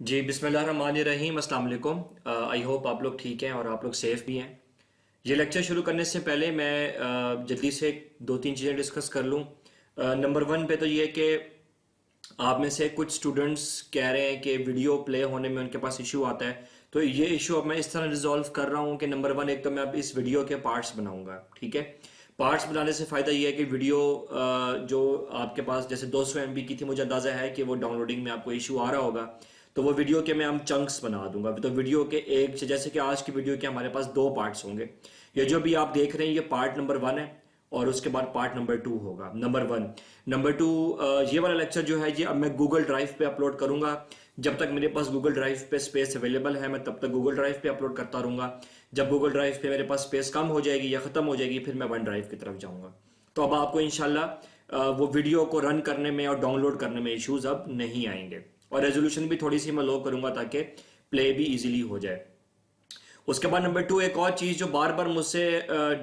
जी बिस्मिल्लाहिर्रहमानिर्रहीम अस्सलाम वालेकुम। आई होप आप लोग ठीक हैं और आप लोग सेफ़ भी हैं। ये लेक्चर शुरू करने से पहले मैं जल्दी से दो तीन चीज़ें डिस्कस कर लूँ। नंबर वन पे तो ये कि आप में से कुछ स्टूडेंट्स कह रहे हैं कि वीडियो प्ले होने में उनके पास इशू आता है। तो ये इशू अब मैं इस तरह रिजॉल्व कर रहा हूँ कि नंबर वन, एक तो मैं अब इस वीडियो के पार्ट्स बनाऊंगा। ठीक है, पार्ट्स बनाने से फ़ायदा ये है कि वीडियो जो आपके पास जैसे 200 MB की थी, मुझे अंदाज़ा है कि वो डाउनलोडिंग में आपको इशू आ रहा होगा। तो वो वीडियो के मैं हम चंक्स बना दूंगा। तो वीडियो के एक जैसे कि आज की वीडियो के हमारे पास दो पार्ट्स होंगे। ये जो भी आप देख रहे हैं ये पार्ट नंबर वन है और उसके बाद पार्ट नंबर टू होगा। नंबर वन, नंबर टू, ये वाला लेक्चर जो है ये अब मैं गूगल ड्राइव पे अपलोड करूंगा। जब तक मेरे पास गूगल ड्राइव पे स्पेस अवेलेबल है मैं तब तक गूगल ड्राइव पे अपलोड करता रहूंगा। जब गूगल ड्राइव पे मेरे पास स्पेस कम हो जाएगी या ख़त्म हो जाएगी फिर मैं वन ड्राइव की तरफ जाऊंगा। तो अब आपको इंशाल्लाह वो वीडियो को रन करने में और डाउनलोड करने में इश्यूज अब नहीं आएंगे। और रेजोल्यूशन भी थोड़ी सी मैं लो करूंगा ताकि प्ले भी इजीली हो जाए। उसके बाद नंबर टू, एक और चीज़ जो बार बार मुझसे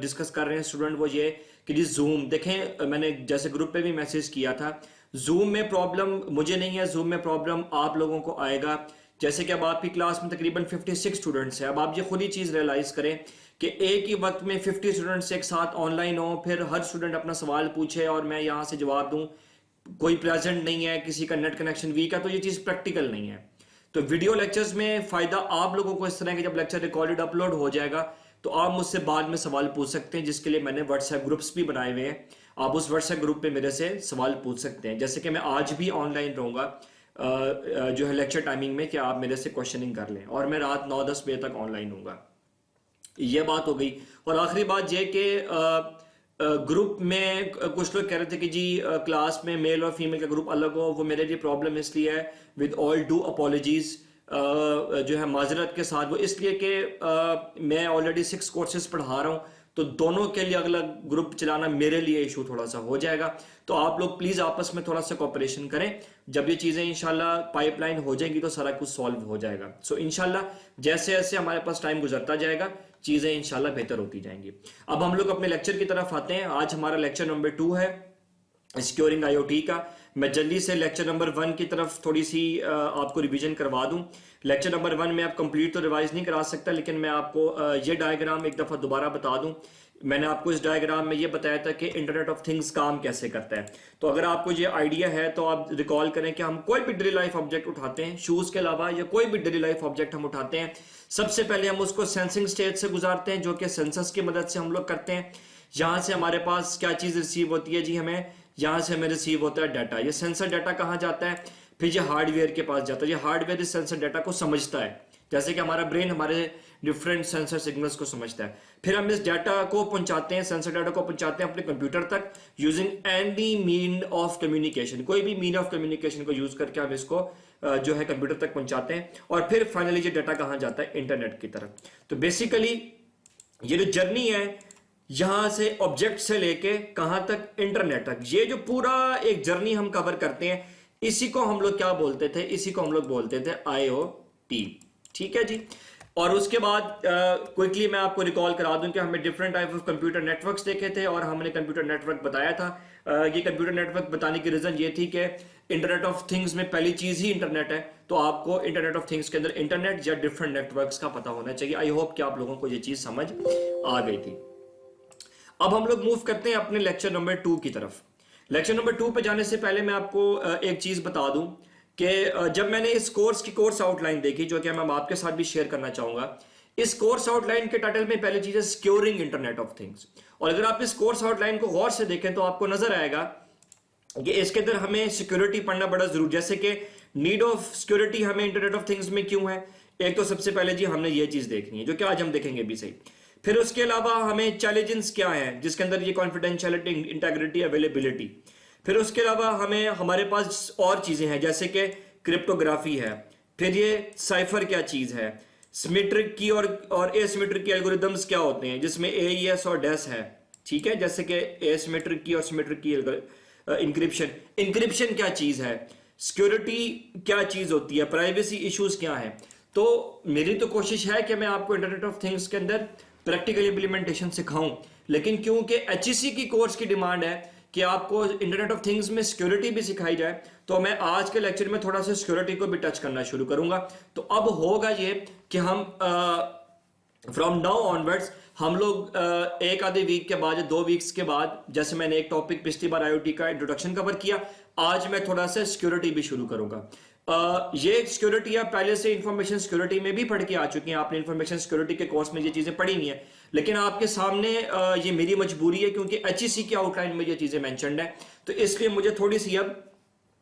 डिस्कस कर रहे हैं स्टूडेंट, वो ये कि जी जूम देखें, मैंने जैसे ग्रुप पे भी मैसेज किया था, जूम में प्रॉब्लम मुझे नहीं है, जूम में प्रॉब्लम आप लोगों को आएगा। जैसे कि अब आपकी क्लास में तकरीबन 56 स्टूडेंट्स हैं। अब आप ये खुद ही चीज़ रियलाइज़ करें कि एक ही वक्त में 50 स्टूडेंट्स एक साथ ऑनलाइन हो, फिर हर स्टूडेंट अपना सवाल पूछे और मैं यहाँ से जवाब दूँ, कोई प्रेजेंट नहीं है, किसी का नेट कनेक्शन वीक है, तो ये चीज़ प्रैक्टिकल नहीं है। तो वीडियो लेक्चर्स में फ़ायदा आप लोगों को इस तरह कि जब लेक्चर रिकॉर्डेड अपलोड हो जाएगा तो आप मुझसे बाद में सवाल पूछ सकते हैं, जिसके लिए मैंने व्हाट्सएप ग्रुप्स भी बनाए हुए हैं। आप उस व्हाट्सएप ग्रुप पे मेरे से सवाल पूछ सकते हैं। जैसे कि मैं आज भी ऑनलाइन रहूँगा जो है लेक्चर टाइमिंग में, कि आप मेरे से क्वेश्चनिंग कर लें, और मैं रात 9-10 बजे तक ऑनलाइन हूँगा। ये बात हो गई। और आखिरी बात यह कि ग्रुप में कुछ लोग कह रहे थे कि जी क्लास में मेल और फीमेल का ग्रुप अलग हो। वो मेरे लिए प्रॉब्लम इसलिए है, विद ऑल डू अपॉलॉजीज, जो है माजरत के साथ, वो इसलिए कि मैं ऑलरेडी 6 कोर्सेज पढ़ा रहा हूँ, तो दोनों के लिए अलग अलग ग्रुप चलाना मेरे लिए इशू थोड़ा सा हो जाएगा। तो आप लोग प्लीज़ आपस में थोड़ा सा कोऑपरेशन करें। जब ये चीज़ें इंशाल्लाह पाइपलाइन हो जाएंगी तो सारा कुछ सॉल्व हो जाएगा। सो इंशाल्लाह जैसे जैसे हमारे पास टाइम गुजरता जाएगा चीज़ें इंशाल्लाह बेहतर होती जाएंगी। अब हम लोग अपने लेक्चर की तरफ आते हैं। आज हमारा लेक्चर नंबर 2 है सिक्योरिंग IoT का। मैं जल्दी से लेक्चर नंबर 1 की तरफ थोड़ी सी आपको रिवीजन करवा दूं। लेक्चर नंबर 1 में आप कंप्लीट तो रिवाइज नहीं करा सकता, लेकिन मैं आपको ये डायग्राम एक दफ़ा दोबारा बता दूं। मैंने आपको इस डायग्राम में ये बताया था कि इंटरनेट ऑफ थिंग्स काम कैसे करता है। तो अगर आपको ये आइडिया है तो आप रिकॉल करें कि हम कोई भी डेली लाइफ ऑब्जेक्ट उठाते हैं, शूज़ के अलावा या कोई भी डेली लाइफ ऑब्जेक्ट हम उठाते हैं, सबसे पहले हम उसको सेंसिंग स्टेज से गुजारते हैं, जो कि सेंसर्स की मदद से हम लोग करते हैं। यहाँ से हमारे पास क्या चीज़ रिसीव होती है जी, हमें यहाँ से हमें रिसीव होता है डाटा। ये सेंसर डाटा कहाँ जाता है, फिर ये हार्डवेयर के पास जाता है। ये हार्डवेयर इस सेंसर डाटा को समझता है, जैसे कि हमारा ब्रेन हमारे डिफरेंट सेंसर सिग्नल्स को समझता है। फिर हम इस डाटा को पहुंचाते हैं, सेंसर डाटा को पहुंचाते हैं अपने कंप्यूटर तक using any mean of communication. कोई भी मीन ऑफ कम्युनिकेशन को यूज करके हम इसको जो है कंप्यूटर तक पहुंचाते हैं। और फिर फाइनली ये डाटा कहाँ जाता है, इंटरनेट की तरफ। तो बेसिकली ये जो जर्नी है यहां से ऑब्जेक्ट से लेके कहां तक, इंटरनेट तक, ये जो पूरा एक जर्नी हम कवर करते हैं, इसी को हम लोग क्या बोलते थे, इसी को हम लोग बोलते थे IoT। ठीक है जी। और उसके बाद क्विकली मैं आपको रिकॉल करा दूं कि हमने different type of computer networks देखे थे और हमने कंप्यूटर नेटवर्क बताया था। ये कंप्यूटर नेटवर्क बताने की रीजन ये थी कि इंटरनेट ऑफ थिंग्स में पहली चीज ही इंटरनेट है, तो आपको इंटरनेट ऑफ थिंग्स के अंदर इंटरनेट या डिफरेंट नेटवर्क्स का पता होना चाहिए। आई होप कि आप लोगों को ये चीज समझ आ गई थी। अब हम लोग मूव करते हैं अपने लेक्चर नंबर 2 की तरफ। लेक्चर नंबर 2 पे जाने से पहले मैं आपको एक चीज बता दूं कि जब मैंने इस कोर्स की कोर्स आउटलाइन देखी, जो कि मैं आपके साथ भी शेयर करना चाहूंगा, इस कोर्स आउटलाइन के टाइटल में पहली चीज है सिक्योरिंग इंटरनेट ऑफ थिंग्स। और अगर आप इस कोर्स आउटलाइन को गौर से देखें तो आपको नजर आएगा कि इसके अंदर हमें सिक्योरिटी पढ़ना बड़ा जरूरी, जैसे कि नीड ऑफ सिक्योरिटी हमें इंटरनेट ऑफ थिंग्स में क्यों है। एक तो सबसे पहले जी हमने ये चीज देखनी है, जो कि आज हम देखेंगे भी सही। फिर उसके अलावा हमें चैलेंजेस क्या हैं, जिसके अंदर ये कॉन्फिडेंशियलिटी, इंटेग्रिटी, अवेलेबिलिटी। फिर उसके अलावा हमें हमारे पास और चीजें हैं जैसे कि क्रिप्टोग्राफी है। फिर ये साइफर क्या चीज है, सिमेट्रिक की और एसिमेट्रिक की एल्गोरिदम्स क्या होते हैं, जिसमें AES और DES है। ठीक है, जैसे कि एसिमेट्रिक की और सिमेट्रिक की इंक्रिप्शन। इंक्रिप्शन क्या चीज है, सिक्योरिटी क्या चीज होती है, प्राइवेसी इश्यूज क्या है। तो मेरी तो कोशिश है कि मैं आपको इंटरनेट ऑफ थिंग्स के अंदर प्रैक्टिकल इंप्लीमेंटेशन सिखाऊं, लेकिन क्योंकि HEC की कोर्स की डिमांड है कि आपको इंटरनेट ऑफ थिंग्स में सिक्योरिटी भी सिखाई जाए, तो मैं आज के लेक्चर में थोड़ा सा सिक्योरिटी को भी टच करना शुरू करूंगा। तो अब होगा ये कि हम फ्रॉम नाउ ऑनवर्ड्स हम लोग एक आधे वीक के बाद या 2 वीक्स के बाद, जैसे मैंने एक टॉपिक पिछली बार आईओटी का इंट्रोडक्शन कवर किया, आज मैं थोड़ा सा सिक्योरिटी भी शुरू करूंगा। ये सिक्योरिटी आप पहले से इंफॉर्मेशन सिक्योरिटी में भी पढ़ के आ चुकी हैं, आपने इंफॉर्मेशन सिक्योरिटी के कोर्स में ये चीजें पढ़ी नहीं है, लेकिन आपके सामने ये मेरी मजबूरी है क्योंकि एचईसी के आउटलाइन में ये चीजें मेंशन्ड है, तो इसलिए मुझे थोड़ी सी अब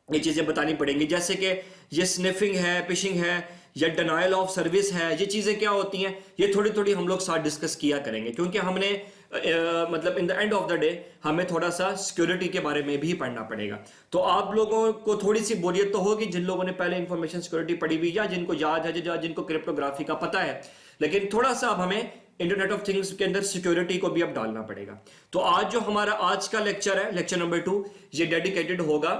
ये चीजें बतानी पड़ेंगी। जैसे कि ये स्निफिंग है, फिशिंग है या डिनायल ऑफ सर्विस है, ये चीजें क्या होती हैं, ये थोड़ी थोड़ी हम लोग साथ डिस्कस किया करेंगे, क्योंकि हमने मतलब in the end of the day हमें थोड़ा सा सिक्योरिटी के बारे में भी पढ़ना पड़ेगा। तो आप लोगों को थोड़ी सी बोरियत तो होगी जिन लोगों ने पहले इंफॉर्मेशन सिक्योरिटी पढ़ी हुई या जिनको याद है, जिनको क्रिप्टोग्राफी का पता है, लेकिन थोड़ा सा अब हमें इंटरनेट ऑफ थिंग्स के अंदर सिक्योरिटी को भी अब डालना पड़ेगा। तो आज जो हमारा आज का लेक्चर है, लेक्चर नंबर 2, ये डेडिकेटेड होगा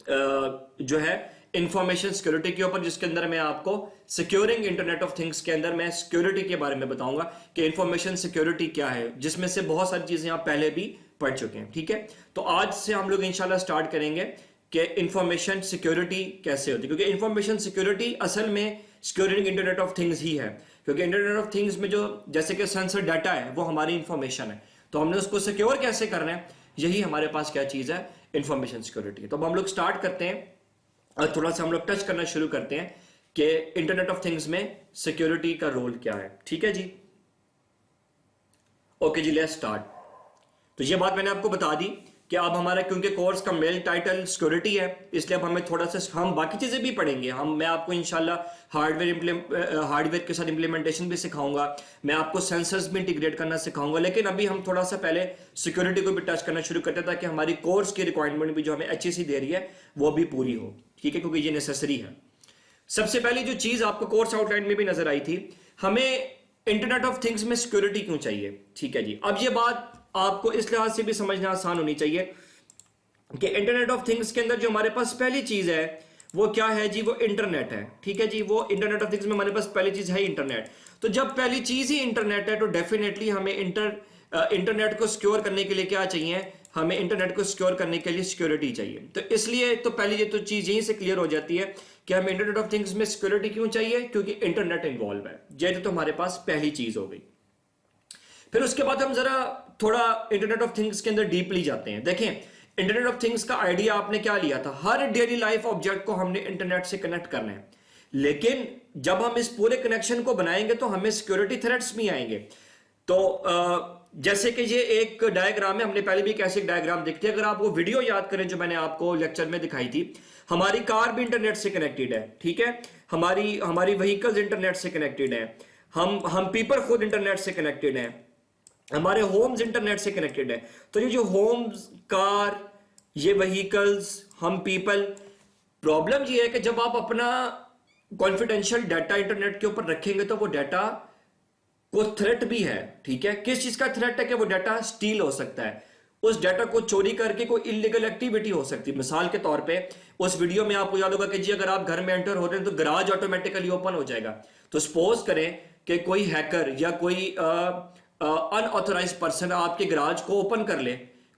जो है इंफॉर्मेशन सिक्योरिटी के ऊपर, जिसके अंदर मैं आपको सिक्योरिंग इंटरनेट ऑफ थिंग्स के अंदर मैं सिक्योरिटी के बारे में बताऊंगा कि इंफॉर्मेशन सिक्योरिटी क्या है, जिसमें से बहुत सारी चीजें आप पहले भी पढ़ चुके हैं। ठीक है, तो आज से हम लोग इंशाल्लाह स्टार्ट करेंगे कि इंफॉर्मेशन सिक्योरिटी कैसे होती है, क्योंकि इंफॉर्मेशन सिक्योरिटी असल में सिक्योरिंग इंटरनेट ऑफ थिंग्स ही है, क्योंकि इंटरनेट ऑफ थिंग्स में जो जैसे कि सेंसर डाटा है वो हमारी इंफॉर्मेशन है, तो हमने उसको सिक्योर कैसे करना है, यही हमारे पास क्या चीज है, इंफॉर्मेशन सिक्योरिटी। तो अब हम लोग स्टार्ट करते हैं और थोड़ा सा हम लोग टच करना शुरू करते हैं कि इंटरनेट ऑफ थिंग्स में सिक्योरिटी का रोल क्या है। ठीक है जी, ओके जी, लेट्स स्टार्ट। तो ये बात मैंने आपको बता दी कि अब हमारा, क्योंकि कोर्स का मेल टाइटल सिक्योरिटी है, इसलिए अब हमें थोड़ा सा, हम बाकी चीजें भी पढ़ेंगे, मैं आपको इंशाल्लाह हार्डवेयर के साथ इंप्लीमेंटेशन भी सिखाऊंगा, मैं आपको सेंसर्स भी इंटीग्रेट करना सिखाऊंगा, लेकिन अभी हम थोड़ा सा पहले सिक्योरिटी को भी टच करना शुरू करते हैं ताकि हमारी कोर्स की रिक्वायरमेंट भी जो हमें एचईसी दे रही है वो भी पूरी हो। ठीक है, क्योंकि ये नेसेसरी है। सबसे पहली जो चीज आपको कोर्स आउटलाइन में भी नजर आई थी, हमें इंटरनेट ऑफ थिंग्स में सिक्योरिटी क्यों चाहिए। ठीक है जी, अब ये बात आपको इस लिहाज से भी समझना आसान होनी चाहिए कि इंटरनेट ऑफ थिंग्स के अंदर जो हमारे पास पहली चीज है वो क्या है जी, वो इंटरनेट है। ठीक है जी, वो इंटरनेट ऑफ थिंग्स में हमारे पास पहली चीज है इंटरनेट। तो जब पहली चीज ही इंटरनेट है तो डेफिनेटली हमें इंटरनेट को सिक्योर करने के लिए क्या चाहिए, हमें इंटरनेट को सिक्योर करने के लिए सिक्योरिटी चाहिए। तो इसलिए तो पहली ये तो चीज यहीं से क्लियर हो जाती है कि हमें इंटरनेट ऑफ थिंग्स में सिक्योरिटी क्यों चाहिए, क्योंकि इंटरनेट इन्वॉल्व है। ये तो हमारे पास पहली चीज हो गई। फिर उसके बाद हम जरा थोड़ा इंटरनेट ऑफ थिंग्स के अंदर डीपली जाते हैं। देखें, इंटरनेट ऑफ थिंग्स का आइडिया आपने क्या लिया था, हर डेली लाइफ ऑब्जेक्ट को हमने इंटरनेट से कनेक्ट करना है, लेकिन जब हम इस पूरे कनेक्शन को बनाएंगे तो हमें सिक्योरिटी थ्रेट्स भी आएंगे। तो जैसे कि ये एक डायग्राम है, हमने पहले भी एक ऐसे डायग्राम देखी थी, अगर आप वो वीडियो याद करें जो मैंने आपको लेक्चर में दिखाई थी, हमारी कार भी इंटरनेट से कनेक्टेड है। ठीक है, हमारी व्हीकल्स इंटरनेट से कनेक्टेड है, हम पीपल खुद इंटरनेट से कनेक्टेड है, हमारे होम्स इंटरनेट से कनेक्टेड है। तो ये जो होम्स, कार, ये व्हीकल्स, हम पीपल, प्रॉब्लम ये है कि जब आप अपना कॉन्फिडेंशियल डाटा इंटरनेट के ऊपर रखेंगे तो वो डाटा को थ्रेट भी है। ठीक है, किस चीज का थ्रेट है कि वो डाटा स्टील हो सकता है, उस डाटा को चोरी करके कोई इलीगल एक्टिविटी हो सकती है। मिसाल के तौर पे उस वीडियो में आपको याद होगा कि जी अगर आप घर में एंटर हो रहे हैं तो गराज ऑटोमेटिकली ओपन हो जाएगा। तो सपोज करें कि कोई हैकर या कोई अनऑथराइज पर्सन आपके गराज को ओपन कर ले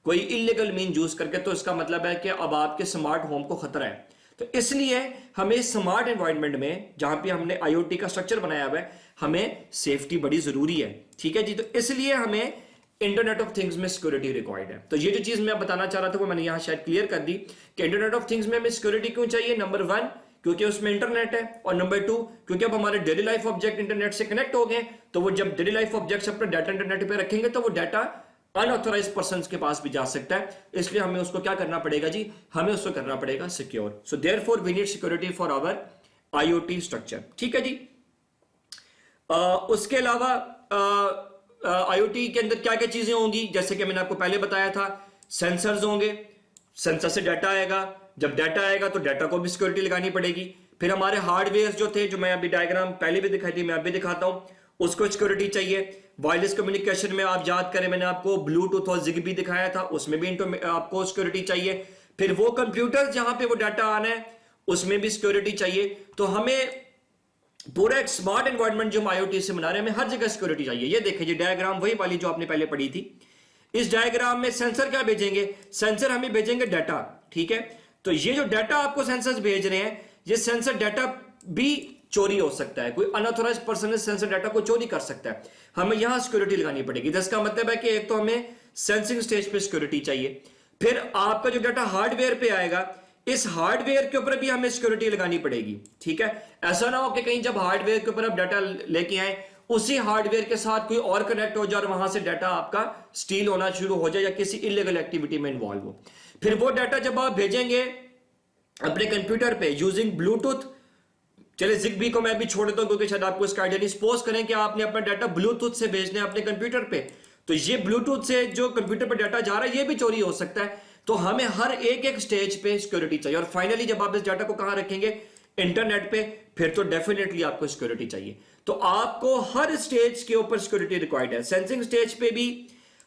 कोई इलीगल मीन यूज करके, तो इसका मतलब है कि अब आपके स्मार्ट होम को खतरा है। तो इसलिए हमें स्मार्ट एनवायरनमेंट में जहां पे हमने आईओटी का स्ट्रक्चर बनाया हुआ है, हमें सेफ्टी बड़ी जरूरी है। ठीक है जी, तो इसलिए हमें इंटरनेट ऑफ थिंग्स में सिक्योरिटी रिक्वायर्ड है। तो ये जो चीज मैं बताना चाह रहा था वो मैंने यहां शायद क्लियर कर दी कि इंटरनेट ऑफ थिंग्स में हमें सिक्योरिटी क्यों चाहिए। नंबर 1 क्योंकि उसमें इंटरनेट है, और नंबर 2 क्योंकि अब हमारे डेली लाइफ ऑब्जेक्ट इंटरनेट से कनेक्ट हो गए, तो वो जब डेली लाइफ ऑब्जेक्ट्स अपना डाटा इंटरनेट पे रखेंगे तो वो डाटा अनऑथराइज्ड पर्संस के पास भी जा सकता है, इसलिए हमें उसको क्या करना पड़ेगा जी, हमें उसको करना पड़ेगा secure. So therefore we need security for our IoT structure. ठीक है जी, उसके अलावा आईओटी के अंदर क्या क्या चीजें होंगी, जैसे कि मैंने आपको पहले बताया था, सेंसर्स होंगे, सेंसर से डाटा आएगा, जब डाटा आएगा तो डाटा को भी सिक्योरिटी लगानी पड़ेगी। फिर हमारे हार्डवेयर जो थे, जो मैं अभी डायग्राम पहले भी दिखाई थी, मैं अभी दिखाता हूं, उसको सिक्योरिटी चाहिए। वायरलेस कम्युनिकेशन में आप याद करें, मैंने आपको ब्लूटूथ और जिगबी दिखाया था, उसमें भी आपको सिक्योरिटी चाहिए। फिर वो कंप्यूटर जहां पे वो डाटा आना है उसमें भी सिक्योरिटी चाहिए। तो हमें पूरा एक स्मार्ट एनवायरनमेंट जो हम आईओटी से बना रहे हैं, हमें हर जगह सिक्योरिटी चाहिए। ये देखिए, ये डायग्राम वही वाली जो आपने पहले पढ़ी थी, इस डायग्राम में सेंसर क्या भेजेंगे, सेंसर हमें भेजेंगे डाटा, ठीक है। तो ये जो डाटा आपको सेंसर्स भेज रहे हैं, ये सेंसर डाटा भी चोरी हो सकता है, कोई अनऑथराइज्ड पर्सन इस सेंसर डाटा को चोरी कर सकता है, हमें यहां सिक्योरिटी लगानी पड़ेगी। जिसका मतलब है कि एक तो हमें सेंसिंग स्टेज पे सिक्योरिटी चाहिए, फिर आपका जो डाटा हार्डवेयर पे आएगा, इस हार्डवेयर के ऊपर भी हमें सिक्योरिटी लगानी पड़ेगी, ठीक है। ऐसा ना हो कि कहीं जब हार्डवेयर के ऊपर आप डाटा लेके आए, उसी हार्डवेयर के साथ कोई और कनेक्ट हो जाए और वहां से डाटा आपका स्टील होना शुरू हो जाए या किसी इलीगल एक्टिविटी में इन्वॉल्व हो। फिर वो डाटा जब आप भेजेंगे अपने कंप्यूटर पे यूजिंग ब्लूटूथ, चले जिग्बी को मैं भी छोड़ देता हूं क्योंकि शायद आपको इसका आइडिया नहीं, सपोज करें कि आपने अपना डाटा ब्लूटूथ से भेजना है अपने कंप्यूटर पे, तो ये ब्लूटूथ से जो कंप्यूटर पे डाटा जा रहा है ये भी चोरी हो सकता है। तो हमें हर एक एक स्टेज पे सिक्योरिटी चाहिए, और फाइनली जब आप इस डाटा को कहां रखेंगे, इंटरनेट पे, फिर तो डेफिनेटली आपको सिक्योरिटी चाहिए। तो आपको हर स्टेज के ऊपर सिक्योरिटी रिक्वायर्ड है, सेंसिंग स्टेज पे भी,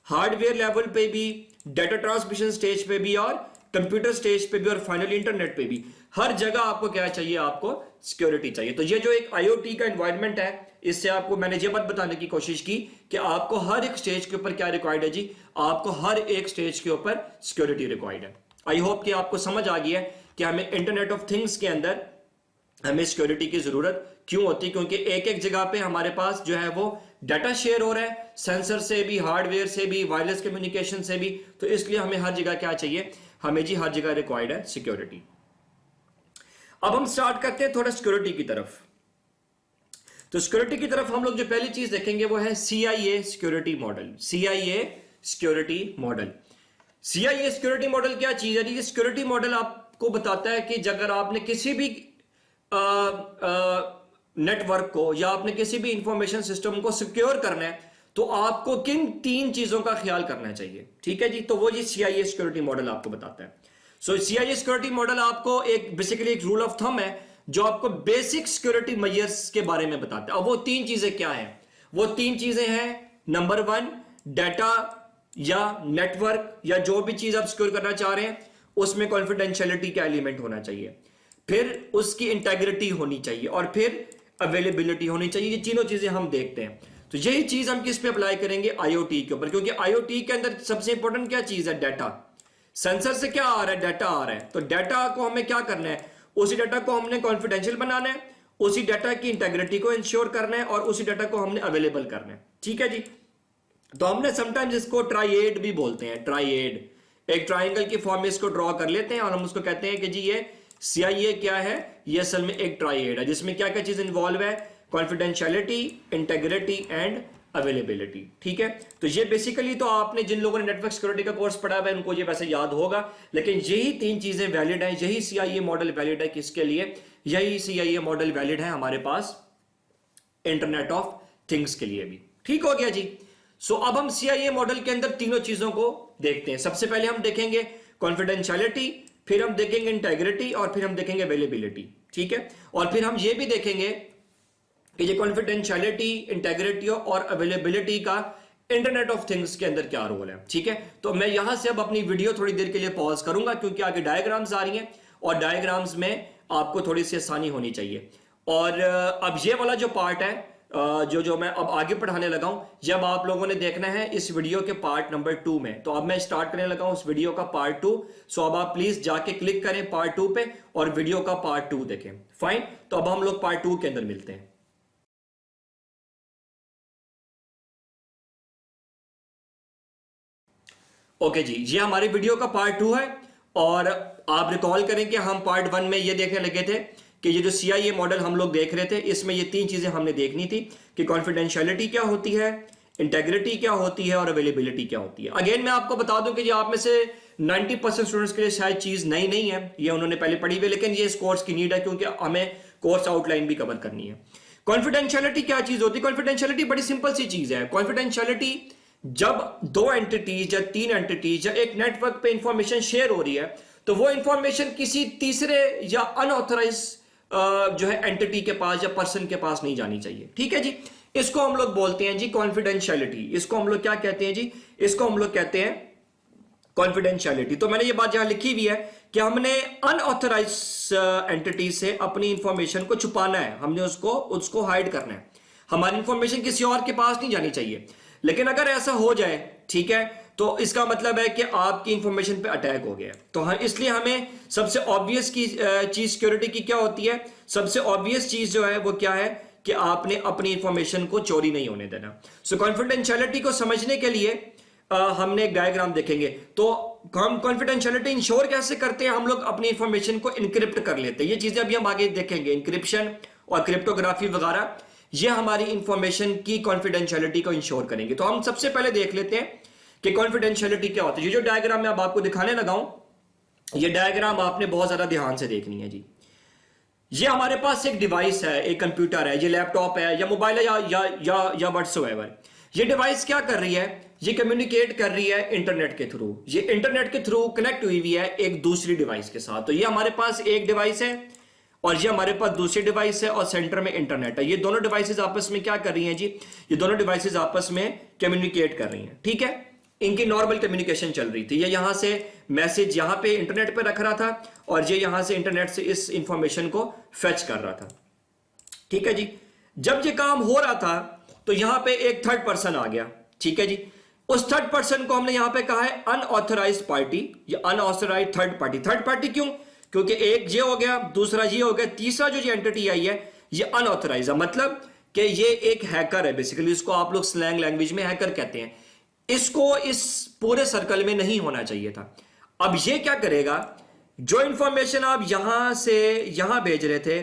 हार्डवेयर लेवल पे भी, डाटा ट्रांसमिशन स्टेज पे भी, और कंप्यूटर स्टेज पे भी, और फाइनली इंटरनेट पे भी। हर जगह आपको क्या चाहिए, आपको सिक्योरिटी चाहिए। तो ये जो एक आईओटी का एनवायरनमेंट है, इससे आपको मैंने ये बात बताने की कोशिश की कि आपको हर एक स्टेज के ऊपर क्या रिक्वायर्ड है जी, आपको हर एक स्टेज के ऊपर सिक्योरिटी रिक्वायर्ड है। आई होप कि आपको समझ आ गई है कि हमें इंटरनेट ऑफ थिंग्स के अंदर हमें सिक्योरिटी की जरूरत क्यों होती है, क्योंकि एक एक जगह पे हमारे पास जो है वो डाटा शेयर हो रहा है, सेंसर से भी, हार्डवेयर से भी, वायरलेस कम्युनिकेशन से भी। तो इसलिए हमें हर जगह क्या चाहिए, हमें जी हर जगह रिक्वायर्ड है सिक्योरिटी। अब हम स्टार्ट करते हैं थोड़ा सिक्योरिटी की तरफ। तो सिक्योरिटी की तरफ हम लोग जो पहली चीज देखेंगे वो है CIA security model. CIA security model, CIA security model क्या चीज है? ये सिक्योरिटी मॉडल आपको बताता है कि अगर आपने किसी भी नेटवर्क को या आपने किसी भी इंफॉर्मेशन सिस्टम को सिक्योर करना है तो आपको किन 3 चीजों का ख्याल करना चाहिए, ठीक है जी। तो वो ये CIA सिक्योरिटी मॉडल आपको बताता है। सो CIA सिक्योरिटी मॉडल आपको एक बेसिकली एक रूल ऑफ थंब है जो आपको बेसिक सिक्योरिटी मेजर्स के बारे में बताता है। अब वो 3 चीजें क्या हैं? वो 3 चीजें हैं, नंबर 1 डाटा या नेटवर्क या जो भी चीज आप सिक्योर करना चाह रहे हैं उसमें कॉन्फिडेंशियलिटी का एलिमेंट होना चाहिए, फिर उसकी इंटेग्रिटी होनी चाहिए, और फिर अवेलेबिलिटी होनी चाहिए। ये तीनों चीजें हम देखते हैं। तो यही चीज हम किस पे अप्लाई करेंगे, IoT के ऊपर, क्योंकि IoT के अंदर सबसे इंपॉर्टेंट क्या चीज है, डाटा। सेंसर से क्या आ रहा है, डाटा आ रहा है। तो डाटा को हमें क्या करना है, उसी डाटा को हमने कॉन्फिडेंशियल बनाना है, उसी डाटा की इंटेग्रिटी को इंश्योर करना है, और उसी डाटा को हमने अवेलेबल करना है, ठीक है जी। तो हमने समटाइम्स इसको ट्राइएड भी बोलते हैं, ट्राइएड, एक ट्राइंगल की फॉर्म में इसको ड्रॉ कर लेते हैं और हम उसको कहते हैं कि जी ये CIA क्या है, ये असल में एक ट्राइएड है जिसमें क्या क्या चीज इन्वॉल्व है, कॉन्फिडेंशियलिटी, इंटेग्रिटी एंड अवेलेबिलिटी, ठीक है। तो ये बेसिकली तो आपने जिन लोगों ने नेटवर्क सिक्योरिटी का कोर्स पढ़ा हुआ है उनको ये वैसे याद होगा, लेकिन यही 3 चीजें वैलिड है, यही CIA मॉडल वैलिड है। किसके लिए? यही CIA मॉडल वैलिड है हमारे पास इंटरनेट ऑफ थिंग्स के लिए भी, ठीक हो गया जी। सो अब हम CIA मॉडल के अंदर तीनों चीजों को देखते हैं। सबसे पहले हम देखेंगे कॉन्फिडेंशियलिटी, फिर हम देखेंगे इंटेग्रिटी, और फिर हम देखेंगे अवेलेबिलिटी, ठीक है। और फिर हम ये भी देखेंगे कि ये कॉन्फिडेंशियलिटी, इंटेग्रिटी और अवेलेबिलिटी का इंटरनेट ऑफ थिंग्स के अंदर क्या रोल है, ठीक है। तो मैं यहां से अब अपनी वीडियो थोड़ी देर के लिए पॉज करूंगा क्योंकि आगे डायग्राम्स आ रही हैं और डायग्राम्स में आपको थोड़ी सी आसानी होनी चाहिए। और अब ये वाला जो पार्ट है जो मैं अब आगे पढ़ाने लगा हूं, जब आप लोगों ने देखना है इस वीडियो के पार्ट नंबर 2 में। तो अब मैं स्टार्ट करने लगा हूं उस वीडियो का पार्ट 2। सो अब आप प्लीज जाके क्लिक करें पार्ट 2 पे और वीडियो का पार्ट 2 देखें। फाइन, तो अब हम लोग पार्ट 2 के अंदर मिलते हैं। ओके जी, ये हमारी वीडियो का पार्ट 2 है। और आप रिकॉल करें कि हम पार्ट 1 में ये देखने लगे थे कि ये जो CIA मॉडल हम लोग देख रहे थे, इसमें ये 3 चीजें हमने देखनी थी कि कॉन्फिडेंशियलिटी क्या होती है, इंटेग्रिटी क्या होती है, और अवेलेबिलिटी क्या होती है। अगेन मैं आपको बता दूं कि ये आप में से 90% स्टूडेंट्स के लिए शायद चीज नई नहीं है, ये उन्होंने पहले पढ़ी हुई, लेकिन ये इस कोर्स की नीड है क्योंकि हमें कोर्स आउटलाइन भी कवर करनी है। कॉन्फिडेंशियलिटी क्या चीज होती है? कॉन्फिडेंशियलिटी बड़ी सिंपल सी चीज है। कॉन्फिडेंशियलिटी जब 2 एंटिटीज या 3 एंटिटीज या एक नेटवर्क पे इंफॉर्मेशन शेयर हो रही है तो वो इंफॉर्मेशन किसी तीसरे या अनऑथराइज जो है एंटिटी के पास या पर्सन के पास नहीं जानी चाहिए, ठीक है जी। इसको हम लोग बोलते हैं जी कॉन्फिडेंशियलिटी। इसको हम लोग क्या कहते हैं जी? इसको हम लोग कहते हैं कॉन्फिडेंशियलिटी। तो मैंने ये बात यहां लिखी हुई है कि हमने अनऑथराइज एंटिटी से अपनी इंफॉर्मेशन को छुपाना है, हमने उसको हाइड करना है। हमारी इंफॉर्मेशन किसी और के पास नहीं जानी चाहिए। लेकिन अगर ऐसा हो जाए, ठीक है, तो इसका मतलब है कि आपकी इंफॉर्मेशन पे अटैक हो गया। तो हाँ, इसलिए हमें सबसे ऑब्वियस की चीज सिक्योरिटी की क्या होती है, सबसे ऑब्वियस चीज जो है वो क्या है कि आपने अपनी इंफॉर्मेशन को चोरी नहीं होने देना। सो कॉन्फिडेंशियलिटी को समझने के लिए हमने एक डायग्राम देखेंगे। तो हम कॉन्फिडेंशियलिटी इंश्योर कैसे करते हैं, हम लोग अपनी इंफॉर्मेशन को इनक्रिप्ट कर लेते हैं। ये चीजें अभी हम आगे देखेंगे, इंक्रिप्शन और क्रिप्टोग्राफी वगैरह, ये हमारी इंफॉर्मेशन की कॉन्फिडेंशियलिटी को इंश्योर करेंगे। तो हम सबसे पहले देख लेते हैं कि कॉन्फिडेंशियलिटी क्या होती है। ये जो डायग्राम मैं अब आपको दिखाने लगा हूं, ये डायग्राम आपने बहुत ज्यादा ध्यान से देखनी है जी। ये हमारे पास एक डिवाइस है, एक कंप्यूटर है, ये लैपटॉप है या मोबाइल है या व्हाट्सोएवर। ये डिवाइस क्या कर रही है, ये कम्युनिकेट कर रही है इंटरनेट के थ्रू। ये इंटरनेट के थ्रू कनेक्ट हुई हुई है एक दूसरी डिवाइस के साथ। तो ये हमारे पास एक डिवाइस है और ये हमारे पास दूसरी डिवाइस है और सेंटर में इंटरनेट है। ये दोनों डिवाइसेस आपस में क्या कर रही हैं जी, ये दोनों डिवाइसेस आपस में कम्युनिकेट कर रही हैं, ठीक है। इनकी नॉर्मल कम्युनिकेशन चल रही थी। ये यहां से मैसेज यहां पे इंटरनेट पे रख रहा था और ये यहां से इंटरनेट से इस इंफॉर्मेशन को फेच कर रहा था, ठीक है जी। जब ये काम हो रहा था तो यहां पे एक थर्ड पर्सन आ गया, ठीक है जी। उस थर्ड पर्सन को हमने यहां पे कहा है अनऑथराइज्ड पार्टी या unauthorized third party. Third party क्यों, क्योंकि एक ये हो गया, दूसरा ये हो गया, तीसरा जो ये एंटिटी आई है ये अनऑथराइज्ड है, मतलब कि ये एक हैकर है बेसिकली। इसको आप लोग स्लैंग लैंग्वेज में हैकर कहते हैं। इसको इस पूरे सर्कल में नहीं होना चाहिए था। अब ये क्या करेगा, जो इंफॉर्मेशन आप यहां से यहां भेज रहे थे,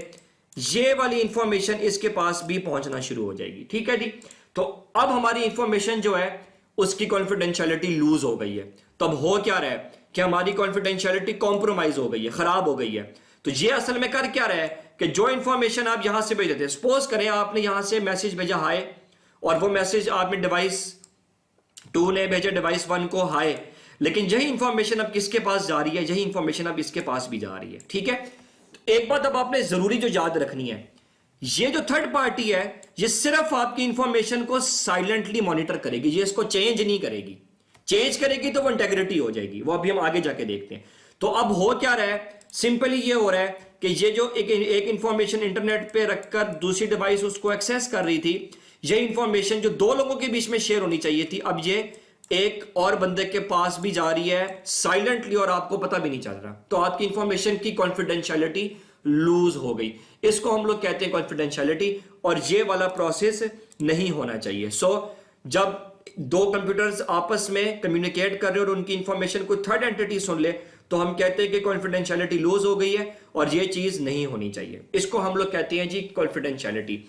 ये वाली इंफॉर्मेशन इसके पास भी पहुंचना शुरू हो जाएगी, ठीक है जी। तो अब हमारी इंफॉर्मेशन जो है उसकी कॉन्फिडेंशियलिटी लूज हो गई है। तो अब हो क्या रहा है कि हमारी कॉन्फिडेंशियलिटी कॉम्प्रोमाइज हो गई है, खराब हो गई है। तो ये असल में कर क्या रहा है कि जो इंफॉर्मेशन आप यहां से भेज देते हैं, सपोज करें आपने यहां से मैसेज भेजा हाय, और वो मैसेज आपने डिवाइस 2 ने भेजा डिवाइस 1 को हाय, लेकिन यही इंफॉर्मेशन अब किसके पास जा रही है, यही इंफॉर्मेशन अब इसके पास भी जा रही है, ठीक है। तो एक बात अब आपने जरूरी जो याद रखनी है, ये जो थर्ड पार्टी है ये सिर्फ आपकी इंफॉर्मेशन को साइलेंटली मॉनिटर करेगी, ये इसको चेंज नहीं करेगी। चेंज करेगी तो वो इंटेग्रिटी हो जाएगी, वो अभी हम आगे जाके देखते हैं। तो अब हो क्या रहा है, सिंपली ये हो रहा है कि ये जो एक इंफॉर्मेशन इंटरनेट पे रखकर दूसरी डिवाइस उसको एक्सेस कर रही थी, ये इंफॉर्मेशन जो दो लोगों के बीच में शेयर होनी चाहिए थी, अब ये एक और बंदे के पास भी जा रही है साइलेंटली और आपको पता भी नहीं चल रहा। तो आपकी इंफॉर्मेशन की कॉन्फिडेंशियलिटी लूज हो गई। इसको हम लोग कहते हैं कॉन्फिडेंशियलिटी, और ये वाला प्रोसेस नहीं होना चाहिए। सो जब दो कंप्यूटर्स आपस में कम्युनिकेट कर रहे हो और उनकी इंफॉर्मेशन को थर्ड एंटिटी सुन ले, तो हम कहते हैं कि कॉन्फिडेंशियलिटी लूज हो गई है और ये चीज नहीं होनी चाहिए। इसको हम लोग कहते हैं जी कॉन्फिडेंशियलिटी।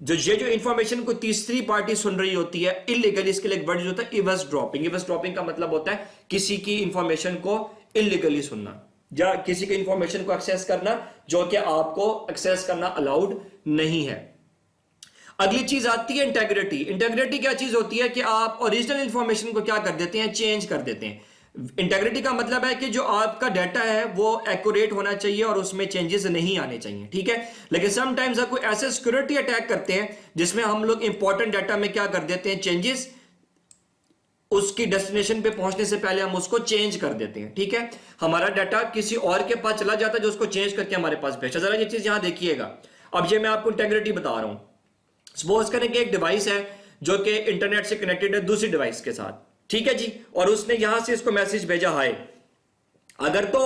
जो इंफॉर्मेशन को तीसरी पार्टी सुन रही होती है इलीगली, इसके लिए एक वर्ड होता है इवसड्रॉपिंग। इवसड्रॉपिंग का मतलब होता है किसी की इंफॉर्मेशन को इलीगली सुनना या किसी की इंफॉर्मेशन को एक्सेस करना जो कि आपको एक्सेस करना अलाउड नहीं है। अगली चीज आती है इंटेग्रिटी। इंटेग्रिटी क्या चीज होती है कि आप ओरिजिनल इंफॉर्मेशन को क्या कर देते हैं, चेंज कर देते हैं। इंटेग्रिटी का मतलब है कि जो आपका डाटा है वो एक्यूरेट होना चाहिए और उसमें चेंजेस नहीं आने चाहिए, ठीक है। लेकिन समटाइम्स आपको ऐसे सिक्योरिटी अटैक करते हैं जिसमें हम लोग इंपॉर्टेंट डाटा में क्या कर देते हैं, चेंजेस, उसकी डेस्टिनेशन पे पहुंचने से पहले हम उसको चेंज कर देते हैं, ठीक है। हमारा डाटा किसी और के पास चला जाता है जो उसको चेंज करके हमारे पास भेजा। जरा ये चीज यहां देखिएगा। अब ये मैं आपको इंटेग्रिटी बता रहा हूं। सपोज करें कि एक डिवाइस है जो कि इंटरनेट से कनेक्टेड है दूसरी डिवाइस के साथ, ठीक है जी, और उसने यहां से इसको मैसेज भेजा हाय। अगर तो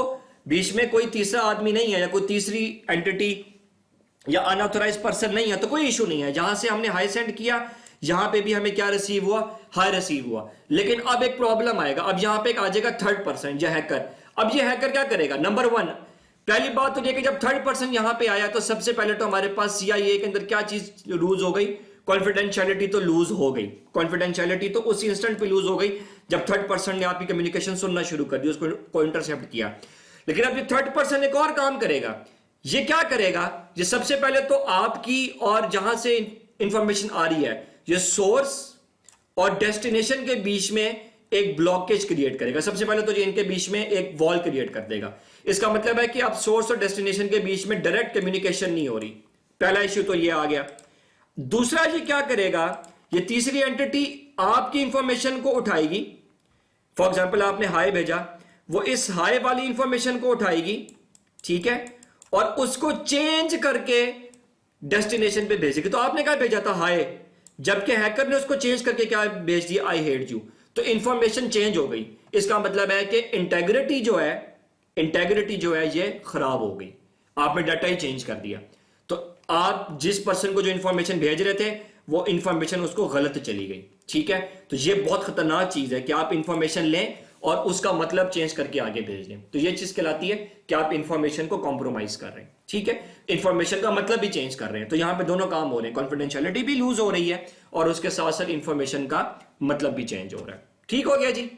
बीच में कोई तीसरा आदमी नहीं है या कोई तीसरी एंटिटी या अनऑथराइज्ड पर्सन नहीं है तो कोई इशू नहीं है। जहां से हमने हाय सेंड किया यहां पे भी हमें क्या रिसीव हुआ, हाय रिसीव हुआ। लेकिन अब एक प्रॉब्लम आएगा, अब यहां पे एक आ जाएगा थर्ड पर्सन या हैकर। अब ये हैकर क्या करेगा, नंबर 1 पहली बात तो ये कि जब थर्ड पर्सन यहां पे आया तो सबसे पहले तो हमारे पास CIA के अंदर क्या चीज लूज हो गई, कॉन्फिडेंशियलिटी तो लूज हो गई। कॉन्फिडेंशियलिटी तो उस इंस्टेंट पे लूज हो गई जब थर्ड पर्सन ने आपकी कम्युनिकेशन सुनना शुरू कर दी, उसको इंटरसेप्ट किया। लेकिन अब ये थर्ड पर्सन एक और काम करेगा। ये क्या करेगा, ये सबसे पहले तो आपकी और जहां से इंफॉर्मेशन आ रही है, ये सोर्स और डेस्टिनेशन के बीच में एक ब्लॉकेज क्रिएट करेगा। सबसे पहले तो ये इनके बीच में एक वॉल क्रिएट कर देगा। इसका मतलब है कि अब सोर्स और डेस्टिनेशन के बीच में डायरेक्ट कम्युनिकेशन नहीं हो रही। पहला इश्यू तो ये आ गया। दूसरा ये क्या करेगा, ये तीसरी एंटिटी आपकी इंफॉर्मेशन को उठाएगी। फॉर एग्जांपल आपने हाय भेजा, वो इस हाय वाली इंफॉर्मेशन को उठाएगी, ठीक है, और उसको चेंज करके डेस्टिनेशन पे भेजेगी। तो आपने क्या भेजा था हाय, जबकि हैकर ने उसको चेंज करके क्या भेज दिया, आई हेट यू। तो इंफॉर्मेशन चेंज हो गई। इसका मतलब है कि इंटेग्रिटी जो है ये खराब हो गई, आपने डाटा ही चेंज कर दिया। तो आप जिस पर्सन को जो इंफॉर्मेशन भेज रहे थे वो इंफॉर्मेशन उसको गलत चली गई, ठीक है। तो ये बहुत खतरनाक चीज है कि आप इंफॉर्मेशन लें और उसका मतलब चेंज करके आगे भेज दें। तो ये चीज कहलाती है कि आप इंफॉर्मेशन को कॉम्प्रोमाइज कर रहे हैं, ठीक है। इंफॉर्मेशन का मतलब भी चेंज कर रहे हैं। तो यहां पे दोनों काम हो रहे हैं, कॉन्फिडेंशियलिटी भी लूज हो रही है और उसके साथ साथ इंफॉर्मेशन का मतलब भी चेंज हो रहा है। ठीक हो गया जी।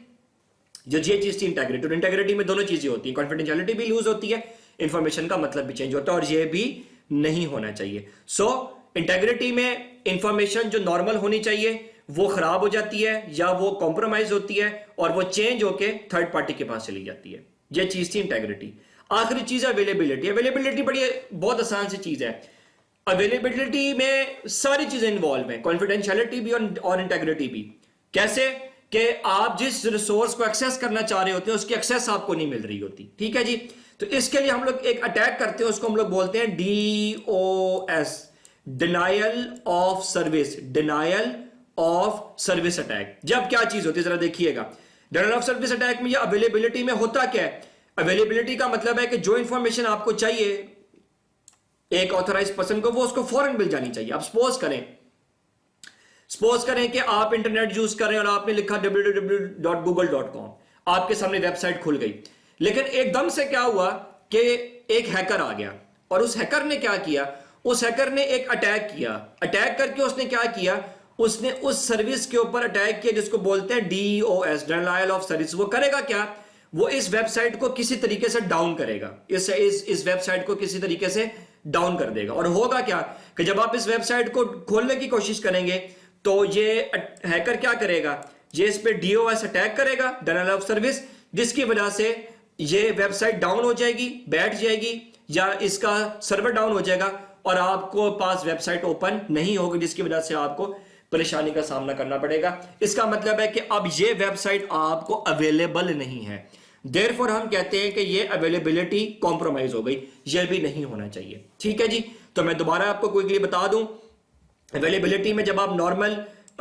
जो ये चीज थी इंटेग्रिटी, और इंटेग्रिटी में दोनों चीजें होती हैं, कॉन्फिडेंशियलिटी भी लूज होती है, इंफॉर्मेशन का मतलब भी चेंज होता है, और ये भी नहीं होना चाहिए। सो इंटेग्रिटी में इंफॉर्मेशन जो नॉर्मल होनी चाहिए वो खराब हो जाती है या वो कॉम्प्रोमाइज होती है और वो चेंज होके थर्ड पार्टी के पास चली जाती है। ये चीज थी इंटेग्रिटी। आखिरी चीज है अवेलेबिलिटी। अवेलेबिलिटी बड़ी बहुत आसान सी चीज है। अवेलेबिलिटी में सारी चीजें इन्वॉल्व हैं, कॉन्फिडेंशियलिटी भी और इंटेग्रिटी भी। कैसे कि आप जिस रिसोर्स को एक्सेस करना चाह रहे होते हैं उसकी एक्सेस आपको नहीं मिल रही होती, ठीक है जी। तो इसके लिए हम लोग एक अटैक करते हैं, उसको हम लोग बोलते हैं DOS, denial of service, denial of service attack. जब क्या चीज होती है जरा देखिएगा। डिनायल ऑफ सर्विस अटैक में या अवेलेबिलिटी में होता क्या है? अवेलेबिलिटी का मतलब है कि जो इंफॉर्मेशन आपको चाहिए एक ऑथराइज पर्सन को, वो उसको फौरन मिल जानी चाहिए। आप सपोज करें कि आप इंटरनेट यूज कर रहे हैं और आपने लिखा www.google.com, आपके सामने वेबसाइट खुल गई। लेकिन एकदम से क्या हुआ कि एक हैकर आ गया और उस हैकर ने क्या किया, उस हैकर ने एक अटैक किया। अटैक करके उसने क्या किया, उसने उस सर्विस के ऊपर अटैक किया जिसको बोलते हैं DOS, डिनायल ऑफ सर्विस। वो करेगा क्या, वो इस वेबसाइट को किसी तरीके से डाउन करेगा, इस वेबसाइट को किसी तरीके से डाउन कर देगा। और होगा क्या कि जब आप इस वेबसाइट को खोलने की कोशिश करेंगे तो ये हैकर क्या करेगा, ये इस पे DOS अटैक करेगा, डिनायल ऑफ सर्विस, जिसकी वजह से ये वेबसाइट डाउन हो जाएगी, बैठ जाएगी, या इसका सर्वर डाउन हो जाएगा और आपको पास वेबसाइट ओपन नहीं होगी, जिसकी वजह से आपको परेशानी का सामना करना पड़ेगा। इसका मतलब है कि अब ये वेबसाइट आपको अवेलेबल नहीं है। देयरफॉर हम कहते हैं कि ये अवेलेबिलिटी कॉम्प्रोमाइज हो गई। ये भी नहीं होना चाहिए, ठीक है जी। तो मैं दोबारा आपको क्विकली बता दूं, अवेलेबिलिटी में जब आप नॉर्मल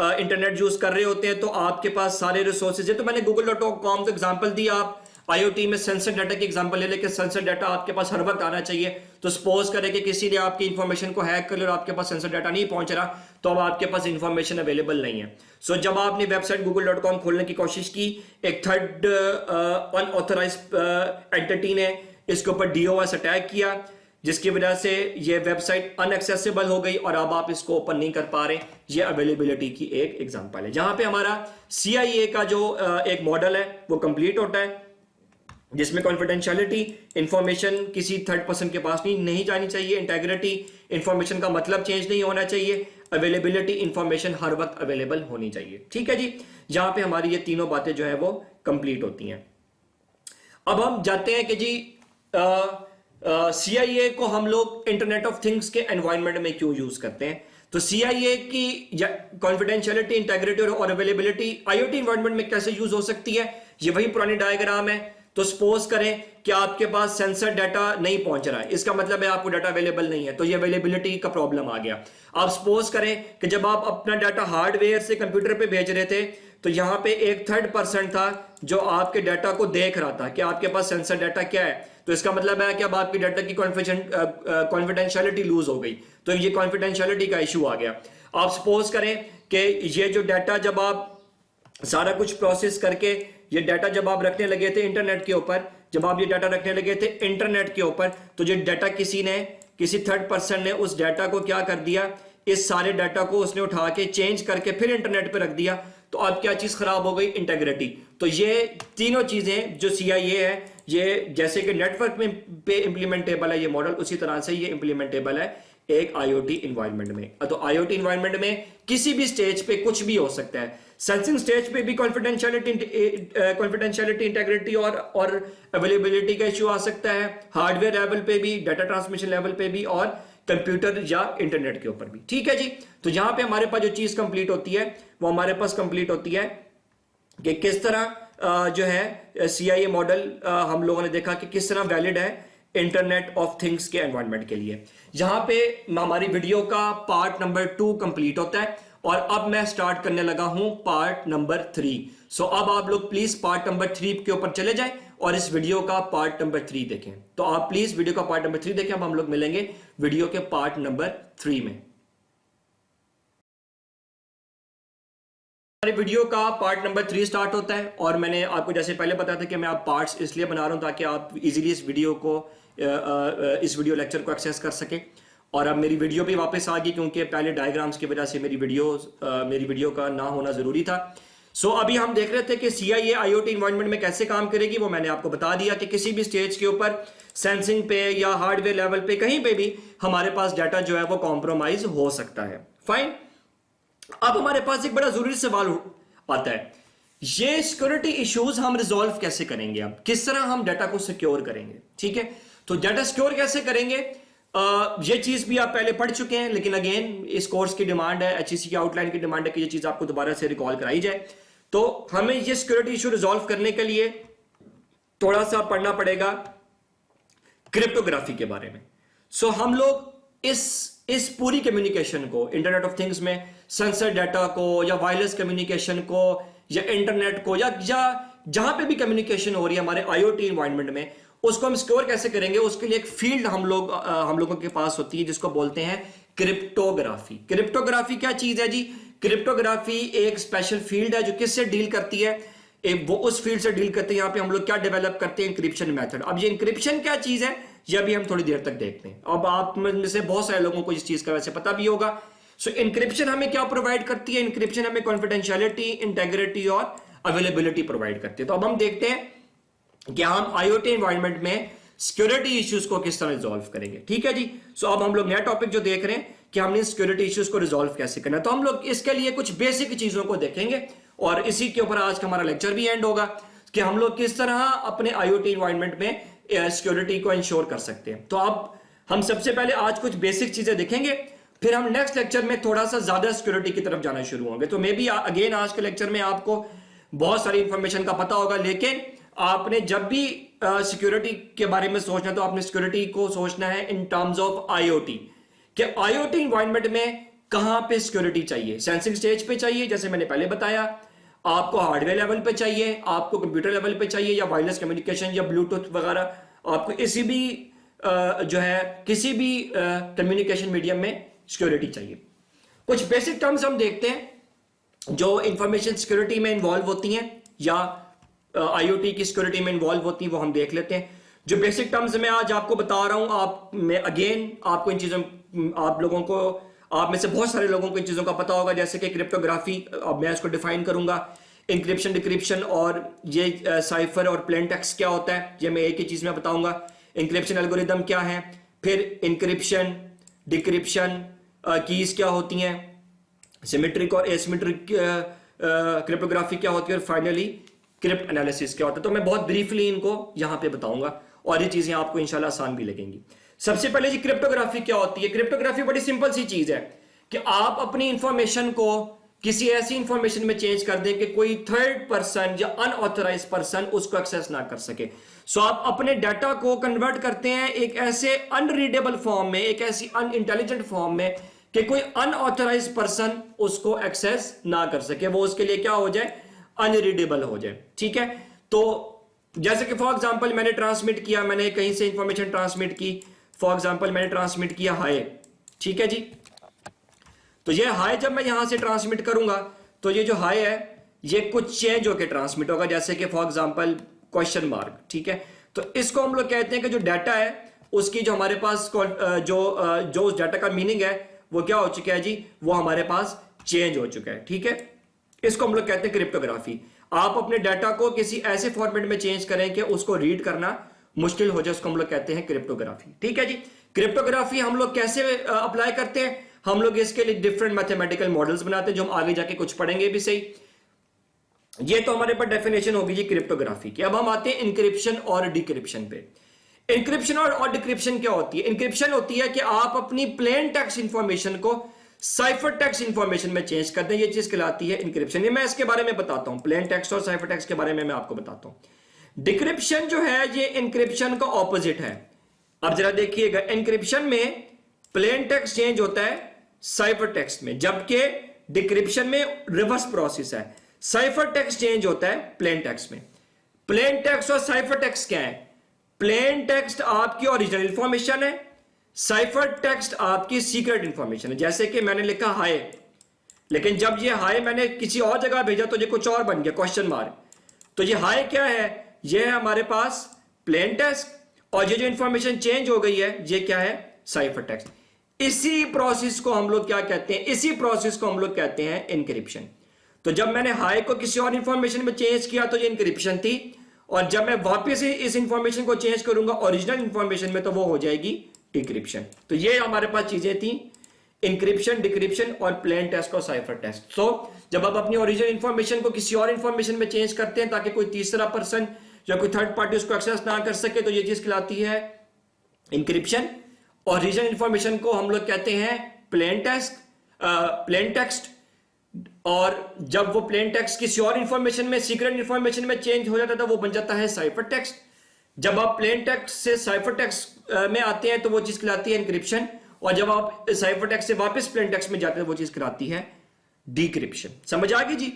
इंटरनेट यूज कर रहे होते हैं तो आपके पास सारे रिसोर्सेज है। तो मैंने google.com का एग्जांपल दिया। आप IoT में सेंसर डाटा की एग्जांपल ले लेके, सेंसर डाटा आपके पास हर वक्त आना चाहिए। तो सपोज करें कि किसी ने आपकी इंफॉर्मेशन को हैक कर लिया और आपके पास सेंसर डाटा नहीं पहुंच रहा, तो अब आपके पास इंफॉर्मेशन अवेलेबल नहीं है। सो जब आपने वेबसाइट google.com खोलने की कोशिश की, एक थर्ड अनऑथराइज एंटिटी ने इसके ऊपर DOS अटैक किया, जिसकी वजह से ये वेबसाइट अनएक्सेसिबल हो गई और अब आप इसको ओपन नहीं कर पा रहे। ये अवेलेबिलिटी की एक एग्जांपल है, जहां पे हमारा CIA का जो एक मॉडल है वो कंप्लीट होता है, जिसमें कॉन्फिडेंशियलिटी, इंफॉर्मेशन किसी थर्ड पर्सन के पास नहीं जानी चाहिए, इंटेग्रिटी, इंफॉर्मेशन का मतलब चेंज नहीं होना चाहिए, अवेलेबिलिटी, इंफॉर्मेशन हर वक्त अवेलेबल होनी चाहिए, ठीक है जी। जहां पे हमारी ये तीनों बातें जो है वो कंप्लीट होती हैं। अब हम जाते हैं कि जी CIA को हम लोग इंटरनेट ऑफ थिंग्स के एनवायरनमेंट में क्यों यूज करते हैं। तो CIA की कॉन्फिडेंशियलिटी, इंटेग्रिटी और अवेलेबिलिटी IoT एनवायरनमेंट में कैसे यूज हो सकती है, ये वही पुरानी डायग्राम है। तो सपोज करें कि आपके पास सेंसर डाटा नहीं पहुंच रहा है, इसका मतलब है आपको डाटा अवेलेबल नहीं है, तो ये अवेलेबिलिटी का प्रॉब्लम आ गया। आप सपोज करें कि जब आप अपना डाटा हार्डवेयर से कंप्यूटर पे भेज रहे थे तो यहां पे एक थर्ड पर्सन था जो आपके डाटा को देख रहा था कि आपके पास सेंसर डाटा क्या है। तो इसका मतलब है कि अब आपकी डाटा की कॉन्फिडेंशियलिटी लूज हो गई, तो ये कॉन्फिडेंशियलिटी का इशू आ गया। आप सपोज करें कि ये जो डाटा जब आप सारा कुछ प्रोसेस करके ये डाटा जब आप रखने लगे थे इंटरनेट के ऊपर, जब आप ये डाटा रखने लगे थे इंटरनेट के ऊपर, तो ये डाटा किसी थर्ड पर्सन ने उस डाटा को क्या कर दिया, इस सारे डाटा को उसने उठा के चेंज करके फिर इंटरनेट पे रख दिया। तो अब क्या चीज खराब हो गई, इंटेग्रिटी। तो ये तीनों चीजें जो CIA है, ये जैसे कि नेटवर्क में पे इंप्लीमेंटेबल है ये मॉडल, उसी तरह से ये इंप्लीमेंटेबल है एक IoT इन्वायरमेंट में। तो IoT इन्वायरमेंट में किसी भी स्टेज पे कुछ भी हो सकता है। सेंसिंग स्टेज पे भी कॉन्फिडेंशियलिटी, इंटेग्रिटी और अवेलेबिलिटी का इश्यू आ सकता है। हार्डवेयर लेवल पे भी, डाटा ट्रांसमिशन लेवल पे भी, और कंप्यूटर या इंटरनेट के ऊपर भी, ठीक है जी। तो यहां पे हमारे पास जो चीज कंप्लीट होती है वो हमारे पास कंप्लीट होती है कि किस तरह जो है CIA मॉडल हम लोगों ने देखा कि किस तरह वैलिड है इंटरनेट ऑफ थिंग्स के एनवायरनमेंट के लिए। यहां पे हमारी वीडियो का पार्ट नंबर 2 कंप्लीट होता है और अब मैं स्टार्ट करने लगा हूं पार्ट नंबर 3। सो अब आप लोग प्लीज पार्ट नंबर 3 के ऊपर चले जाएं और इस वीडियो का पार्ट नंबर 3 देखें। तो आप प्लीज वीडियो का पार्ट नंबर 3 देखें। अब हम लोग मिलेंगे वीडियो के पार्ट नंबर 3 में। हमारे वीडियो का पार्ट नंबर 3 स्टार्ट होता है और मैंने आपको जैसे पहले बताया था कि मैं आप पार्ट्स इसलिए बना रहा हूं ताकि आप इजीली इस वीडियो लेक्चर को एक्सेस कर सकें। और अब मेरी वीडियो भी वापस आ गई क्योंकि पहले डायग्राम्स की वजह से मेरी वीडियो का ना होना जरूरी था। सो अभी हम देख रहे थे कि CIA IoT इन्वायरमेंट में कैसे काम करेगी। वो मैंने आपको बता दिया कि किसी भी स्टेज के ऊपर सेंसिंग पे या हार्डवेयर लेवल पे कहीं पे भी हमारे पास डाटा जो है वो कॉम्प्रोमाइज हो सकता है। फाइन। अब हमारे पास एक बड़ा जरूरी सवाल आता है, ये सिक्योरिटी इश्यूज हम रिजॉल्व कैसे करेंगे, अब किस तरह हम डाटा को सिक्योर करेंगे। ठीक है, तो डाटा सिक्योर कैसे करेंगे, ये चीज भी आप पहले पढ़ चुके हैं, लेकिन अगेन इस कोर्स की डिमांड है, HEC की आउटलाइन की डिमांड है कि ये चीज आपको दोबारा से रिकॉल कराई जाए। तो हमें ये सिक्योरिटी इशू रिजॉल्व करने के लिए थोड़ा सा पढ़ना पड़ेगा क्रिप्टोग्राफी के बारे में। सो हम लोग इस पूरी कम्युनिकेशन को, इंटरनेट ऑफ थिंग्स में सेंसर डाटा को या वायरलेस कम्युनिकेशन को या इंटरनेट को या जहां पे भी कम्युनिकेशन हो रही है हमारे IoT इन्वायरमेंट में, उसको हम सिक्योर कैसे करेंगे, उसके लिए एक फील्ड हम लोगों के पास होती है जिसको बोलते हैं क्रिप्टोग्राफी। क्रिप्टोग्राफी क्या चीज है जी? क्रिप्टोग्राफी एक स्पेशल फील्ड है जो किससे डील करती है, वो उस फील्ड से डील करते हैं। यहां पे हम लोग क्या डेवलप करते हैं, इंक्रिप्शन मेथड। अब ये इंक्रिप्शन क्या चीज है यह भी हम थोड़ी देर तक देखते हैं। अब आप में से बहुत सारे लोगों को इस चीज का वैसे पता भी होगा। सो इंक्रिप्शन हमें क्या प्रोवाइड करती है? इंक्रिप्शन हमें कॉन्फिडेंशियलिटी, इंटेग्रिटी और अवेलेबिलिटी प्रोवाइड करती है। तो अब हम देखते हैं कि हम IoT एनवायरनमेंट में सिक्योरिटी इश्यूज को किस तरह रिजॉल्व करेंगे। ठीक है जी। सो अब हम लोग नया टॉपिक जो देख रहे हैं कि हमने सिक्योरिटी इश्यूज को रिजॉल्व कैसे करना है, तो हम लोग इसके लिए कुछ बेसिक चीजों को देखेंगे और इसी के ऊपर आज का हमारा लेक्चर भी एंड होगा कि हम लोग किस तरह अपने IoT एनवायरनमेंट में सिक्योरिटी को इंश्योर कर सकते हैं। तो अब हम सबसे पहले आज कुछ बेसिक चीजें देखेंगे, फिर हम नेक्स्ट लेक्चर में थोड़ा सा ज्यादा सिक्योरिटी की तरफ जाना शुरू होंगे। तो मे बी अगेन आज के लेक्चर में आपको बहुत सारी इंफॉर्मेशन का पता होगा, लेकिन आपने जब भी सिक्योरिटी के बारे में सोचना तो आपने सिक्योरिटी को सोचना है इन टर्म्स ऑफ IoT कि IoT इन्वायरमेंट में कहां पे सिक्योरिटी चाहिए। सेंसिंग स्टेज पे चाहिए, जैसे मैंने पहले बताया, आपको हार्डवेयर लेवल पे चाहिए, आपको कंप्यूटर लेवल पे चाहिए, या वायरलेस कम्युनिकेशन या ब्लूटूथ वगैरह, आपको किसी भी कम्युनिकेशन मीडियम में सिक्योरिटी चाहिए। कुछ बेसिक टर्म्स हम देखते हैं जो इंफॉर्मेशन सिक्योरिटी में इन्वॉल्व होती हैं या IoT की सिक्योरिटी में इन्वॉल्व होती हैं, वो हम देख लेते हैं। जो बेसिक टर्म्स मैं आज आपको बता रहा हूं, मैं अगेन आपको इन चीजों, आप में से बहुत सारे लोगों को इन चीजों का पता होगा, जैसे कि क्रिप्टोग्राफी। अब मैं इसको डिफाइन करूंगा, इंक्रिप्शन, डिक्रिप्शन, और ये साइफर और प्लेन टेक्स्ट क्या होता है ये मैं एक ही चीज में बताऊंगा। इंक्रिप्शन एल्गोरिदम क्या है, फिर इंक्रिप्शन, डिक्रिप्शन कीज क्या होती हैं, सिमेट्रिक और एसिमेट्रिक क्रिप्टोग्राफी क्या होती है, और फाइनली क्रिप्ट एनालिसिस क्या होता है। तो मैं बहुत ब्रीफली इनको यहां पे बताऊंगा और ये चीजें आपको इंशाल्लाह आसान भी लगेंगी। सबसे पहले जी क्रिप्टोग्राफी क्या होती है। क्रिप्टोग्राफी बड़ी सिंपल सी चीज है कि आप अपनी इंफॉर्मेशन को किसी ऐसी इंफॉर्मेशन में चेंज कर दें कि कोई थर्ड पर्सन या अनऑथराइज पर्सन उसको एक्सेस ना कर सके। सो आप अपने डाटा को कन्वर्ट करते हैं एक ऐसे अनरीडेबल फॉर्म में, एक ऐसी अनइंटेलिजेंट फॉर्म में कि कोई अनऑथराइज पर्सन उसको एक्सेस ना कर सके, वो उसके लिए क्या हो जाए, अनरीडेबल हो जाए। ठीक है, तो जैसे कि फॉर एग्जांपल मैंने ट्रांसमिट किया, मैंने कहीं से इंफॉर्मेशन ट्रांसमिट की, फॉर एग्जांपल मैंने ट्रांसमिट किया हाय। ठीक है जी, तो ये हाय जब मैं यहां से ट्रांसमिट करूंगा तो ये जो हाय है ये कुछ चेंज होकर ट्रांसमिट होगा, जैसे कि फॉर एग्जांपल क्वेश्चन मार्क। ठीक है, तो इसको हम लोग कहते हैं कि जो डाटा है उसकी जो हमारे पास जो उस डाटा का मीनिंग है वो क्या हो चुका है जी, वो हमारे पास चेंज हो चुका है। ठीक है, इसको हम लोग कहते हैं क्रिप्टोग्राफी। आप अपने डाटा को किसी ऐसे फॉर्मेट में चेंज करें कि उसको रीड करना मुश्किल हो जाए, उसको हम लोग कहते हैं क्रिप्टोग्राफी। ठीक है जी, क्रिप्टोग्राफी हम लोग कैसे अप्लाई करते हैं, हम लोग इसके लिए डिफरेंट मैथमेटिकल मॉडल्स बनाते हैं जो हम आगे जाके कुछ पढ़ेंगे भी सही। ये तो हमारे पास डेफिनेशन होगी जी क्रिप्टोग्राफी की। अब हम आते हैं इंक्रिप्शन और डिक्रिप्शन पे। इंक्रिप्शन और डिक्रिप्शन क्या होती है? इंक्रिप्शन होती है कि आप अपनी प्लेन टेक्स्ट इंफॉर्मेशन को साइफर टेक्स्ट इंफॉर्मेशन में चेंज कर दें, ये चीज कहलाती है इंक्रिप्शन। ये मैं इसके बारे में बताता हूं, प्लेन टेक्स्ट और साइफर टेक्स्ट के बारे में मैं आपको बताता हूं। डिक्रिप्शन जो है ये इंक्रिप्शन का ऑपोजिट है। अब जरा देखिएगा, इंक्रिप्शन में प्लेन टेक्स्ट चेंज होता है साइफर टेक्स्ट में, जबकि डिक्रिप्शन में रिवर्स प्रोसेस है, साइफर टेक्स्ट चेंज होता है प्लेन टेक्स्ट में। प्लेन टेक्स्ट और साइफर टेक्स्ट क्या है? प्लेन टेक्स्ट आपकी ओरिजिनल इंफॉर्मेशन है, साइफर टेक्स्ट आपकी सीक्रेट इंफॉर्मेशन है। जैसे कि मैंने लिखा हाय, लेकिन जब ये हाय मैंने किसी और जगह भेजा तो ये कुछ और बन गया, क्वेश्चन मार्क। तो ये हाय क्या है? ये है हमारे पास प्लेन टेक्स्ट, और ये जो इंफॉर्मेशन चेंज हो गई है ये क्या है? Cipher text. इसी प्रोसेस को हम लोग क्या कहते हैं? इसी प्रोसेस को हम लोग कहते हैं इनक्रिप्शन। तो जब मैंने हाय को किसी और इंफॉर्मेशन में चेंज किया तो ये इनक्रिप्शन थी, और जब मैं वापस इस इंफॉर्मेशन को चेंज करूंगा ओरिजिनल इंफॉर्मेशन में तो वो हो जाएगी डिक्रिप्शन। तो ये हमारे पास चीजें थी, इंक्रिप्शन, डिक्रिप्शन और प्लेन टेक्स्ट और साइफर टेक्स्ट। सो जब आप अपनी ओरिजिनल इंफॉर्मेशन को किसी और इंफॉर्मेशन में चेंज करते हैं ताकि कोई तीसरा पर्सन या कोई थर्ड पार्टी उसको एक्सेस ना कर सके, तो ये चीज कहलाती है इंक्रिप्शन। ओरिजिनल इंफॉर्मेशन को हम लोग कहते हैं प्लेन टेक्स्ट, और जब वो प्लेन टेक्स्ट किसी और इंफॉर्मेशन में, सीक्रेट इंफॉर्मेशन में चेंज हो जाता है तो वो बन जाता है साइफर टेक्स्ट। जब आप प्लेन टेक्स्ट से साइफर टेक्स्ट में आते हैं तो वो चीज कहलाती है इंक्रिप्शन, और जब आप साइफर टेक्स्ट से वापस प्लेन टेक्स्ट में जाते हैं वो चीज कहलाती है डिक्रिप्शन। समझ आ गई जी?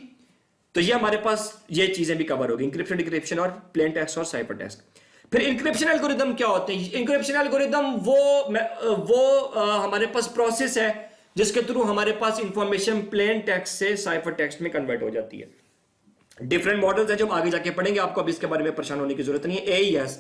तो ये हमारे पास ये चीजें भी कवर होगी, इंक्रिप्शन, डिक्रिप्शन और प्लेन टेक्स्ट और साइफर टेक्स्ट। फिर इंक्रिप्शन एल्गोरिदम क्या होते हैं? इंक्रिप्शन एल्गोरिदम वो हमारे पास प्रोसेस है जिसके थ्रू हमारे पास इंफॉर्मेशन प्लेन टेक्स्ट से साइफर टेक्स्ट में कन्वर्ट हो जाती है। डिफरेंट मॉडल्स हैं जो हम आगे जाके पढ़ेंगे, आपको अब इसके बारे में परेशान होने की जरूरत नहीं है। AES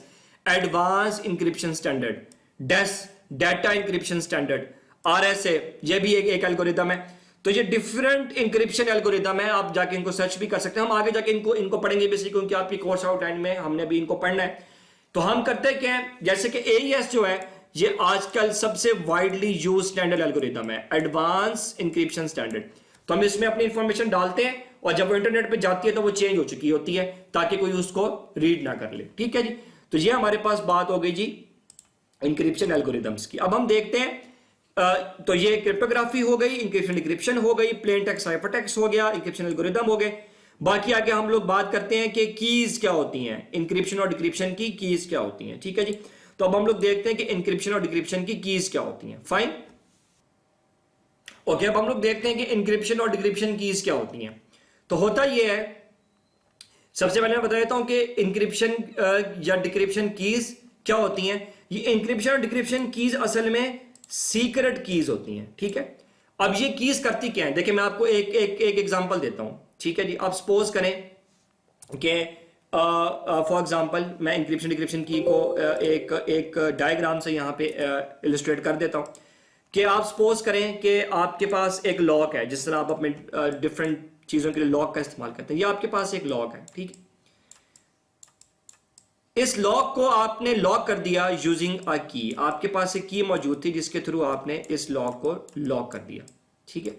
advance encryption standard, DES data encryption standard, RSA ये भी एक एल्गोरिदम है। तो ये डिफरेंट इंक्रिप्शन एल्गोरिदम है, आप जाके इनको सर्च भी कर सकते हैं। हम आगे जाके इनको पढ़ेंगे बेसिकली, क्योंकि आपकी कोर्स आउटलाइन में हमने भी इनको पढ़ना है। तो हम करते क्या है, जैसे कि AES जो है ये आजकल सबसे वाइडली यूज स्टैंडर्ड एल्गोरिदम है, एडवांस इंक्रिप्शन स्टैंडर्ड। तो हम इसमें अपनी इंफॉर्मेशन डालते हैं और जब वो इंटरनेट पे जाती है तो वो चेंज हो चुकी होती है ताकि कोई उसको रीड ना कर ले। ठीक है जी? तो ये हमारे पास बात हो गई जी इंक्रिप्शन एल्गोरिदम्स की। अब हम देखते हैं, तो ये क्रिप्टोग्राफी हो गई, इंक्रिप्शन डिक्रिप्शन हो गई, प्लेन टेक्स्ट साइफर टेक्स्ट हो गया, इंक्रिप्शन एल्गोरिदम हो गए। बाकी आगे हम लोग बात करते हैं कि कीज क्या होती हैं, इंक्रिप्शन और डिक्रिप्शन की कीज क्या होती हैं। ठीक है जी? तो अब हम लोग देखते हैं कि इंक्रिप्शन और डिक्रिप्शन की कीज क्या होती हैं। Fine, okay. अब हम लोग देखते हैं कि इंक्रिप्शन और डिक्रिप्शन कीज क्या होती हैं। तो होता यह है, सबसे पहले मैं बता देता हूं कि इंक्रिप्शन या डिक्रिप्शन कीज क्या होती हैं। ये इंक्रिप्शन और डिक्रिप्शन कीज असल में सीक्रेट कीज होती हैं। ठीक है? अब ये कीज करती क्या है, देखिए मैं आपको एक एग्जांपल देता हूं। ठीक है जी? आप सपोज करें कि फॉर एग्जांपल मैं इंक्रिप्शन डिक्रिप्शन की को एक डायग्राम से यहां पे इलस्ट्रेट कर देता हूं कि आप सपोज करें कि आपके पास एक लॉक है, जिस तरह आप अपने डिफरेंट चीजों के लिए लॉक का इस्तेमाल करते हैं। ये आपके पास एक लॉक है, ठीक है? इस लॉक को आपने लॉक कर दिया यूजिंग अ की। आपके पास एक की मौजूद थी जिसके थ्रू आपने इस लॉक को लॉक कर दिया। ठीक है?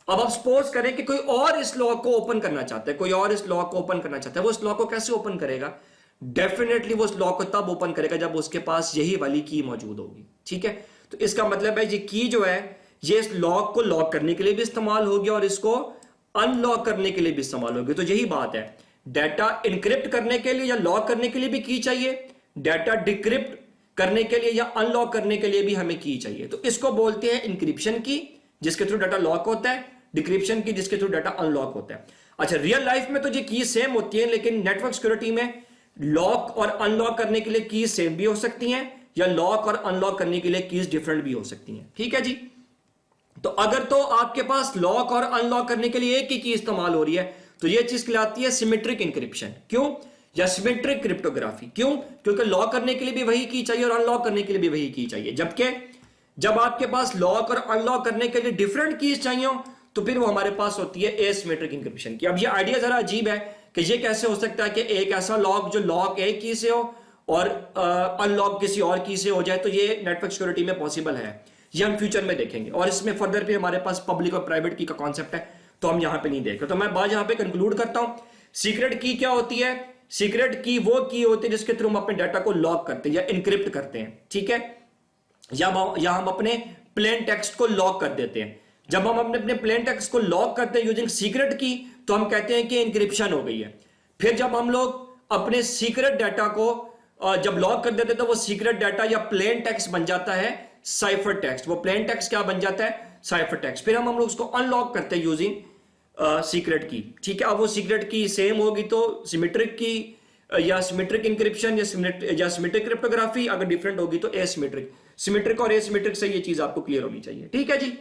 अब आप सपोज करें कि कोई और इस लॉक को ओपन करना चाहता है, कोई और इस लॉक को ओपन करना चाहता है। वो इस लॉक को कैसे ओपन करेगा? डेफिनेटली वो उस लॉक को तब ओपन करेगा जब उसके पास यही वाली की मौजूद होगी। ठीक है? तो इसका मतलब है ये की जो है ये इस लॉक को लॉक करने के लिए भी इस्तेमाल होगी और इसको अनलॉक करने के लिए भी इस्तेमाल होगी। तो यही बात है, डाटा इनक्रिप्ट करने के लिए या लॉक करने के लिए भी की चाहिए, डाटा डिक्रिप्ट करने के लिए या अनलॉक करने के लिए भी हमें की चाहिए। तो इसको बोलते हैं इंक्रिप्शन की, जिसके थ्रू डाटा लॉक होता है, डिक्रिप्शन की जिसके थ्रू डाटा अनलॉक होता है। अच्छा, रियल लाइफ में तो ये की सेम होती है, लेकिन नेटवर्क सिक्योरिटी में लॉक और अनलॉक करने के लिए की सेम भी हो सकती हैं या लॉक और अनलॉक करने के लिए कीज डिफरेंट भी हो सकती हैं। ठीक है जी? तो अगर तो आपके पास लॉक और अनलॉक करने के लिए एक ही की इस्तेमाल हो रही है तो यह चीज कहलाती है सिमेट्रिक इंक्रिप्शन। क्यों? या सिमेट्रिक क्रिप्टोग्राफी। क्यों? क्योंकि लॉक करने के लिए भी वही की चाहिए और अनलॉक करने के लिए भी वही की चाहिए। जबकि जब आपके पास लॉक और अनलॉक करने के लिए डिफरेंट कीज चाहिए हो तो फिर वो हमारे पास होती है एसिमेट्रिक इंक्रिप्शन की। अब ये आइडिया जरा अजीब है कि ये कैसे हो सकता है कि एक ऐसा लॉक जो लॉक एक की से हो और अनलॉक किसी और की से हो जाए। तो ये नेटवर्क सिक्योरिटी में पॉसिबल है, ये हम फ्यूचर में देखेंगे और इसमें फर्दर भी हमारे पास पब्लिक और प्राइवेट की का कॉन्सेप्ट है, तो हम यहां पे नहीं देख रहे। तो मैं बात यहां पे कंक्लूड करता हूं। सीक्रेट की क्या होती है? सीक्रेट की वो की होती है जिसके थ्रू हम अपने डाटा को लॉक करते हैं या इनक्रिप्ट करते हैं। ठीक है? या हम अपने प्लेन टेक्स्ट को लॉक कर देते हैं। जब हम अपने प्लेन टेक्स्ट को लॉक करते हैं यूजिंग सीक्रेट की तो हम कहते हैं कि इंक्रिप्शन हो गई है। फिर जब हम लोग अपने सीक्रेट डाटा को जब लॉक कर देते हैं तो वो सीक्रेट डाटा या प्लेन टेक्स्ट बन जाता है साइफर टेक्स्ट। वो प्लेन टेक्स्ट क्या बन जाता है? साइफर टेक्स्ट, फिर हम लोग उसको अनलॉक करते हैं यूजिंग सीक्रेट की। ठीक है, अब वो सीक्रेट की सेम होगी तो सिमेट्रिक की या सिमेट्रिक इंक्रिप्शन या सिमेट्रिक क्रिप्टोग्राफी, अगर डिफरेंट होगी तो एसिमेट्रिक। सिमेट्रिक और एसिमेट्रिक से ये चीज आपको क्लियर होनी चाहिए। ठीक है जी,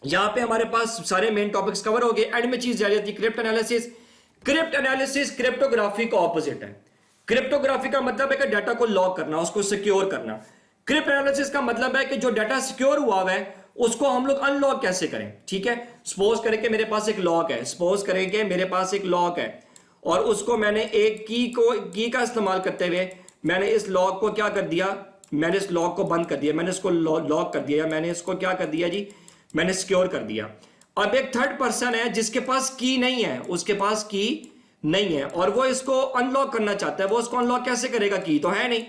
यहां पे हमारे पास सारे मेन टॉपिक्स कवर हो गए। एंड में चीज जारी थी crypt analysis. Crypt analysis cryptography का ऑपोजिट है। क्रिप्टोग्राफी का मतलब है कि डाटा को लॉक करना, उसको सिक्योर करना। क्रिप्ट एनालिसिस का मतलब है कि जो डाटा सिक्योर हुआ है उसको हम लोग अनलॉक कैसे करें। ठीक है, सपोज करें कि मेरे पास एक लॉक है, सपोज करें कि मेरे पास एक लॉक है और उसको मैंने एक की का इस्तेमाल करते हुए मैंने इस लॉक को क्या कर दिया, मैंने इस लॉक को बंद कर दिया, मैंने इसको लॉक कर दिया, मैंने इसको क्या कर दिया जी, मैंने सिक्योर कर दिया। अब एक थर्ड पर्सन है जिसके पास की नहीं है, उसके पास की नहीं है और वो इसको अनलॉक करना चाहता है। वो उसको अनलॉक कैसे करेगा, की तो है नहीं।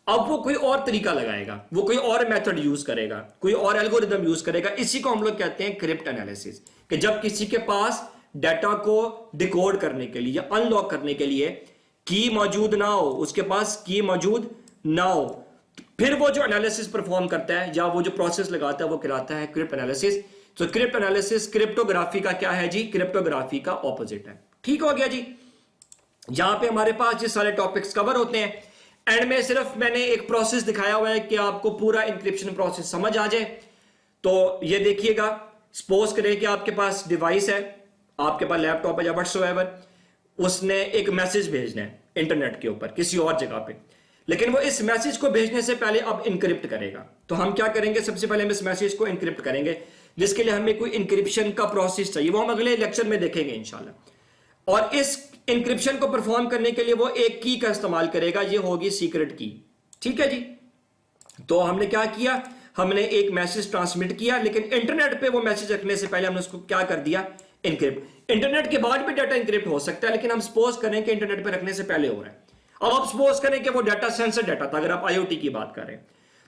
अब वो कोई और तरीका लगाएगा, वो कोई और मेथड यूज करेगा, कोई और एल्गोरिदम यूज करेगा। इसी को हम लोग कहते हैं क्रिप्ट एनालिसिस, कि जब किसी के पास डाटा को डिकोड करने के लिए या अनलॉक करने के लिए की मौजूद ना हो, उसके पास की मौजूद ना हो, फिर वो जो एनालिसिस परफॉर्म करता है या वो जो प्रोसेस लगाता है वो कहलाता है क्रिप्ट एनालिसिस। तो क्रिप्ट एनालिसिस क्रिप्टोग्राफी का क्या है जी, क्रिप्टोग्राफी का ऑपोजिट है। ठीक हो गया जी, यहां पे हमारे पास ये सारे टॉपिक्स कवर होते हैं। एंड में सिर्फ मैंने एक प्रोसेस दिखाया हुआ है कि आपको पूरा इंक्रिप्शन प्रोसेस समझ आ जाए। तो ये देखिएगा, सपोज करें कि आपके पास डिवाइस है, आपके पास लैपटॉप है या व्हाट्सएवर, उसने एक मैसेज भेजना है इंटरनेट के ऊपर किसी और जगह पे, लेकिन वो इस मैसेज को भेजने से पहले अब इनक्रिप्ट करेगा। तो हम क्या करेंगे, सबसे पहले हम इस मैसेज को इनक्रिप्ट करेंगे, जिसके लिए हमें कोई इंक्रिप्शन का प्रोसेस चाहिए, वो हम अगले लेक्चर में देखेंगे इंशाल्लाह। और इस इंक्रिप्शन को परफॉर्म करने के लिए वो एक की का इस्तेमाल करेगा, ये होगी सीक्रेट की। ठीक है जी, तो हमने क्या किया, हमने एक मैसेज ट्रांसमिट किया, लेकिन इंटरनेट पे वो मैसेज रखने से पहले हमने उसको क्या कर दिया, इनक्रिप्ट। इंटरनेट के बाद भी डाटा इनक्रिप्ट हो सकता है, लेकिन हम सपोज करें कि इंटरनेट पे रखने से पहले हो रहा है। अब आप सपोज करें कि वो डाटा सेंसर डाटा था, अगर आप आईओटी की बात करें,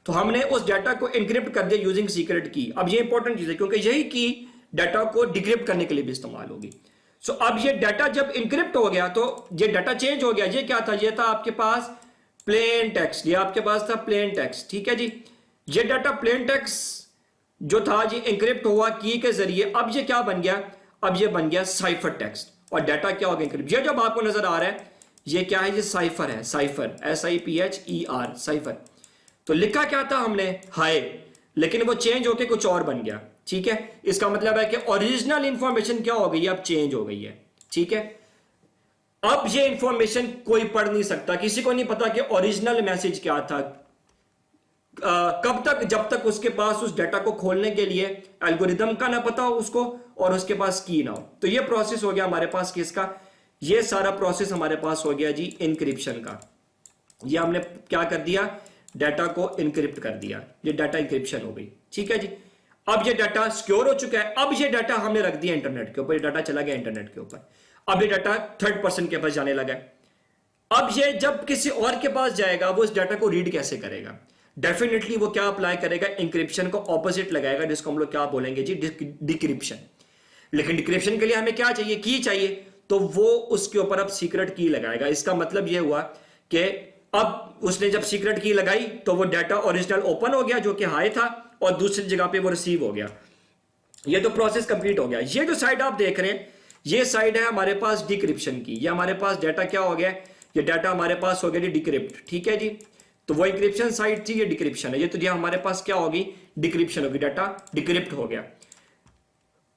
तो हमने उस डाटा को इनक्रिप्ट कर दिया यूजिंग सीक्रेट की। अब ये इंपॉर्टेंट चीज है क्योंकि यही की डाटा को डिक्रिप्ट करने के लिए भी इस्तेमाल होगी। सो अब ये डाटा जब इनक्रिप्ट हो गया तो ये डाटा चेंज हो गया। ये क्या था, ये था आपके पास प्लेन टेक्स्ट, ये आपके पास था प्लेन टेक्स्ट। ठीक है जी, ये डाटा प्लेन टेक्स्ट जो था जी इनक्रिप्ट हुआ की के जरिए। अब ये क्या बन गया, अब ये बन गया साइफर टेक्स्ट और डाटा क्या हो गया इनक्रिप्ट। ये जब आपको नजर आ रहा है ये क्या है, ये साइफर है, साइफर SIPHER साइफर। तो लिखा क्या था हमने, हाय, लेकिन वो चेंज होके कुछ और बन गया। ठीक है, इसका मतलब है कि ओरिजिनल इंफॉर्मेशन क्या हो गई है, अब चेंज हो गई है। ठीक है, अब ये इंफॉर्मेशन कोई पढ़ नहीं सकता, किसी को नहीं पता कि ओरिजिनल मैसेज क्या था। कब तक, जब तक उसके पास उस डाटा को खोलने के लिए एल्गोरिदम का ना पता हो उसको और उसके पास की ना हो। तो ये प्रोसेस हो गया हमारे पास किसका, ये सारा प्रोसेस हमारे पास हो गया जी इंक्रिप्शन का। ये हमने क्या कर दिया, डाटा को इनक्रिप्ट कर दिया, ये डाटा इंक्रिप्शन हो गई। ठीक है जी, अब ये डाटा सिक्योर हो चुका है। अब ये डाटा हमने रख दिया इंटरनेट के ऊपर, ये डाटा चला गया इंटरनेट के ऊपर। अब ये डाटा थर्ड पर्सन के पास जाने लगा है। अब ये जब किसी और के पास जाएगा वो इस डाटा को रीड कैसे करेगा, डेफिनेटली वो क्या अप्लाई करेगा, इंक्रिप्शन को ऑपोजिट लगाएगा, जिसको हम लोग क्या बोलेंगे जी, डिक्रिप्शन। लेकिन डिक्रिप्शन के लिए हमें क्या चाहिए, की चाहिए, तो वो उसके ऊपर अब सीक्रेट की लगाएगा। इसका मतलब ये हुआ कि अब उसने जब सीक्रेट की लगाई तो वो डाटा ओरिजिनल ओपन हो गया जो कि हाई था और दूसरी जगह पे वो रिसीव हो गया। ये तो प्रोसेस कंप्लीट हो गया। ये जो साइड आप देख रहे हैं ये साइड है हमारे पास डिक्रिप्शन की। ये हमारे पास डाटा क्या हो गया, ये डाटा हमारे पास हो गया जी डिक्रिप्ट। ठीक है जी, तो वो इंक्रिप्शन साइड थी, ये डिक्रिप्शन है। ये तो ये हमारे पास क्या होगी, डिक्रिप्शन होगी, डाटा डिक्रिप्ट हो गया।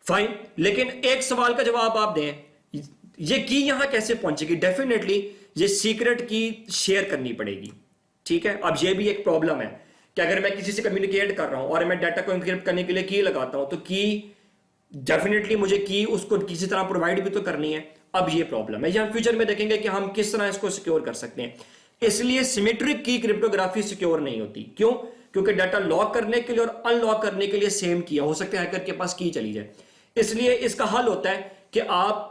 फाइन, लेकिन एक सवाल का जवाब आप दें, ये की यहां कैसे पहुंचेगी। डेफिनेटली ये सीक्रेट की शेयर करनी पड़ेगी। ठीक है, अब ये भी एक प्रॉब्लम है कि अगर मैं किसी से कम्युनिकेट कर रहा हूं और मैं डाटा को इंक्रिप्ट करने के लिए की लगाता हूं तो की डेफिनेटली मुझे की उसको किसी तरह प्रोवाइड भी तो करनी है। अब ये प्रॉब्लम है, ये हम फ्यूचर में देखेंगे कि हम किस तरह इसको सिक्योर कर सकते हैं। इसलिए सिमेट्रिक की क्रिप्टोग्राफी सिक्योर नहीं होती। क्यों, क्योंकि डाटा लॉक करने के लिए और अनलॉक करने के लिए सेम किया हो सकता है हैकर के पास की चली जाए। इसलिए इसका हल होता है कि आप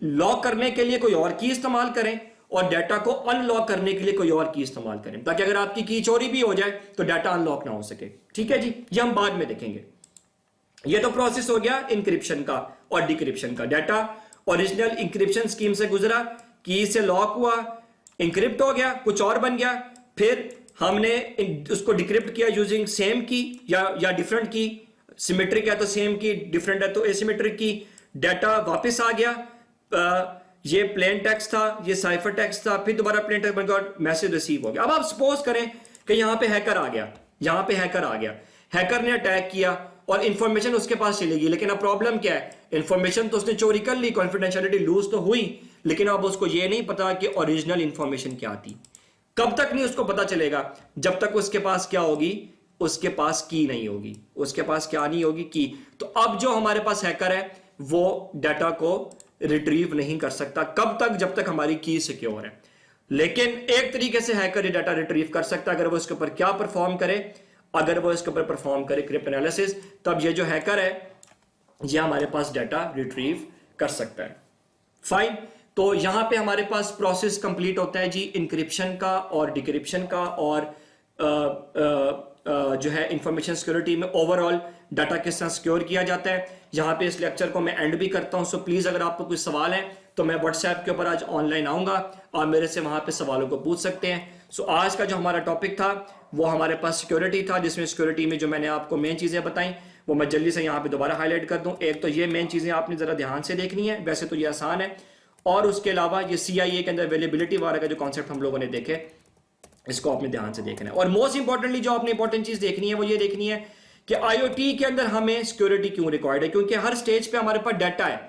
लॉक करने के लिए कोई और की इस्तेमाल करें और डाटा को अनलॉक करने के लिए कोई और की इस्तेमाल करें, ताकि अगर आपकी की चोरी भी हो जाए तो डाटा अनलॉक ना हो सके। ठीक है जी, ये हम बाद में देखेंगे। ये तो प्रोसेस हो गया इंक्रिप्शन का और डिक्रिप्शन का। डाटा ओरिजिनल इंक्रिप्शन स्कीम से गुजरा, की से लॉक हुआ, इंक्रिप्ट हो गया, कुछ और बन गया, फिर हमने उसको डिक्रिप्ट किया यूजिंग सेम की या डिफरेंट की, सिमेट्रिक है तो सेम की, डिफरेंट है तो एसिमेट्रिक की। डाटा वापस आ गया, ये प्लेन टेक्स्ट था, ये साइफर टेक्स्ट था, फिर दोबारा प्लेन टेक्स्ट बन गया और मैसेज रिसीव हो गया। अब आप सपोज करें कि यहां पे हैकर आ गया, यहां पे हैकर आ गया, हैकर ने अटैक किया और इंफॉर्मेशन उसके पास चलेगी। लेकिन अब प्रॉब्लम क्या है, इंफॉर्मेशन तो उसने चोरी कर ली, कॉन्फिडेंशियलिटी लूज तो हुई, लेकिन अब उसको ये नहीं पता कि ओरिजिनल इंफॉर्मेशन क्या थी। कब तक नहीं उसको पता चलेगा, जब तक उसके पास क्या होगी, उसके पास की नहीं होगी। उसके पास क्या नहीं होगी, की। तो अब जो हमारे पास हैकर है वो डाटा को रिट्रीव नहीं कर सकता। कब तक, जब तक हमारी की सिक्योर है। लेकिन एक तरीके से हैकर ये डाटा रिट्रीव कर सकता है, अगर वो इसके ऊपर क्या परफॉर्म करे, अगर वो इसके ऊपर परफॉर्म करे क्रिप्ट एनालिसिस, तब ये जो हैकर है ये हमारे पास डाटा रिट्रीव कर सकता है। फाइन, तो यहां पे हमारे पास प्रोसेस कंप्लीट होता है जी इंक्रिप्शन का और डिक्रिप्शन का, और जो है इंफॉर्मेशन सिक्योरिटी में ओवरऑल डाटा किस तरह सिक्योर किया जाता है। यहां पे इस लेक्चर को मैं एंड भी करता हूं। सो प्लीज अगर आपको कोई सवाल है तो मैं व्हाट्सएप के ऊपर आज ऑनलाइन आऊंगा, और मेरे से वहां पे सवालों को पूछ सकते हैं। सो आज का जो हमारा टॉपिक था वो हमारे पास सिक्योरिटी था, जिसमें सिक्योरिटी में जो मैंने आपको मेन चीजें बताई वो मैं जल्दी से यहाँ पे दोबारा हाईलाइट कर दूं। एक तो ये मेन चीजें आपने जरा ध्यान से देखनी है, वैसे तो ये आसान है, और उसके अलावा ये CIA के अंदर अवेलेबिलिटी वाला का जो कॉन्सेप्ट हम लोगों ने देखे, इसको आपने ध्यान से देखना है। और मोस्ट इंपॉर्टेंटली जो आपने इंपॉर्टेंट चीज देखनी है वो ये देखनी है कि IoT के अंदर हमें सिक्योरिटी क्यों रिक्वायर्ड है, क्योंकि हर स्टेज पे हमारे पास डाटा है,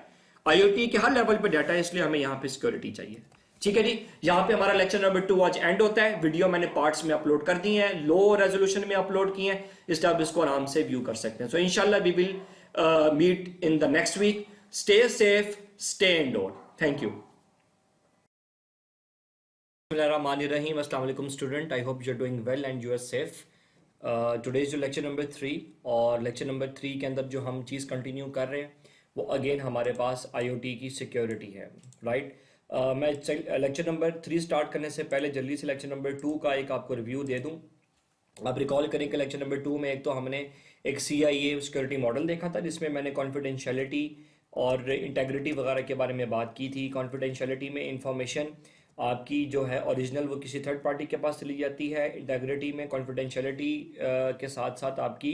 IoT के हर लेवल पे डाटा है, इसलिए हमें यहाँ पे सिक्योरिटी चाहिए। ठीक है जी, यहाँ पे हमारा लेक्चर नंबर 2 आज एंड होता है। वीडियो मैंने पार्ट्स में अपलोड कर दी है, लो रेजोल्यूशन में अपलोड किए हैं, इसलिए आप इसको आराम से व्यू कर सकते हैं। सो इंशाल्लाह we will meet in the next week. Stay safe, stay indoor. Thank you. Bismillahirrahmanirrahim. Assalamu alaikum student. I hope you're doing well and you are safe. Today is जो लेक्चर नंबर 3, और lecture number 3 के अंदर जो हम चीज़ continue कर रहे हैं वो अगेन हमारे पास IoT की सिक्योरिटी है, राइट। मैं लेक्चर नंबर 3 स्टार्ट करने से पहले जल्दी से लेक्चर नंबर 2 का एक आपको रिव्यू दे दूं। आप रिकॉल करें कि लेक्चर नंबर 2 में एक तो हमने एक CIA सिक्योरिटी मॉडल देखा था, जिसमें मैंने कॉन्फिडेंशियलिटी और इंटेग्रिटी वगैरह के बारे में बात की थी। कॉन्फिडेंशियलिटी में इंफॉर्मेशन आपकी जो है ओरिजिनल वो किसी थर्ड पार्टी के पास चली जाती है। इंटेग्रिटी में कॉन्फिडेंशियलिटी के साथ साथ आपकी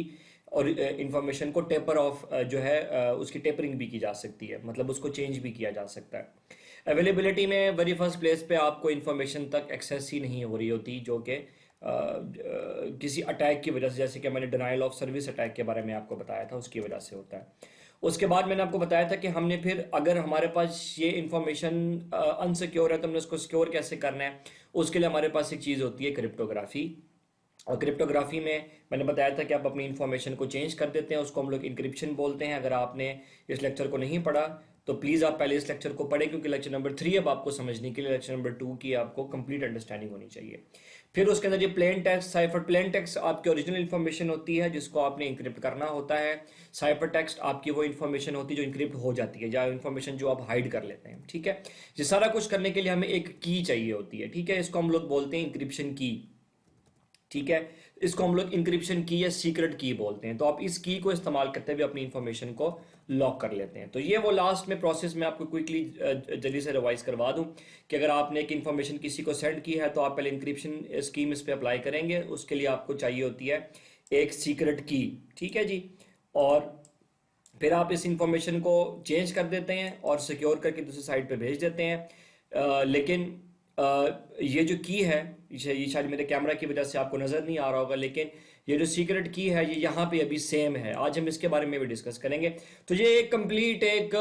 और इंफॉर्मेशन को टेपर ऑफ जो है उसकी टेपरिंग भी की जा सकती है, मतलब उसको चेंज भी किया जा सकता है। अवेलेबिलिटी में वेरी फर्स्ट प्लेस पे आपको इंफॉर्मेशन तक एक्सेस ही नहीं हो रही होती, जो कि किसी अटैक की वजह से, जैसे कि मैंने डिनाइल ऑफ सर्विस अटैक के बारे में आपको बताया था, उसकी वजह से होता है। उसके बाद मैंने आपको बताया था कि हमने फिर अगर हमारे पास ये इंफॉर्मेशन अनसिक्योर है तो हमने उसको सिक्योर कैसे करना है। उसके लिए हमारे पास एक चीज़ होती है क्रिप्टोग्राफी, और क्रिप्टोग्राफी में मैंने बताया था कि आप अपनी इंफॉर्मेशन को चेंज कर देते हैं, उसको हम लोग इंक्रिप्शन बोलते हैं। अगर आपने इस लेक्चर को नहीं पढ़ा तो प्लीज़ आप पहले इस लेक्चर को पढ़ें, क्योंकि लेक्चर नंबर 3 अब आपको समझने के लिए लेक्चर नंबर 2 की आपको कंप्लीट अंडरस्टैंडिंग होनी चाहिए। फिर उसके अंदर ये plain text, cipher. Plain text आपकी ओरिजिनल इन्फॉर्मेशन होती है जिसको आपने इंक्रिप्ट करना होता है। साइफर टेक्स्ट आपकी वो इन्फॉर्मेशन होती है जो इंक्रिप्ट हो जाती है, या इन्फॉर्मेशन जो आप हाइड कर लेते हैं। ठीक है, ये सारा कुछ करने के लिए हमें एक की चाहिए होती है। ठीक है, इसको हम लोग बोलते हैं इंक्रिप्शन की। ठीक है, इसको हम लोग इंक्रिप्शन की या सीक्रेट की बोलते हैं। तो आप इस की को इस्तेमाल करते हुए अपनी इंफॉर्मेशन को लॉक कर लेते हैं। तो ये वो लास्ट में प्रोसेस में आपको क्विकली जल्दी से रिवाइज करवा दूं कि अगर आपने एक इंफॉर्मेशन किसी को सेंड की है तो आप पहले इंक्रिप्शन स्कीम इस पे अप्लाई करेंगे। उसके लिए आपको चाहिए होती है एक सीक्रेट की। ठीक है जी, और फिर आप इस इंफॉर्मेशन को चेंज कर देते हैं और सिक्योर करके दूसरी साइड पे भेज देते हैं। लेकिन ये जो की है, ये शायद मेरे कैमरा की वजह से आपको नज़र नहीं आ रहा होगा, लेकिन ये जो सीक्रेट की है ये यहाँ पे अभी सेम है। आज हम इसके बारे में भी डिस्कस करेंगे। तो ये एक कंप्लीट एक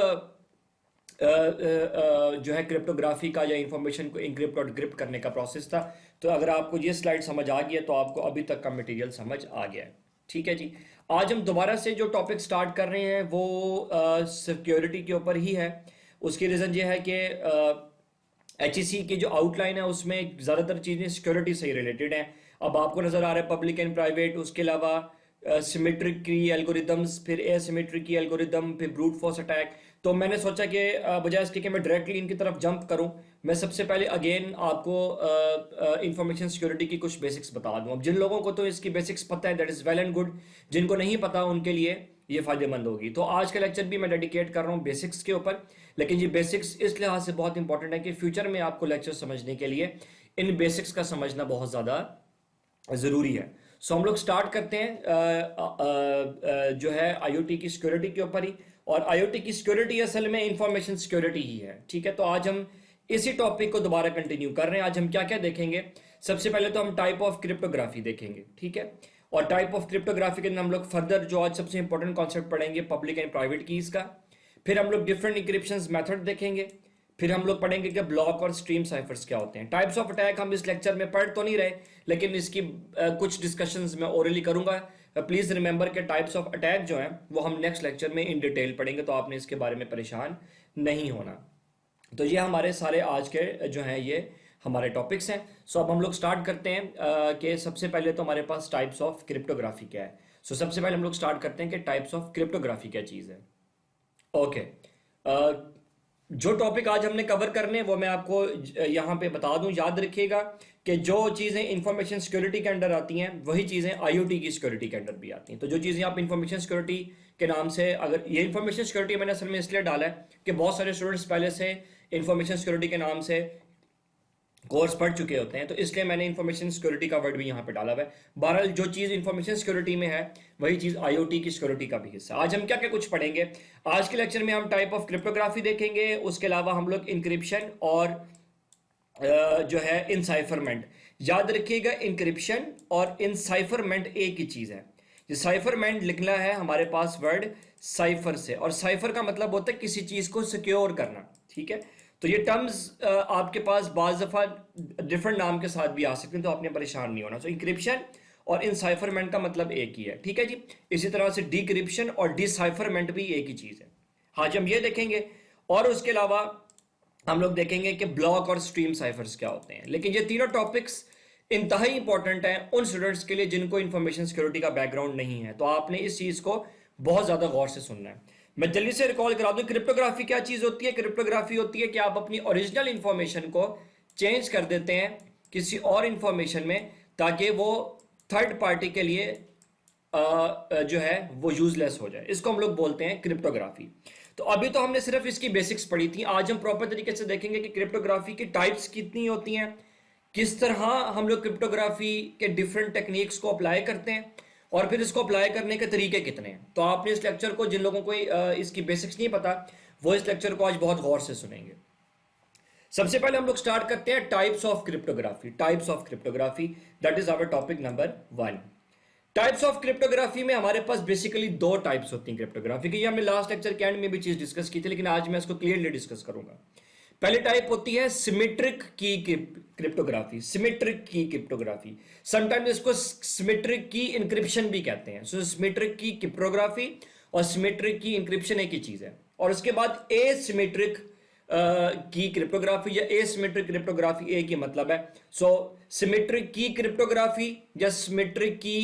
जो है क्रिप्टोग्राफी का या इंफॉर्मेशन को इंक्रिप्ट और डिक्रिप्ट करने का प्रोसेस था। तो अगर आपको ये स्लाइड समझ आ गया तो आपको अभी तक का मटेरियल समझ आ गया है। ठीक है जी, आज हम दोबारा से जो टॉपिक स्टार्ट कर रहे हैं वो सिक्योरिटी के ऊपर ही है। उसकी रीज़न ये है कि HEC की जो आउटलाइन है उसमें ज़्यादातर चीज़ें सिक्योरिटी से रिलेटेड हैं। अब आपको नज़र आ रहा है पब्लिक एंड प्राइवेट, उसके अलावा सिमेट्रिक की एल्गोरिदम्स, फिर एसिमेट्रिक की एल्गोरिदम, फिर ब्रूट फोर्स अटैक। तो मैंने सोचा कि बजाय इसके कि मैं डायरेक्टली इनकी तरफ जंप करूं, मैं सबसे पहले अगेन आपको इंफॉर्मेशन सिक्योरिटी की कुछ बेसिक्स बता दूं। अब जिन लोगों को तो इसकी बेसिक्स पता है that is well and good, जिनको नहीं पता उनके लिए ये फ़ायदेमंद होगी। तो आज का लेक्चर भी मैं डेडिकेट कर रहा हूँ बेसिक्स के ऊपर, लेकिन ये बेसिक्स इस लिहाज से बहुत इंपॉर्टेंट है कि फ्यूचर में आपको लेक्चर समझने के लिए इन बेसिक्स का समझना बहुत ज़्यादा ज़रूरी है। सो हम लोग स्टार्ट करते हैं जो है आईओटी की सिक्योरिटी के ऊपर ही। और आईओटी की सिक्योरिटी असल में इंफॉर्मेशन सिक्योरिटी ही है, ठीक है। तो आज हम इसी टॉपिक को दोबारा कंटिन्यू कर रहे हैं। आज हम क्या क्या देखेंगे? सबसे पहले तो हम टाइप ऑफ क्रिप्टोग्राफी देखेंगे, ठीक है। और टाइप ऑफ क्रिप्टोग्राफी के अंदर हम लोग फर्दर जो आज सबसे इंपॉर्टेंट कॉन्सेप्ट पढ़ेंगे पब्लिक एंड प्राइवेट कीज का। फिर हम लोग डिफरेंट इंक्रिप्शन मेथड देखेंगे। फिर हम लोग पढ़ेंगे कि ब्लॉक और स्ट्रीम साइफर्स क्या होते हैं। टाइप्स ऑफ अटैक हम इस लेक्चर में पढ़ तो नहीं रहे, लेकिन इसकी कुछ डिस्कशंस मैं ओरली करूंगा। प्लीज रिमेंबर के टाइप्स ऑफ अटैक जो हैं वो हम नेक्स्ट लेक्चर में इन डिटेल पढ़ेंगे, तो आपने इसके बारे में परेशान नहीं होना। तो ये हमारे सारे आज के जो हैं ये हमारे टॉपिक्स हैं। सो अब हम लोग स्टार्ट करते हैं कि सबसे पहले तो हमारे पास टाइप्स ऑफ क्रिप्टोग्राफी क्या है। सो सबसे पहले हम लोग स्टार्ट करते हैं कि टाइप्स ऑफ क्रिप्टोग्राफी क्या चीज़ है। ओके, जो टॉपिक आज हमने कवर करने हैं वो मैं आपको यहाँ पे बता दूं। याद रखिएगा कि जो चीज़ें इंफॉर्मेशन सिक्योरिटी के अंडर आती हैं वही चीज़ें आईओटी की सिक्योरिटी के अंडर भी आती हैं। तो जो चीज़ें आप इंफॉर्मेशन सिक्योरिटी के नाम से, अगर ये इंफॉर्मेशन सिक्योरिटी मैंने असल में इसलिए डाला है कि बहुत सारे स्टूडेंट्स पहले से इंफॉर्मेशन सिक्योरिटी के नाम से कोर्स पढ़ चुके होते हैं, तो इसलिए मैंने इंफॉर्मेशन सिक्योरिटी का वर्ड भी यहाँ पे डाला हुआ है। बहरहाल जो चीज़ इंफॉर्मेशन सिक्योरिटी में है वही चीज़ आईओटी की सिक्योरिटी का भी हिस्सा। आज हम क्या क्या कुछ पढ़ेंगे? आज के लेक्चर में हम टाइप ऑफ क्रिप्टोग्राफी देखेंगे, उसके अलावा हम लोग इंक्रिप्शन और जो है इनसाइफरमेंट। याद रखिएगा इंक्रिप्शन और इनसाइफरमेंट एक ही चीज़ है। ये साइफरमेंट लिखना है हमारे पास वर्ड साइफर से, और साइफर का मतलब होता है किसी चीज़ को सिक्योर करना, ठीक है। तो ये टर्म्स आपके पास बाज़ दफ़ा डिफरेंट नाम के साथ भी आ सकते हैं, तो आपने परेशान नहीं होना। सो इंक्रिप्शन और इनसाइफरमेंट का मतलब एक ही है, ठीक है जी। इसी तरह से डिक्रिप्शन और डिसाइफरमेंट भी एक ही चीज़ है। आज हम ये देखेंगे, और उसके अलावा हम लोग देखेंगे कि ब्लॉक और स्ट्रीम साइफर्स क्या होते हैं। लेकिन ये तीनों टॉपिक्स इंतहाई इंपॉर्टेंट हैं उन स्टूडेंट्स के लिए जिनको इंफॉर्मेशन सिक्योरिटी का बैकग्राउंड नहीं है। तो आपने इस चीज़ को बहुत ज़्यादा गौर से सुनना है। मैं जल्दी से रिकॉल करा दूं, क्रिप्टोग्राफी क्या चीज़ होती है? क्रिप्टोग्राफी होती है कि आप अपनी ओरिजिनल इंफॉर्मेशन को चेंज कर देते हैं किसी और इंफॉर्मेशन में, ताकि वो थर्ड पार्टी के लिए जो है वो यूजलेस हो जाए। इसको हम लोग बोलते हैं क्रिप्टोग्राफी। तो अभी तो हमने सिर्फ इसकी बेसिक्स पढ़ी थी। आज हम प्रॉपर तरीके से देखेंगे कि क्रिप्टोग्राफी की टाइप्स कितनी होती हैं, किस तरह हम लोग क्रिप्टोग्राफी के डिफरेंट टेक्निक्स को अप्लाई करते हैं, और फिर इसको अप्लाई करने के तरीके कितने हैं। तो आपने इस लेक्चर को, जिन लोगों को इसकी बेसिक्स नहीं पता, वो इस लेक्चर को आज बहुत गौर से सुनेंगे। सबसे पहले हम लोग स्टार्ट करते हैं types of cryptography. Types of cryptography, that is our topic number 1। Types of cryptography में हमारे पास बेसिकली दो टाइप्स होती हैं क्रिप्टोग्राफी की। ये हमने लास्ट लेक्चर के एंड में भी चीज डिस्कस की थी, लेकिन आज मैं इसको क्लियरली डिस्कस करूंगा। पहली टाइप होती है सिमेट्रिक की क्रिप्टोग्राफी। सिमेट्रिक की क्रिप्टोग्राफी, समटाइम्स इसको सिमेट्रिक की इंक्रिप्शन भी कहते हैं। सो सिमेट्रिक की क्रिप्टोग्राफी और सिमेट्रिक की इंक्रिप्शन एक ही चीज है। और उसके बाद एसिमेट्रिक की क्रिप्टोग्राफी या एसिमेट्रिक क्रिप्टोग्राफी एक ही मतलब है। सो सिमेट्रिक की क्रिप्टोग्राफी या सिमेट्रिक की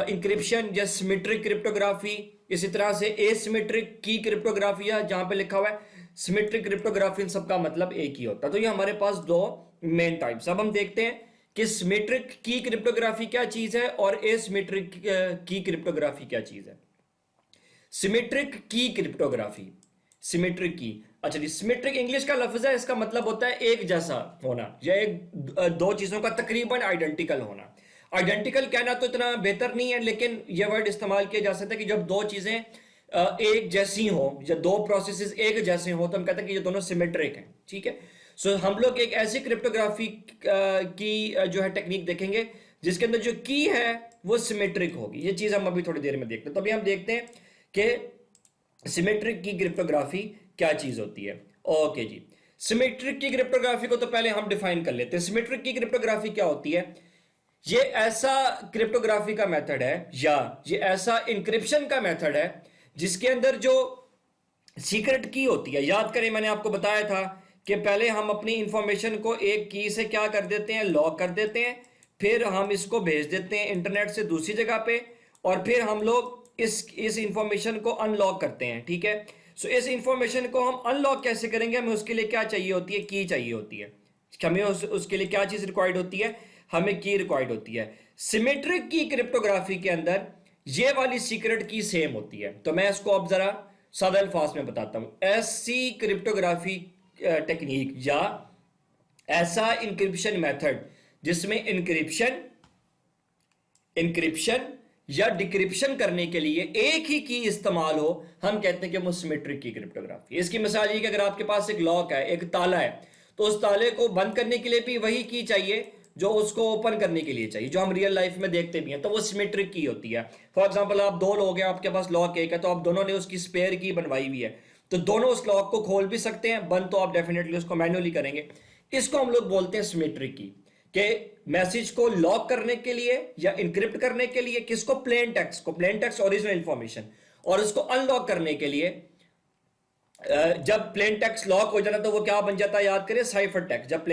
इंक्रिप्शन या सिमेट्रिक क्रिप्टोग्राफी, इसी तरह से एसिमेट्रिक की क्रिप्टोग्राफी है जहां पे लिखा हुआ है सिमेट्रिक क्रिप्टोग्राफी, इन सबका मतलब एक ही होता है। तो ये हमारे पास दो मेन टाइप्स। अब हम देखते हैं कि सिमेट्रिक की क्रिप्टोग्राफी क्या चीज है और एसिमेट्रिक की क्रिप्टोग्राफी क्या चीज है। सिमेट्रिक की क्रिप्टोग्राफी, सिमेट्रिक की, अच्छा जी, सिमेट्रिक इंग्लिश का लफ्ज है, इसका मतलब होता है एक जैसा होना या एक दो चीजों का तकरीबन आइडेंटिकल होना। आइडेंटिकल कहना तो इतना बेहतर नहीं है, लेकिन यह वर्ड इस्तेमाल किया जा सकता है कि जब दो चीजें एक जैसी हो या दो प्रोसेसेस एक जैसे हो तो हम कहते हैं कि ये दोनों सिमेट्रिक हैं, ठीक है। सो हम लोग एक ऐसी क्रिप्टोग्राफी की जो है टेक्निक देखेंगे जिसके अंदर जो की है वो सिमेट्रिक होगी। ये चीज हम अभी थोड़ी देर में देखते हैं। तो अभी हम देखते हैं कि सिमेट्रिक की क्रिप्टोग्राफी क्या चीज होती है। ओके जी, सिमेट्रिक की क्रिप्टोग्राफी को तो पहले हम डिफाइन कर लेते हैं। सिमेट्रिक की क्रिप्टोग्राफी क्या होती है? ये ऐसा क्रिप्टोग्राफी का मेथड है या ये ऐसा इंक्रिप्शन का मेथड है जिसके अंदर जो सीक्रेट की होती है, याद करें मैंने आपको बताया था कि पहले हम अपनी इंफॉर्मेशन को एक की से क्या कर देते हैं, लॉक कर देते हैं, फिर हम इसको भेज देते हैं इंटरनेट से दूसरी जगह पे, और फिर हम लोग इस इंफॉर्मेशन को अनलॉक करते हैं, ठीक है। सो इस इंफॉर्मेशन को हम अनलॉक कैसे करेंगे? हमें उसके लिए क्या चाहिए होती है? की चाहिए होती है। हमें उसके लिए क्या चीज रिक्वायर्ड होती है? हमें की रिक्वायर्ड होती है। सिमेट्रिक की क्रिप्टोग्राफी के अंदर ये वाली सीक्रेट की सेम होती है। तो मैं इसको अब जरा सादा अल्फाज में बताता हूं। ऐसी क्रिप्टोग्राफी टेक्निक या ऐसा इंक्रिप्शन मेथड जिसमें इंक्रिप्शन, इंक्रिप्शन या डिक्रिप्शन करने के लिए एक ही की इस्तेमाल हो, हम कहते हैं कि वो सिमेट्रिक की क्रिप्टोग्राफी। इसकी मिसाल ये कि अगर आपके पास एक लॉक है, एक ताला है, तो उस ताले को बंद करने के लिए भी वही की चाहिए जो उसको ओपन करने के लिए चाहिए, जो हम रियल लाइफ में देखते भी हैं, तो वो सिमेट्रिक की होती है। फॉर एग्जांपल आप दो लोग हैं, आपके पास लॉक एक है, तो आप दोनों ने उसकी स्पेयर की बनवाई हुई है, तो दोनों उस लॉक को खोल भी सकते हैं, बंद तो आप डेफिनेटली उसको मैन्युअली करेंगे। इसको हम लोग बोलते हैं सिमेट्रिक की, कि मैसेज को लॉक करने के लिए या इंक्रिप्ट करने के लिए किसको, प्लेन टेक्स्ट को, प्लेन टेक्स्ट ओरिजिनल इंफॉर्मेशन, और उसको अनलॉक करने के लिए जब प्लेन टेक्स्ट लॉक हो जाता है तो वो क्या बन जाता है, याद करें, साइफर टेक्स्ट। जब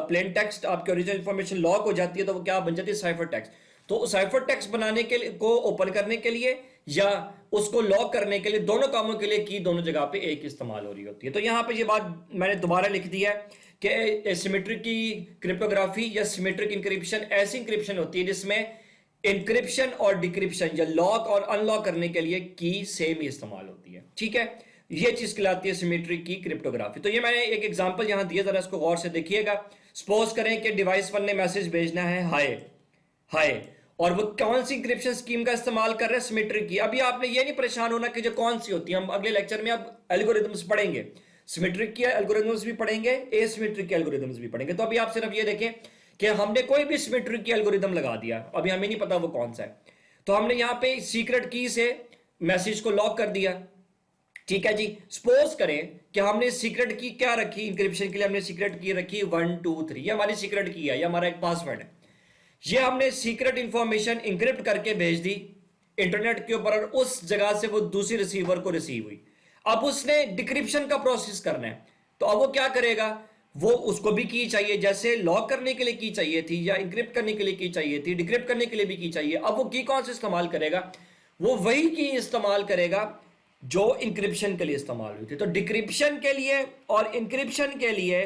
प्लेन टेक्स्ट आपकी ओरिजिनल इंफॉर्मेशन लॉक हो जाती है तो वो क्या बन जाती है, साइफर टेक्स्ट। तो साइफर टेक्स्ट बनाने के लिए, को ओपन करने के लिए या उसको लॉक करने के लिए, दोनों कामों के लिए की दोनों जगह पे एक इस्तेमाल हो रही होती है। तो यहां पे ये बात मैंने दोबारा लिख दी है कि सिमेट्रिक की क्रिप्टोग्राफी या सिमेट्रिक इंक्रिप्शन ऐसी इंक्रिप्शन होती है जिसमें इंक्रिप्शन और डिक्रिप्शन या लॉक और अनलॉक करने के लिए की सेम ही इस्तेमाल होती है। ठीक है, ये चीज कहलाती है सिमेट्रिक की क्रिप्टोग्राफी। तो ये मैंने एक एग्जांपल यहां दिया, जरा इसको गौर से देखिएगा। सपोज करें कि डिवाइस 1 ने मैसेज भेजना है हाय हाय, और वो कौन सी इंक्रिप्शन स्कीम का इस्तेमाल कर रहे हैं, सिमेट्रिक की। अभी आपने ये नहीं परेशान होना कि जो कौन सी होती है, हम अगले लेक्चर में अब एल्गोरिथम्स पढ़ेंगे, सिमेट्रिक की एल्गोरिथम्स भी पढ़ेंगे, एसिमेट्रिक के एल्गोरिथम्स भी पढ़ेंगे। तो अभी आप सिर्फ ये देखें कि हमने कोई भी सिमेट्रिक की एल्गोरिथम लगा दिया, अभी हमें नहीं पता वो कौन सा है, तो हमने यहां पे सीक्रेट की से मैसेज को लॉक कर दिया। ठीक है जी, सपोज करें कि हमने सीक्रेट की क्या रखी, इंक्रिप्शन के लिए हमने सीक्रेट की रखी 1 2 3, ये हमारी सीक्रेट की है, ये हमारा एक पासवर्ड है। ये हमने सीक्रेट इंफॉर्मेशन इंक्रिप्ट करके भेज दी इंटरनेट के ऊपर, और उस जगह से वो दूसरी रिसीवर को रिसीव हुई। अब उसने डिक्रिप्शन का प्रोसेस करना है, तो अब वो क्या करेगा, वो उसको भी की चाहिए, जैसे लॉक करने के लिए की चाहिए थी या इंक्रिप्ट करने के लिए की चाहिए थी, डिक्रिप्ट करने के लिए भी की चाहिए। अब वो की कौन से इस्तेमाल करेगा, वो वही की इस्तेमाल करेगा जो इंक्रिप्शन के लिए इस्तेमाल हुई थी। तो डिक्रिप्शन के लिए और इंक्रिप्शन के लिए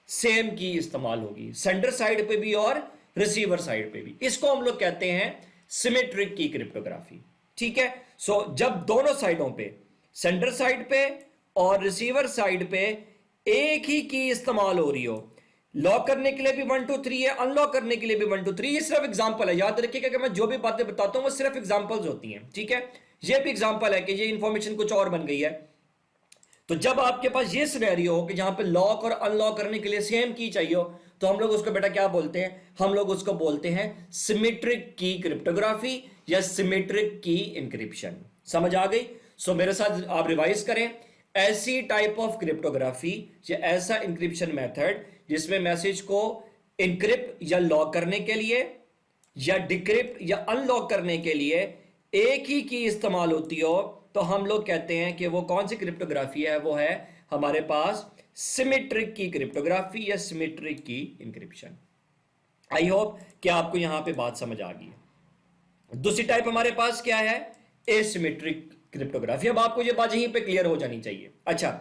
सेम की इस्तेमाल होगी, सेंडर साइड पे भी और रिसीवर साइड पे भी। इसको हम लोग कहते हैं सिमेट्रिक की क्रिप्टोग्राफी। ठीक है, सो जब दोनों साइडों पे, सेंडर साइड पे और रिसीवर साइड पे एक ही की इस्तेमाल हो रही हो, लॉक करने के लिए भी 1 2 3 है, अनलॉक करने के लिए भी 1 2 3, ये सिर्फ एग्जांपल है, याद रखिएगा कि मैं जो भी बातें बताता हूं वो सिर्फ एग्जांपल्स होती हैं। ठीक है, ये भी एग्जांपल है कि ये इंफॉर्मेशन कुछ और बन गई है। तो जब आपके पास ये सिनेरियो हो कि जहां पे लॉक और अनलॉक करने के लिए सेम की चाहिए हो, तो हम लोग उसको बेटा क्या बोलते हैं, हम लोग उसको बोलते हैं सिमेट्रिक की क्रिप्टोग्राफी या सिमेट्रिक की इंक्रिप्शन। समझ आ गई? सो मेरे साथ आप रिवाइज करें, ऐसी टाइप ऑफ क्रिप्टोग्राफी या ऐसा इंक्रिप्शन मेथड जिसमें मैसेज को इंक्रिप्ट या लॉक करने के लिए या डिक्रिप्ट या अनलॉक करने के लिए एक ही की इस्तेमाल होती हो, तो हम लोग कहते हैं कि वो कौन सी क्रिप्टोग्राफी है, वो है हमारे पास सिमेट्रिक की क्रिप्टोग्राफी या सिमेट्रिक की इंक्रिप्शन। आई होप कि आपको यहां पे बात समझ आ गई है। दूसरी टाइप हमारे पास क्या है, एसिमेट्रिक क्रिप्टोग्राफी। अब आपको ये बात यहीं पे क्लियर हो जानी चाहिए। अच्छा,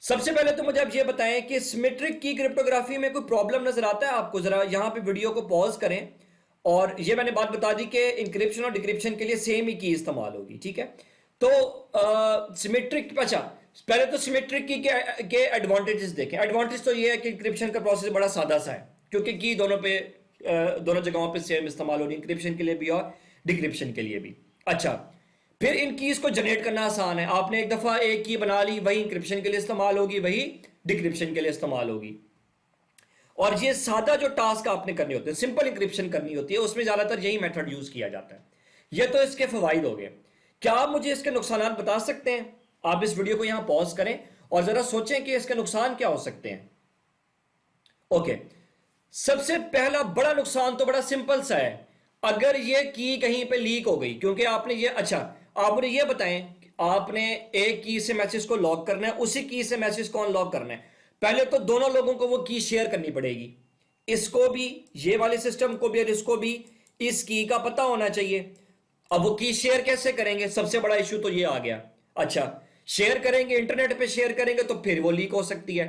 सबसे पहले तो मुझे आप ये बताएं कि सिमेट्रिक की क्रिप्टोग्राफी में कोई प्रॉब्लम नजर आता है आपको? जरा यहां पे वीडियो को पॉज करें, और ये मैंने बात बता दी कि इंक्रिप्शन और डिक्रिप्शन के लिए सेम ही की इस्तेमाल होगी। ठीक है, तो सिमेट्रिक, अच्छा पहले तो सिमेट्रिक की के एडवांटेजेस देखें। एडवांटेज तो ये है कि इंक्रिप्शन का प्रोसेस बड़ा सादा सा है, क्योंकि की दोनों जगहों पे सेम इस्तेमाल हो रही है, इंक्रिप्शन के लिए भी और डिक्रिप्शन के लिए भी। अच्छा, फिर इन कीज को जनरेट करना आसान है, आपने एक दफा एक की बना ली, वही इंक्रिप्शन के लिए इस्तेमाल होगी, वही डिक्रिप्शन के लिए इस्तेमाल होगी। और ये सादा जो टास्क आपने करने होते हैं, सिंपल इंक्रिप्शन करनी होती है, उसमें ज्यादातर यही मेथड यूज किया जाता है। ये तो इसके फवाइद हो गए। क्या आप मुझे इसके नुकसान बता सकते हैं? आप इस वीडियो को यहां पॉज करें और जरा सोचें कि इसके नुकसान क्या हो सकते हैं। ओके, सबसे पहला बड़ा नुकसान तो बड़ा सिंपल सा है, अगर ये की कहीं पे लीक हो गई, क्योंकि आपने ये, अच्छा आप मुझे ये बताएं, आपने एक की से मैसेज को लॉक करना है, उसी की से मैसेज को अनलॉक करना है, पहले तो दोनों लोगों को वो की शेयर करनी पड़ेगी, इसको भी, ये वाले सिस्टम को भी और इसको भी इस की का पता होना चाहिए। अब वो की शेयर कैसे करेंगे, सबसे बड़ा इशू तो ये आ गया। अच्छा, शेयर करेंगे, इंटरनेट पे शेयर करेंगे तो फिर वो लीक हो सकती है।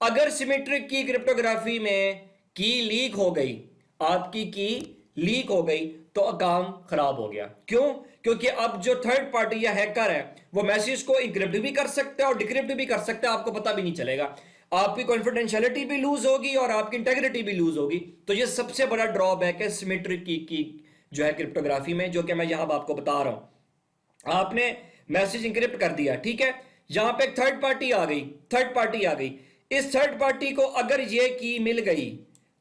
अगर सिमेट्रिक की क्रिप्टोग्राफी में की लीक हो गई, आपकी की लीक हो गई, तो काम खराब हो गया। क्यों? क्योंकि अब जो थर्ड पार्टी या हैकर है वो मैसेज को इंक्रिप्ट भी कर सकता है और डिक्रिप्ट भी कर सकता है, आपको पता भी नहीं चलेगा, आपकी कॉन्फिडेंशियलिटी भी लूज होगी और आपकी इंटेग्रिटी भी लूज होगी। तो ये सबसे बड़ा ड्रॉबैक है सिमेट्रिक की जो है क्रिप्टोग्राफी में, जो कि मैं यहां आपको बता रहा हूं। आपने मैसेज इंक्रिप्ट कर दिया, ठीक है, यहां पे एक थर्ड पार्टी आ गई, थर्ड पार्टी आ गई। इस थर्ड पार्टी को अगर ये की मिल गई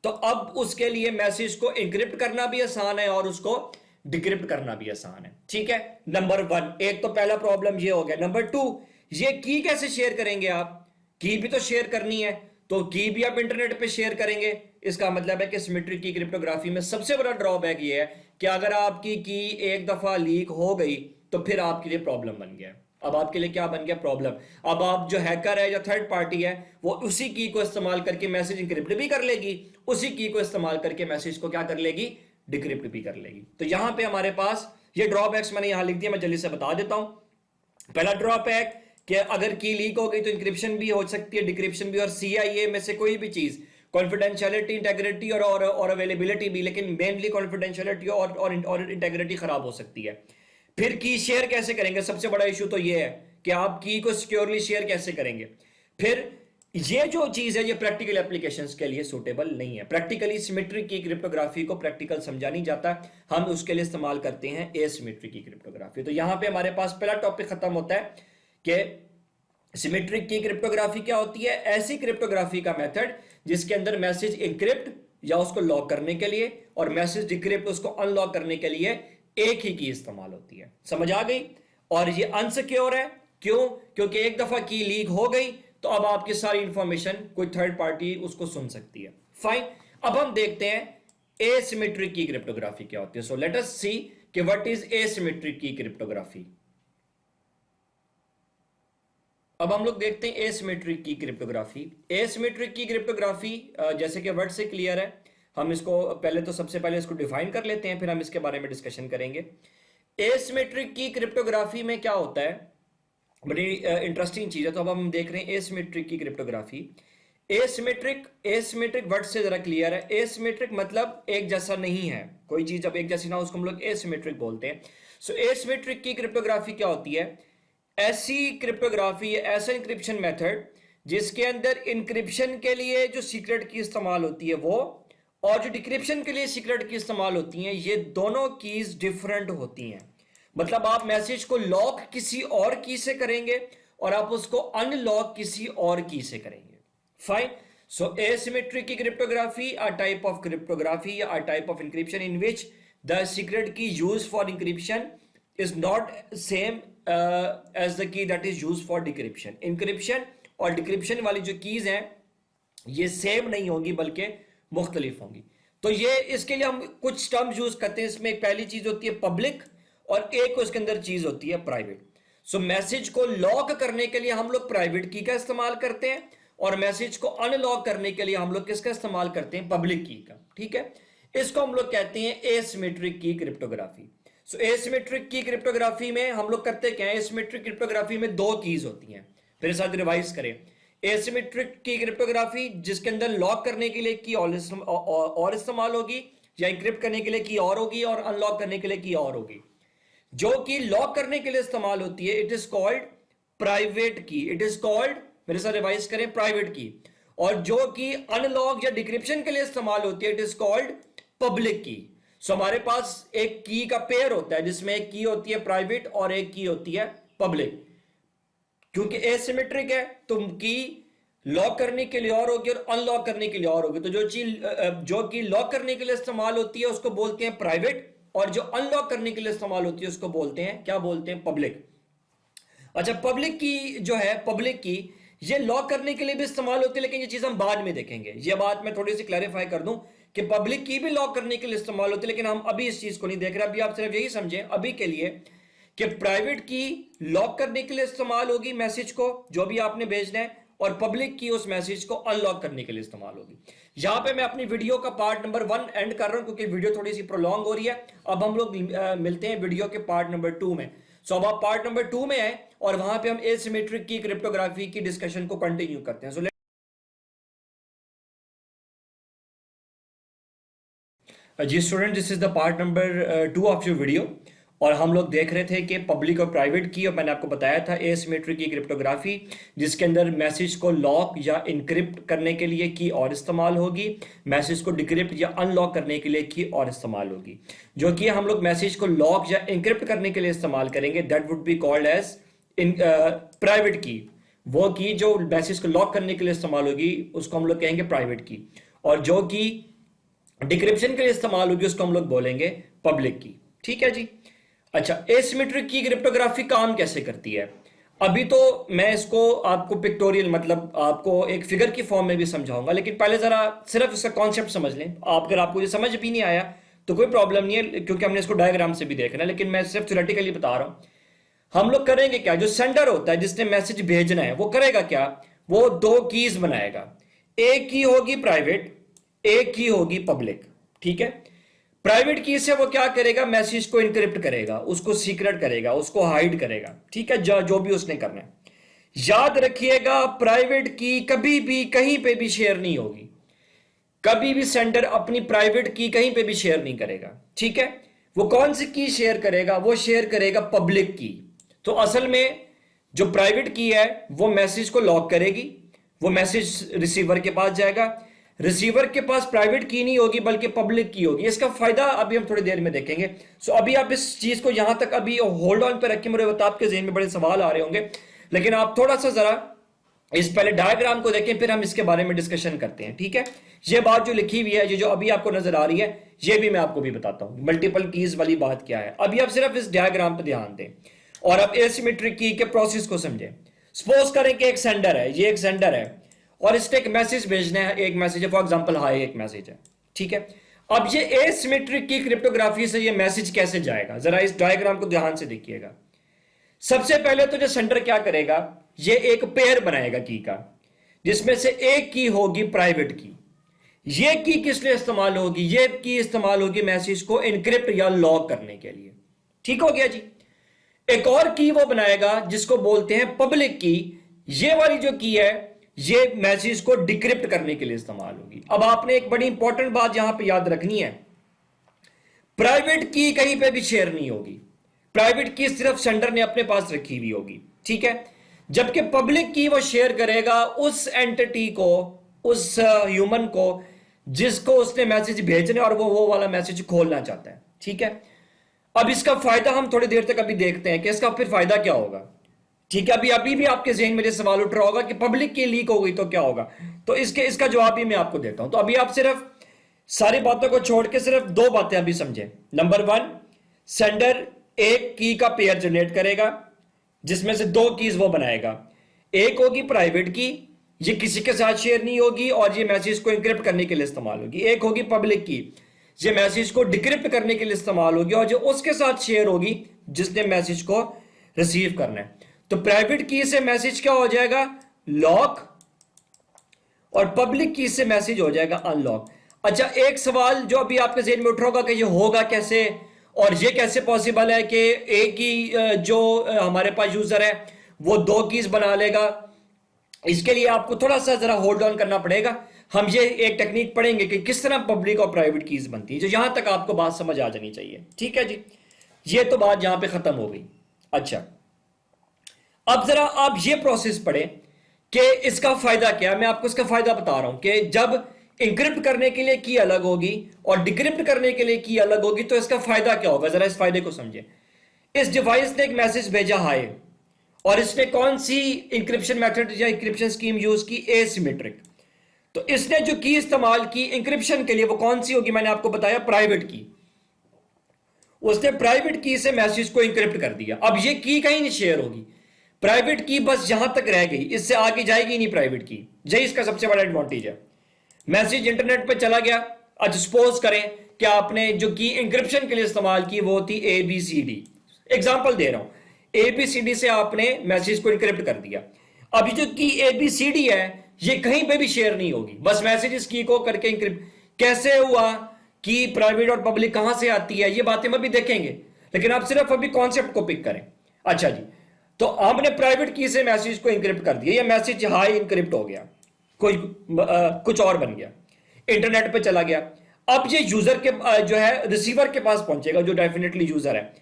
तो अब उसके लिए मैसेज को इंक्रिप्ट करना भी आसान है और उसको डिक्रिप्ट करना भी आसान है, ठीक है। नंबर वन, एक तो पहला प्रॉब्लम ये हो गया। नंबर टू, ये की कैसे शेयर करेंगे आप? की भी तो शेयर करनी है, तो की भी आप इंटरनेट पे शेयर करेंगे। इसका मतलब है कि सिमेट्रिक की क्रिप्टोग्राफी में सबसे बड़ा ड्रॉबैक ये है कि अगर आपकी की एक दफा लीक हो गई तो फिर आपके लिए प्रॉब्लम बन गया। अब आपके लिए क्या बन गया? प्रॉब्लम। अब आप जो हैकर है या थर्ड पार्टी है वो उसी की को इस्तेमाल करके मैसेज इंक्रिप्ट भी कर लेगी, उसी की को इस्तेमाल करके मैसेज को क्या कर लेगी? डिक्रिप्ट भी कर लेगी। तो यहां पे हमारे पास ये ड्रॉबैक्स मैंने यहां लिख दिया, मैं जल्दी से बता देता हूं। पहला ड्रॉबैक कि अगर की लीक हो गई तो इंक्रिप्शन भी हो सकती है, डिक्रिप्शन भी, और सीआईए में से कोई भी चीज, कॉन्फिडेंशियलिटी, इंटेग्रिटी और अवेलेबिलिटी भी, लेकिन मेनली कॉन्फिडेंशियलिटी और इंटेग्रिटी खराब हो सकती है। फिर की शेयर कैसे करेंगे? सबसे बड़ा इशू तो ये है कि आप की को सिक्योरली शेयर कैसे करेंगे। फिर ये जो चीज है ये प्रैक्टिकल एप्लीकेशंस के लिए सूटेबल नहीं है। प्रैक्टिकली सिमेट्रिक की क्रिप्टोग्राफी को प्रैक्टिकल समझा नहीं जाता, हम उसके लिए इस्तेमाल करते हैं एसिमेट्रिक की क्रिप्टोग्राफी। तो यहां पे हमारे पास पहला टॉपिक खत्म होता है कि सिमेट्रिक की क्रिप्टोग्राफी क्या होती है। ऐसी क्रिप्टोग्राफी का मेथड जिसके अंदर मैसेज इंक्रिप्ट या उसको लॉक करने के लिए और मैसेज डिक्रिप्ट उसको अनलॉक करने के लिए एक ही की इस्तेमाल होती है। समझ आ गई? और ये अनसिक्योर है, क्यों? क्योंकि एक दफा की लीक हो गई तो अब आपकी सारी इंफॉर्मेशन कोई थर्ड पार्टी उसको सुन सकती है। फाइन, अब हम देखते हैं एसिमेट्रिक की क्रिप्टोग्राफी क्या होती है। सो लेट अस सी कि what is asymmetric key cryptography. अब हम लोग देखते हैं asymmetric key cryptography. Asymmetric key cryptography जैसे कि वर्ड से क्लियर है, हम इसको पहले तो सबसे पहले इसको डिफाइन कर लेते हैं, फिर हम इसके बारे में डिस्कशन करेंगे। एसिमेट्रिक की क्रिप्टोग्राफी में क्या होता है, बड़ी इंटरेस्टिंग चीज है। तो अब हम देख रहे हैं asymmetric key cryptography. Asymmetric, asymmetric word से जरा क्लियर है। एसिमेट्रिक मतलब एक जैसा नहीं है, कोई चीज जब एक जैसी ना हो उसको हम लोग एसिमेट्रिक बोलते हैं। सो एसिमेट्रिक की क्रिप्टोग्राफी क्या होती है? ऐसी क्रिप्टोग्राफी, ऐसा इंक्रिप्शन मेथड जिसके अंदर इंक्रिप्शन के लिए जो सीक्रेट की इस्तेमाल होती है वो, और जो डिक्रिप्शन के लिए सीक्रेट की इस्तेमाल होती हैं, ये दोनों कीज डिफरेंट होती हैं। मतलब आप मैसेज को लॉक किसी और की से करेंगे और आप उसको अनलॉक किसी और की से करेंगे। Fine. So asymmetric key cryptography a type of cryptography, a type of encryption in which the secret key use for encryption is not same as the key that is used for decryption. Encryption और decryption वाली जो keys हैं ये same नहीं होंगी बल्कि मुख्तलिफ होंगी। तो ये इसके लिए हम कुछ टर्म्स यूज करते हैं। इसमें एक पहली चीज होती है पब्लिक और एक उसके अंदर चीज होती है प्राइवेट। सो मैसेज को लॉक करने के लिए हम लोग प्राइवेट की का इस्तेमाल करते हैं और मैसेज को अनलॉक करने के लिए हम लोग किसका इस्तेमाल करते हैं? पब्लिक की का। ठीक है, इसको हम लोग कहते हैं एसिमेट्रिक की क्रिप्टोग्राफी। सो एसिमेट्रिक की क्रिप्टोग्राफी में हम लोग करते क्या है? एसिमेट्रिक क्रिप्टोग्राफी में दो कीज होती हैं। फिर साथ रिवाइज करें। एसिमेट्रिक की क्रिप्टोग्राफी जिसके अंदर लॉक करने के लिए की और इस्तेमाल होगी, या इंक्रिप्ट करने के लिए की और होगी, और अनलॉक करने के लिए की और होगी। जो कि लॉक करने के लिए इस्तेमाल होती है इट इज कॉल्ड प्राइवेट की। इट इज कॉल्ड, मेरे साथ रिवाइज करें, प्राइवेट की। और जो कि अनलॉक या डिक्रिप्शन के लिए इस्तेमाल होती है इट इज कॉल्ड पब्लिक की। सो हमारे पास एक की का पेयर होता है जिसमें एक की होती है प्राइवेट और एक की होती है पब्लिक। क्योंकि एसिमेट्रिक है तो की लॉक करने के लिए और होगी और अनलॉक करने के लिए और होगी। तो जो की लॉक करने के लिए इस्तेमाल होती है उसको बोलते हैं प्राइवेट, और जो अनलॉक करने के लिए इस्तेमाल होती है उसको बोलते हैं, क्या बोलते हैं? पब्लिक। अच्छा, पब्लिक की जो है, पब्लिक की ये लॉक करने के लिए भी इस्तेमाल होती है, लेकिन ये चीज हम बाद में देखेंगे। ये बात मैं थोड़ी सी क्लैरिफाई कर दूं कि पब्लिक की भी लॉक करने के लिए इस्तेमाल होती है, लेकिन हम अभी इस चीज को नहीं देख रहे। अभी आप सिर्फ यही समझें अभी के लिए कि प्राइवेट की लॉक करने के लिए इस्तेमाल होगी मैसेज को जो भी आपने भेजना है, और पब्लिक की उस मैसेज को अनलॉक करने के लिए इस्तेमाल होगी। यहां पे मैं अपनी वीडियो का पार्ट नंबर 1 एंड कर रहा हूं क्योंकि वीडियो थोड़ी सी प्रोलॉन्ग हो रही है। अब हम लोग मिलते हैं वीडियो के पार्ट नंबर 2 में। सो अब आप पार्ट नंबर 2 में हैं और वहां पे हम एसिमेट्रिक की क्रिप्टोग्राफी की डिस्कशन को कंटिन्यू करते हैं। जी student, this is the part number 2 of your video. और हम लोग देख रहे थे कि पब्लिक और प्राइवेट की, और मैंने आपको बताया था एसिमेट्रिक की क्रिप्टोग्राफी, जिसके अंदर मैसेज को लॉक या इनक्रिप्ट करने के लिए की और इस्तेमाल होगी, मैसेज को डिक्रिप्ट या अनलॉक करने के लिए की और इस्तेमाल होगी। जो कि हम लोग मैसेज को लॉक या इनक्रिप्ट करने के लिए इस्तेमाल करेंगे, that would be called as in private key. वो की जो मैसेज को लॉक करने के लिए इस्तेमाल होगी उसको हम लोग कहेंगे प्राइवेट की, और जो कि डिक्रिप्शन के लिए इस्तेमाल होगी उसको हम लोग बोलेंगे पब्लिक की। ठीक है जी। अच्छा, एसिमेट्रिक की क्रिप्टोग्राफी काम कैसे करती है? अभी तो मैं इसको आपको पिक्टोरियल, मतलब आपको एक फिगर की फॉर्म में भी समझाऊंगा, लेकिन पहले जरा सिर्फ इसका कॉन्सेप्ट समझ लें। अगर आपको ये समझ भी नहीं आया तो कोई प्रॉब्लम नहीं है, क्योंकि हमने इसको डायग्राम से भी देखना है, लेकिन मैं सिर्फ थ्योरेटिकली बता रहा हूं। हम लोग करेंगे क्या, जो सेंडर होता है जिसने मैसेज भेजना है वो करेगा क्या, वो दो कीज बनाएगा। एक की होगी प्राइवेट, एक की होगी पब्लिक। ठीक है। प्राइवेट की से वो क्या करेगा, मैसेज को इनक्रिप्ट करेगा, उसको सीक्रेट करेगा, उसको हाइड करेगा। ठीक है, जो भी उसने करना है। याद रखिएगा, प्राइवेट की कभी भी कहीं पे भी शेयर नहीं होगी। कभी भी सेंडर अपनी प्राइवेट की कहीं पे भी शेयर नहीं करेगा। ठीक है। वो कौन सी की शेयर करेगा, वो शेयर करेगा पब्लिक की। तो असल में जो प्राइवेट की है वो मैसेज को लॉक करेगी, वो मैसेज रिसीवर के पास जाएगा, रिसीवर के पास प्राइवेट की नहीं होगी बल्कि पब्लिक की होगी। इसका फायदा अभी हम थोड़ी देर में देखेंगे। सो अभी आप इस चीज को यहां तक अभी होल्ड ऑन पे रखिए। मुझे बता, आपके जहन में बड़े सवाल आ रहे होंगे, लेकिन आप थोड़ा सा जरा इस पहले डायग्राम को देखें, फिर हम इसके बारे में डिस्कशन करते हैं। ठीक है। ये बात जो लिखी हुई है, ये जो अभी आपको नजर आ रही है, ये भी मैं आपको भी बताता हूं मल्टीपल कीज वाली बात क्या है। अभी आप सिर्फ इस डायग्राम पर ध्यान दें और अब एसिमेट्रिक की के प्रोसेस को समझें। सपोज करें कि एक सेंडर है, ये एक सेंडर है और इसने एक मैसेज भेजना है, एक मैसेज है, फॉर एग्जांपल हाय एक मैसेज है। ठीक है। अब ये एसिमेट्रिक की क्रिप्टोग्राफी से ये मैसेज कैसे जाएगा, जरा इस डायग्राम को ध्यान से देखिएगा। सबसे पहले तो जो सेंडर क्या करेगा, ये एक पेयर बनाएगा की का, जिसमें से एक की होगी प्राइवेट की। ये की किस लिए इस्तेमाल होगी, ये की इस्तेमाल होगी मैसेज को इनक्रिप्ट या लॉक करने के लिए। ठीक हो गया जी। एक और की वो बनाएगा जिसको बोलते हैं पब्लिक की। ये वाली जो की है ये मैसेज को डिक्रिप्ट करने के लिए इस्तेमाल होगी। अब आपने एक बड़ी इंपॉर्टेंट बात यहां पे याद रखनी है, प्राइवेट की कहीं पे भी शेयर नहीं होगी। प्राइवेट की सिर्फ सेंडर ने अपने पास रखी हुई होगी। ठीक है। जबकि पब्लिक की वो शेयर करेगा उस एंटिटी को, उस ह्यूमन को जिसको उसने मैसेज भेजने और वो वाला मैसेज खोलना चाहता है। ठीक है। अब इसका फायदा हम थोड़ी देर तक अभी देखते हैं कि इसका फिर फायदा क्या होगा। ठीक है। अभी भी आपके जहन में सवाल उठ रहा होगा कि पब्लिक की लीक हो गई तो क्या होगा, तो इसका जवाब भी मैं आपको देता हूं। तो अभी आप सिर्फ सारी बातों को छोड़ के सिर्फ दो बातें अभी समझें। नंबर वन, सेंडर एक की का पेयर जनरेट करेगा जिसमें से दो कीज वो बनाएगा। एक होगी प्राइवेट की, ये किसी के साथ शेयर नहीं होगी और ये मैसेज को इनक्रिप्ट करने के लिए इस्तेमाल होगी। एक होगी पब्लिक की, ये मैसेज को डिक्रिप्ट करने के लिए इस्तेमाल होगी और जो उसके साथ शेयर होगी जिसने मैसेज को रिसीव करना है। तो प्राइवेट की से मैसेज क्या हो जाएगा, लॉक, और पब्लिक की से मैसेज हो जाएगा अनलॉक। अच्छा, एक सवाल जो अभी आपके जहन में उठ रहा होगा कि ये होगा कैसे और ये कैसे पॉसिबल है कि एक ही जो हमारे पास यूजर है वो दो कीज बना लेगा। इसके लिए आपको थोड़ा सा जरा होल्ड ऑन करना पड़ेगा। हम ये एक टेक्निक पढ़ेंगे कि किस तरह पब्लिक और प्राइवेट कीज बनती है, जो यहां तक आपको बात समझ आ जानी चाहिए। ठीक है जी। ये तो बात यहां पे खत्म हो गई। अच्छा, अब जरा आप ये प्रोसेस पढ़ें कि इसका फायदा क्या है। मैं आपको इसका फायदा बता रहा हूं कि जब इंक्रिप्ट करने के लिए की अलग होगी और डिक्रिप्ट करने के लिए की अलग होगी तो इसका फायदा क्या होगा, जरा इस फायदे को समझें। इस डिवाइस ने एक मैसेज भेजा हाय, और इसने कौन सी इंक्रिप्शन मेथड या इंक्रिप्शन स्कीम यूज की, एसिमेट्रिक। तो इसने जो की इस्तेमाल की इंक्रिप्शन के लिए वो कौन सी होगी, मैंने आपको बताया प्राइवेट की। उसने प्राइवेट की से मैसेज को इंक्रिप्ट कर दिया। अब ये की कहीं नहीं शेयर होगी, प्राइवेट की बस यहां तक रह गई, इससे आगे जाएगी नहीं प्राइवेट की। यही इसका सबसे बड़ा एडवांटेज है। मैसेज इंटरनेट पे चला गया। अच्छा, सपोज करें कि आपने जो की इंक्रिप्शन के लिए इस्तेमाल की वो थी ABCD। एग्जांपल दे रहा हूं, ABCD से आपने मैसेज को इंक्रिप्ट कर दिया। अभी जो की ABCD है ये कहीं पे भी शेयर नहीं होगी, बस मैसेज इस की को करके इंक्रिप्ट। कैसे हुआ कि प्राइवेट और पब्लिक कहां से आती है, ये बातें हम अभी देखेंगे, लेकिन आप सिर्फ अभी कॉन्सेप्ट को पिक करें। अच्छा जी, तो हमने प्राइवेट की से मैसेज को इंक्रिप्ट कर दिया, ये मैसेज हाई इंक्रिप्ट हो गया, कोई कुछ और बन गया, इंटरनेट पे चला गया। अब ये यूजर के जो है रिसीवर के पास पहुंचेगा, जो डेफिनेटली यूजर है।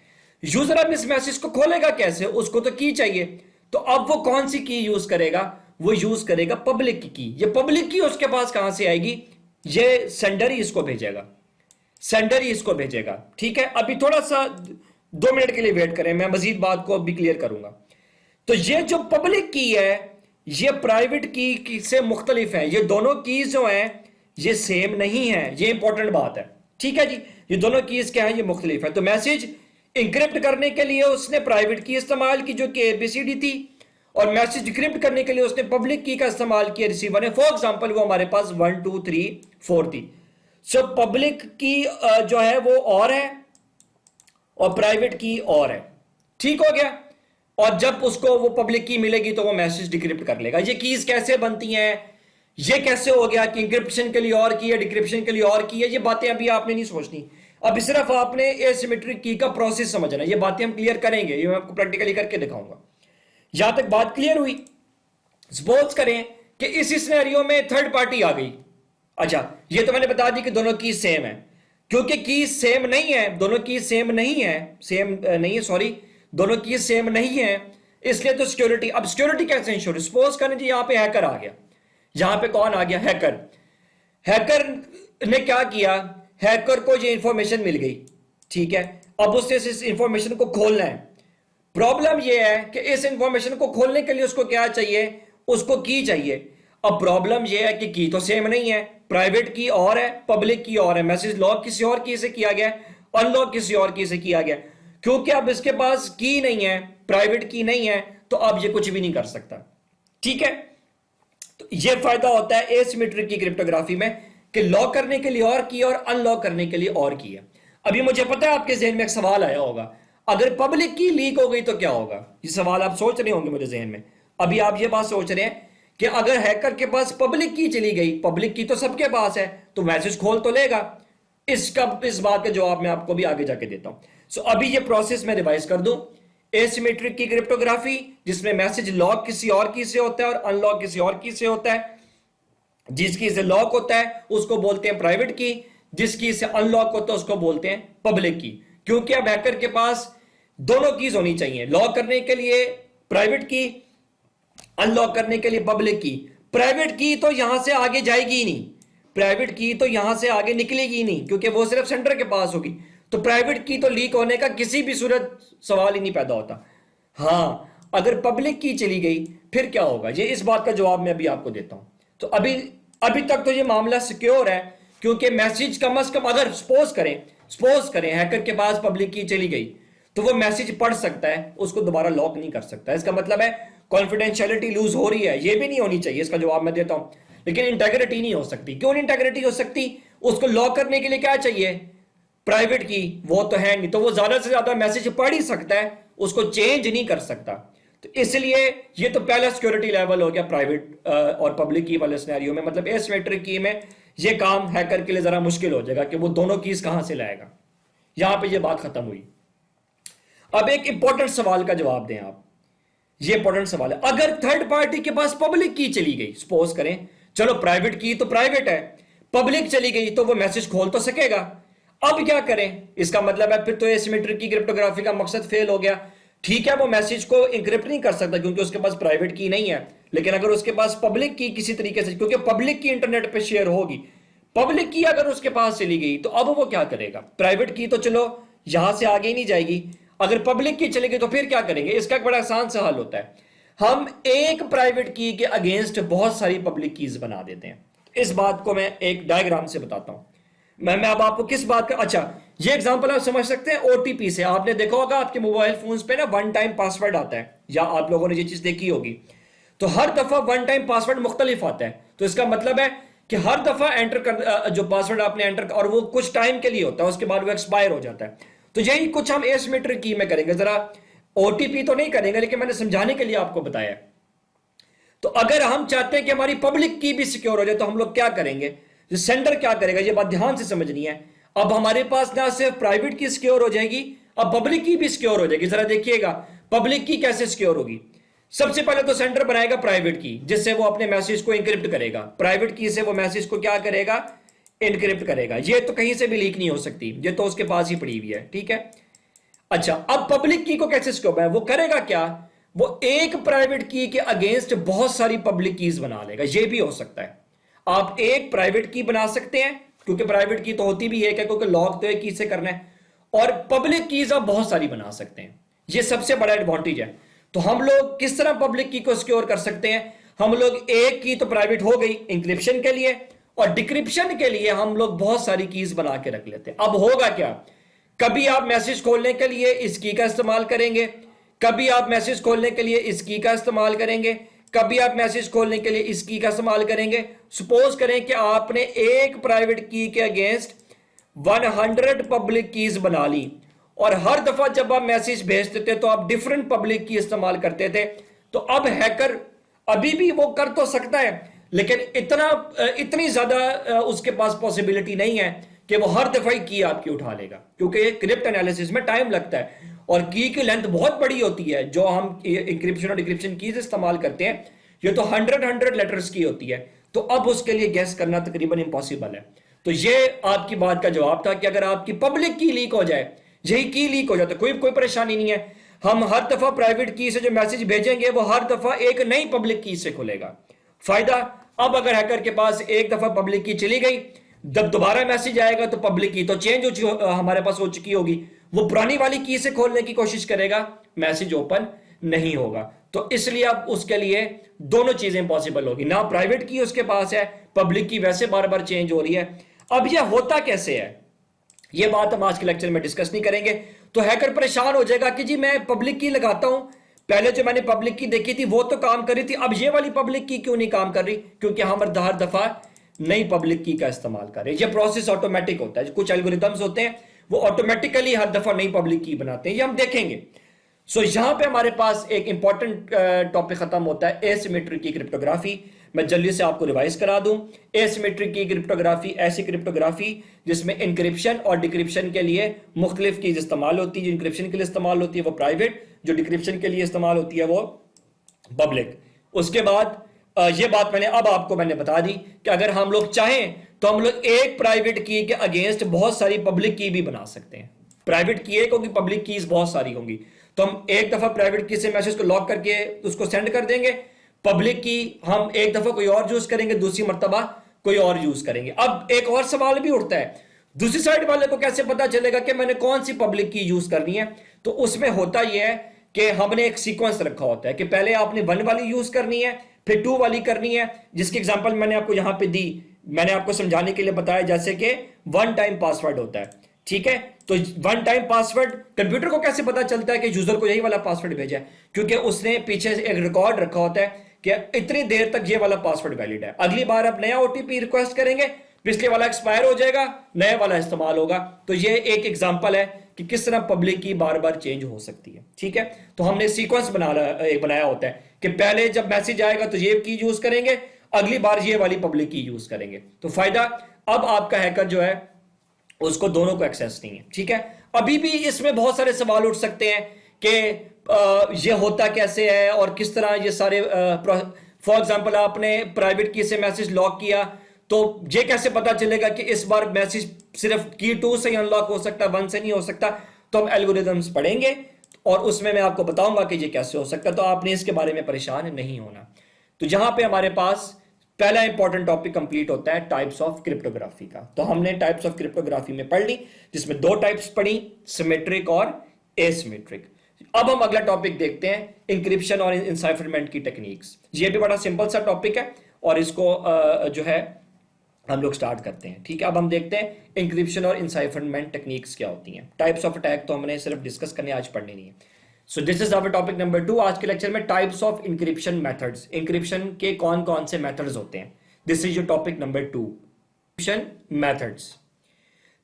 यूजर अब इस मैसेज को खोलेगा कैसे, उसको तो की चाहिए। तो अब वो कौन सी की यूज करेगा, वो यूज करेगा पब्लिक की। ये पब्लिक की उसके पास कहां से आएगी, ये सेंडर ही इसको भेजेगा, सेंडर ही इसको भेजेगा। ठीक है, अभी थोड़ा सा 2 मिनट के लिए वेट करें, मैं मजीद बात को अभी क्लियर करूंगा। तो ये जो पब्लिक की है ये प्राइवेट की से मुख्तलिफ है। ये दोनों कीज जो हैं ये सेम नहीं है, ये इंपॉर्टेंट बात है। ठीक है जी, ये दोनों कीज क्या है, ये मुख्तलिफ है। तो मैसेज इंक्रिप्ट करने के लिए उसने प्राइवेट की इस्तेमाल की जो कि एबीसीडी थी, और मैसेज डिक्रिप्ट करने के लिए उसने पब्लिक की का इस्तेमाल किया रिसीवर ने। फॉर एग्जांपल वो हमारे पास 1 2 3 4 थी। सो पब्लिक की जो है वो और है और प्राइवेट की और है। ठीक हो गया। और जब उसको वो पब्लिक की मिलेगी तो वो मैसेज डिक्रिप्ट कर लेगा। ये कीज कैसे बनती हैं, ये कैसे हो गया कि इंक्रिप्शन के लिए और की है, डिक्रिप्शन के लिए और की है, ये बातें अभी आपने नहीं सोचनी। अभी सिर्फ आपने एसिमेट्रिक की का प्रोसेस समझना। ये बातें हम क्लियर करेंगे, ये मैं आपको प्रैक्टिकली करके दिखाऊंगा। यहां तक बात क्लियर हुई। सपोज करें कि इस सिनेरियो में थर्ड पार्टी आ गई। अच्छा, ये तो मैंने बता दी कि दोनों की सेम है। क्योंकि की सेम नहीं है, दोनों की सेम नहीं है, सेम नहीं है, सॉरी, दोनों की सेम नहीं है, इसलिए तो सिक्योरिटी। अब सिक्योरिटी कैसे इंश्योर, सपोज करें जी यहां पे हैकर आ गया। यहां पे कौन आ गया, हैकर। हैकर ने क्या किया, हैकर को ये इंफॉर्मेशन मिल गई। ठीक है, अब उससे इस इंफॉर्मेशन को खोलना है। प्रॉब्लम यह है कि इस इंफॉर्मेशन को खोलने के लिए उसको क्या चाहिए, उसको की चाहिए। अब प्रॉब्लम यह है कि की तो सेम नहीं है, प्राइवेट की और है, पब्लिक की और है। मैसेज लॉक किसी और की से किया गया, अनलॉक किसी और की से किया गया। क्योंकि अब इसके पास की नहीं है, प्राइवेट की नहीं है, तो अब ये कुछ भी नहीं कर सकता। ठीक है, तो ये फायदा होता है एसिमेट्रिक की क्रिप्टोग्राफी में कि लॉक करने के लिए और की और अनलॉक करने के लिए और की है। अभी मुझे पता है आपके जहन में एक सवाल आया होगा, अगर पब्लिक की लीक हो गई तो क्या होगा। ये सवाल आप सोच रहे होंगे मेरे जहन में। अभी आप ये बात सोच रहे हैं कि अगर हैकर के पास पब्लिक की चली गई, पब्लिक की तो सबके पास है, तो मैसेज खोल तो लेगा। इस बात का जवाब मैं आपको भी आगे जाके देता हूं। सो अभी ये प्रोसेस मैं रिवाइज कर दूं। एसिमेट्रिक की क्रिप्टोग्राफी जिसमें मैसेज लॉक किसी और की से होता है और अनलॉक किसी और की से होता है। जिसकी से लॉक होता है उसको बोलते हैं प्राइवेट की, जिसकी से अनलॉक होता है उसको बोलते हैं पब्लिक की। क्योंकि अब हैकर के पास दोनों कीज होनी चाहिए, लॉक करने के लिए प्राइवेट की, अनलॉक करने के लिए पब्लिक की। प्राइवेट की तो यहां से आगे जाएगी ही नहीं, प्राइवेट की तो यहां से आगे निकलेगी ही नहीं, क्योंकि वो सिर्फ सेंटर के पास होगी। तो प्राइवेट की तो लीक होने का किसी भी सूरत सवाल ही नहीं पैदा होता। हाँ, अगर पब्लिक की चली गई फिर क्या होगा, ये इस बात का जवाब मैं अभी आपको देता हूं। तो अभी तक तो ये मामला सिक्योर है, क्योंकि मैसेज कम से कम, अगर सपोज करें हैकर के पास पब्लिक की चली गई तो वो मैसेज पढ़ सकता है, उसको दोबारा लॉक नहीं कर सकता। इसका मतलब है कॉन्फिडेंशियलिटी लूज हो रही है, ये भी नहीं होनी चाहिए, इसका जवाब मैं देता हूं। लेकिन इंटेग्रिटी नहीं हो सकती। क्यों नहीं इंटेग्रिटी हो सकती, उसको लॉक करने के लिए क्या चाहिए, प्राइवेट की, वो तो है नहीं, तो वो ज्यादा से ज्यादा मैसेज पढ़ ही सकता है, उसको चेंज नहीं कर सकता। तो इसलिए ये तो पहला सिक्योरिटी लेवल हो गया प्राइवेट और पब्लिक की वाले सिनेरियो में। मतलब एसिमेट्रिक की में ये काम हैकर के लिए जरा मुश्किल हो जाएगा कि वो दोनों कीज कहां से लाएगा। यहां पे ये बात खत्म हुई। अब एक इंपॉर्टेंट सवाल का जवाब दें आप। ये इंपॉर्टेंट सवाल है, अगर थर्ड पार्टी के पास पब्लिक की चली गई, सपोज करें, चलो प्राइवेट की तो प्राइवेट है, पब्लिक चली गई तो वो मैसेज खोल तो सकेगा। अब क्या करें, इसका मतलब है फिर तो एसिमेट्रिक की क्रिप्टोग्राफी का मकसद फेल हो गया। ठीक है, वो मैसेज को इंक्रिप्ट नहीं कर सकता क्योंकि उसके पास प्राइवेट की नहीं है, लेकिन अगर उसके पास पब्लिक की किसी तरीके से, क्योंकि पब्लिक की इंटरनेट पे शेयर होगी, पब्लिक की अगर उसके पास चली गई तो अब वो क्या करेगा। प्राइवेट की तो चलो यहां से आगे ही नहीं जाएगी, अगर पब्लिक की चली गई तो फिर क्या करेंगे। इसका एक बड़ा आसान सा हल होता है, हम एक प्राइवेट की के अगेंस्ट बहुत सारी पब्लिक कीज बना देते हैं। इस बात को मैं एक डायग्राम से बताता हूं। मैं अब आपको किस बात का, अच्छा ये एग्जांपल आप समझ सकते हैं ओटीपी से। आपने देखा होगा आपके मोबाइल फोन्स पे ना 1 टाइम पासवर्ड आता है, या आप लोगों ने ये चीज देखी होगी। तो हर दफा 1 टाइम पासवर्ड मुख्तलिफ आता है। तो इसका मतलब है कि हर दफा एंटर कर, जो पासवर्ड आपने एंटर, और वो कुछ टाइम के लिए होता है, उसके बाद वो एक्सपायर हो जाता है। तो यही कुछ हम एसिमेट्रिक की में करेंगे। जरा ओटीपी तो नहीं करेंगे, लेकिन मैंने समझाने के लिए आपको बताया। तो अगर हम चाहते हैं कि हमारी पब्लिक की भी सिक्योर हो जाए तो हम लोग क्या करेंगे, सेंडर क्या करेगा, ये बात ध्यान से समझनी है। अब हमारे पास ना सिर्फ प्राइवेट की सिक्योर हो जाएगी, अब पब्लिक की भी सिक्योर हो जाएगी। जरा देखिएगा पब्लिक की कैसे सिक्योर होगी। सबसे पहले तो सेंडर बनाएगा प्राइवेट की, जिससे वो अपने मैसेज को इंक्रिप्ट करेगा। प्राइवेट की से वो मैसेज को क्या करेगा, इनक्रिप्ट करेगा। ये तो कहीं से भी लीक नहीं हो सकती, ये तो उसके पास ही पड़ी हुई है। ठीक है, अच्छा, अब पब्लिक की को कैसे स्कोप है, वो करेगा क्या, वो एक प्राइवेट की के अगेंस्ट बहुत सारी पब्लिक कीज बना लेगा। ये भी हो सकता है, आप एक प्राइवेट की बना सकते हैं, क्योंकि प्राइवेट की तो होती भी एक है, क्योंकि लॉक तो एक की से करना है, और पब्लिक कीज आप बहुत सारी बना सकते हैं। ये सबसे बड़ा एडवांटेज है। तो हम लोग किस तरह पब्लिक की को सिक्योर कर सकते हैं, हम लोग एक की तो प्राइवेट हो गई इंक्रिप्शन के लिए, और डिक्रिप्शन के लिए हम लोग बहुत सारी कीज बना के रख लेते हैं। अब होगा क्या, कभी आप मैसेज खोलने के लिए इस की का इस्तेमाल करेंगे, कभी आप मैसेज खोलने के लिए इस की का इस्तेमाल करेंगे, कभी आप मैसेज खोलने के लिए इस की का इस्तेमाल करेंगे। सपोज करें कि आपने एक प्राइवेट की के अगेंस्ट 100 पब्लिक कीज बना ली, और हर दफा जब आप मैसेज भेजते थे तो आप डिफरेंट पब्लिक की इस्तेमाल करते थे। तो अब हैकर अभी भी वो कर तो सकता है, लेकिन इतनी ज्यादा उसके पास पॉसिबिलिटी नहीं है कि वो हर दफा ही की आपकी उठा लेगा, क्योंकि क्रिप्ट एनालिसिस में टाइम लगता है और की लेंथ बहुत बड़ी होती है। जो हम इंक्रिप्शन और डिक्रिप्शन कीज इस्तेमाल करते हैं, ये तो 100 लेटर्स की होती है, तो अब उसके लिए गैस करना तकरीबन इम्पॉसिबल है। तो ये आपकी बात का जवाब था कि अगर आपकी पब्लिक की लीक हो जाए, यही की लीक हो जाए, तो कोई परेशानी नहीं है। हम हर दफा प्राइवेट की से जो मैसेज भेजेंगे वो हर दफा एक नई पब्लिक की से खुलेगा। फायदा, अब अगर हैकर के पास एक दफा पब्लिक की चली गई, जब दोबारा मैसेज आएगा तो पब्लिक की तो चेंज हमारे पास हो चुकी होगी, वो पुरानी वाली की से खोलने की कोशिश करेगा, मैसेज ओपन नहीं होगा। तो इसलिए अब उसके लिए दोनों चीजें इंपॉसिबल होगी, ना प्राइवेट की उसके पास है, पब्लिक की वैसे बार बार चेंज हो रही है। अब यह होता कैसे है, यह बात हम आज के लेक्चर में डिस्कस नहीं करेंगे। तो हैकर परेशान हो जाएगा कि जी मैं पब्लिक की लगाता हूं, पहले जो मैंने पब्लिक की देखी थी वो तो काम कर रही थी, अब ये वाली पब्लिक की क्यों नहीं काम कर रही, क्योंकि हम हर दफा नई पब्लिक की का इस्तेमाल करें। ये प्रोसेस ऑटोमेटिक होता है, कुछ एल्गोरिथम्स होते हैं वो ऑटोमेटिकली हर दफा नई पब्लिक की बनाते हैं, ये हम देखेंगे। सो यहां पे हमारे पास एक इंपॉर्टेंट टॉपिक खत्म होता है, एसिमेट्रिक की क्रिप्टोग्राफी। मैं जल्दी से आपको रिवाइज करा दूं। एसिमेट्रिक की क्रिप्टोग्राफी ऐसी क्रिप्टोग्राफी जिसमें इंक्रिप्शन और डिक्रिप्शन के लिए मुख्तलिफ कीज इस्तेमाल होती है। जो इंक्रिप्शन के लिए इस्तेमाल होती है वो प्राइवेट, जो डिक्रिप्शन के लिए इस्तेमाल होती है वो पब्लिक। उसके बाद ये बात मैंने बता दी कि अगर हम लोग चाहें तो हम लोग एक प्राइवेट की के अगेंस्ट बहुत सारी पब्लिक की भी बना सकते हैं। प्राइवेट की एक होगी, पब्लिक कीज बहुत सारी होंगी, तो हम एक दफा प्राइवेट की से मैसेज को लॉक करके उसको सेंड कर देंगे, पब्लिक की हम एक दफा कोई और यूज करेंगे, दूसरी मर्तबा कोई और यूज करेंगे। अब एक और सवाल भी उठता है, दूसरी साइड वाले को कैसे पता चलेगा कि मैंने कौन सी पब्लिक की यूज करनी है। तो उसमें होता यह है कि हमने एक सीक्वेंस रखा होता है कि पहले आपने 1 वाली यूज करनी है, फिर 2 वाली करनी है, जिसकी एग्जांपल मैंने आपको यहां पे दी। मैंने आपको समझाने के लिए बताया जैसे कि 1 टाइम पासवर्ड होता है, ठीक है। तो 1 टाइम पासवर्ड कंप्यूटर को कैसे पता चलता है कि यूजर को यही वाला पासवर्ड भेजा है, क्योंकि उसने पीछे एक रिकॉर्ड रखा होता है कि इतनी देर तक ये वाला पासवर्ड वैलिड है। अगली बार आप नया ओटीपी रिक्वेस्ट करेंगे, पिछले वाला एक्सपायर हो जाएगा, नया वाला इस्तेमाल होगा। तो ये एक एग्जांपल है कि किस तरह पब्लिक की बार बार चेंज हो सकती है, ठीक है। तो हमने सीक्वेंस बनाया होता है कि पहले जब मैसेज आएगा तो ये की यूज करेंगे, अगली बार ये वाली पब्लिक की यूज करेंगे। तो फायदा, अब आपका हैकर जो है उसको दोनों को एक्सेस नहीं है, ठीक है। अभी भी इसमें बहुत सारे सवाल उठ सकते हैं कि ये होता कैसे है और किस तरह ये सारे, फॉर एग्जांपल आपने प्राइवेट की से मैसेज लॉक किया, तो ये कैसे पता चलेगा कि इस बार मैसेज सिर्फ की 2 से ही अनलॉक हो सकता है, 1 से नहीं हो सकता। तो हम एल्गोरिथम्स पढ़ेंगे और उसमें मैं आपको बताऊंगा कि ये कैसे हो सकता है, तो आपने इसके बारे में परेशान नहीं होना। तो यहां पे हमारे पास पहला इंपॉर्टेंट टॉपिक कंप्लीट होता है टाइप्स ऑफ क्रिप्टोग्राफी का। तो हमने टाइप्स ऑफ क्रिप्टोग्राफी में पढ़ ली, जिसमें 2 टाइप्स पढ़ी, सिमेट्रिक और एसिमेट्रिक। अब हम अगला टॉपिक देखते हैं, इंक्रिप्शन और इनसाइफरमेंट की टेक्निक्स। ये भी बड़ा सिंपल सा टॉपिक है और इसको जो है हम लोग स्टार्ट करते हैं, ठीक है। अब हम देखते हैं इंक्रिप्शन और इनसाइफरमेंट टेक्निक्स क्या होती हैं। टाइप्स ऑफ अटैक तो हमने सिर्फ डिस्कस करने, आज पढ़ने नहीं है। So this is our topic number 2 आज के लेक्चर में, types of encryption methods. Encryption के कौन कौन से मेथड्स होते हैं, this is your topic number 2, encryption methods.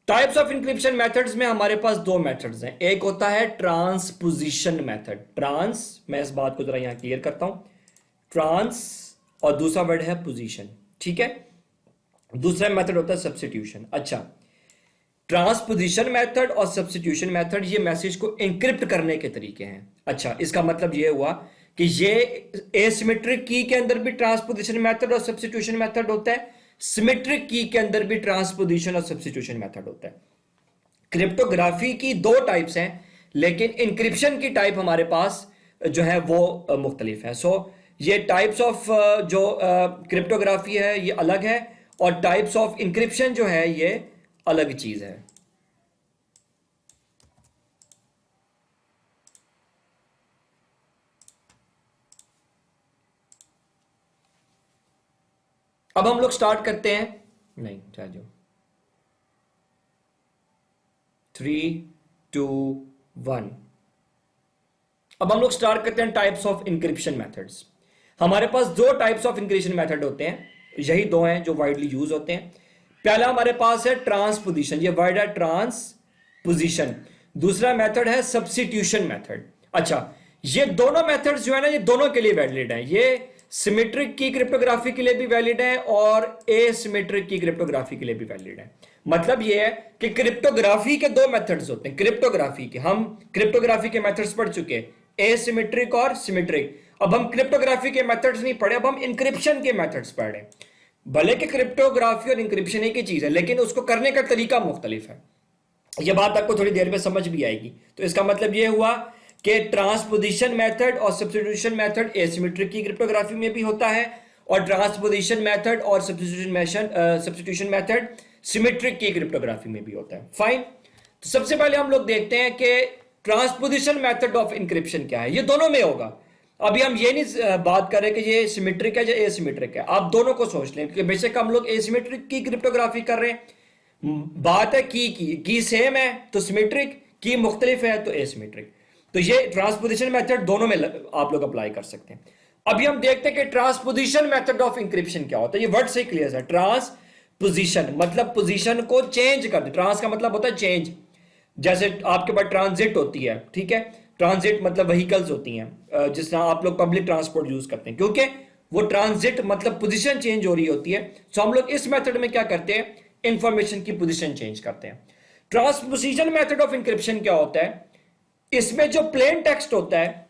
Types of encryption methods में हमारे पास 2 मेथड्स हैं। एक होता है ट्रांसपोजिशन मेथड, मैं इस बात को जरा यहां क्लियर करता हूं, ट्रांस, और दूसरा वर्ड है पोजीशन, ठीक है। दूसरा मेथड होता है सब्स्टिट्यूशन। अच्छा, ट्रांसपोजिशन मेथड और सब्स्टिट्यूशन मेथड ये मैसेज को एन्क्रिप्ट करने के तरीके हैं। अच्छा, इसका मतलब ये हुआ कि ये एसिमेट्रिक की के अंदर भी ट्रांसपोजिशन मेथड और सब्स्टिट्यूशन मेथड होता है, सिमेट्रिक की के अंदर भी ट्रांसपोजिशन और सब्स्टिट्यूशन मेथड होता है। क्रिप्टोग्राफी की 2 टाइप्स हैं, लेकिन इंक्रिप्शन की टाइप हमारे पास जो है वो मुख्तलिफ है। सो ये टाइप्स ऑफ जो क्रिप्टोग्राफी है ये अलग है, और टाइप्स ऑफ इंक्रिप्शन जो है ये अलग चीज है। अब हम लोग स्टार्ट करते हैं, नहीं चाह जाओ, 3, 2, 1। अब हम लोग स्टार्ट करते हैं टाइप्स ऑफ इंक्रिप्शन मेथड्स। हमारे पास दो टाइप्स ऑफ इंक्रिप्शन मेथड होते हैं, यही दो हैं जो वाइडली यूज होते हैं। पहला हमारे पास है ट्रांसपोजिशन, ये वर्ड है ट्रांसपोजिशन। दूसरा मेथड है सब्स्टिट्यूशन मेथड। अच्छा, ये दोनों मेथड्स जो है ना, ये दोनों के लिए वैलिड हैं। ये सिमेट्रिक की क्रिप्टोग्राफी के लिए भी वैलिड है और एसिमेट्रिक की क्रिप्टोग्राफी के लिए भी वैलिड है। मतलब ये है कि क्रिप्टोग्राफी के दो मेथड्स होते हैं। क्रिप्टोग्राफी के, हम क्रिप्टोग्राफी के मेथड्स पढ़ चुके हैं, एसिमेट्रिक और सिमेट्रिक। अब हम क्रिप्टोग्राफी के मेथड्स नहीं पढ़े, अब हम इंक्रिप्शन के मेथड्स पढ़े। भले कि क्रिप्टोग्राफी और इंक्रिप्शन एक ही चीज है, लेकिन उसको करने का तरीका मुख्तलिफ है। यह बात आपको थोड़ी देर में समझ भी आएगी। तो इसका मतलब यह हुआ कि ट्रांसपोजिशन मेथड और substitution method asymmetric key cryptography में भी होता है, और ट्रांसपोजिशन मेथड और सब्स्टिट्यूशन मेथड सिमेट्रिक की क्रिप्टोग्राफी में भी होता है। फाइन। तो सबसे पहले हम लोग देखते हैं कि ट्रांसपोजिशन मेथड ऑफ इंक्रिप्शन क्या है। ये दोनों में होगा। अभी हम ये नहीं बात कर रहे कि ये सिमेट्रिक है या एसिमेट्रिक है, आप दोनों को सोच लें कि बेशक हम लोग एसिमेट्रिक की क्रिप्टोग्राफी कर रहे हैं, बात है की सेम है तो सिमेट्रिक, की मुख्तलिफ है तो एसिमेट्रिक। तो ये ट्रांसपोजिशन मेथड दोनों में आप लोग अप्लाई कर सकते हैं। अभी हम देखते हैं कि ट्रांसपोजिशन मेथड ऑफ इंक्रिप्शन क्या होता है। ये वर्ड से क्लियर है, ट्रांसपोजिशन मतलब पोजीशन को चेंज कर दे। ट्रांस का मतलब होता है चेंज। जैसे आपके पास ट्रांजिट होती है, ठीक है, ट्रांजिट मतलब व्हीकल्स होती हैं, जिस तरह आप लोग पब्लिक ट्रांसपोर्ट यूज करते हैं, क्योंकि वो ट्रांजिट मतलब पोजीशन चेंज हो रही होती है। सो हम लोग इस मेथड में क्या करते हैं, इंफॉर्मेशन की पोजीशन चेंज करते हैं। ट्रांसपोजिशन मेथड ऑफ इंक्रिप्शन क्या होता है, इसमें जो प्लेन टेक्स्ट होता है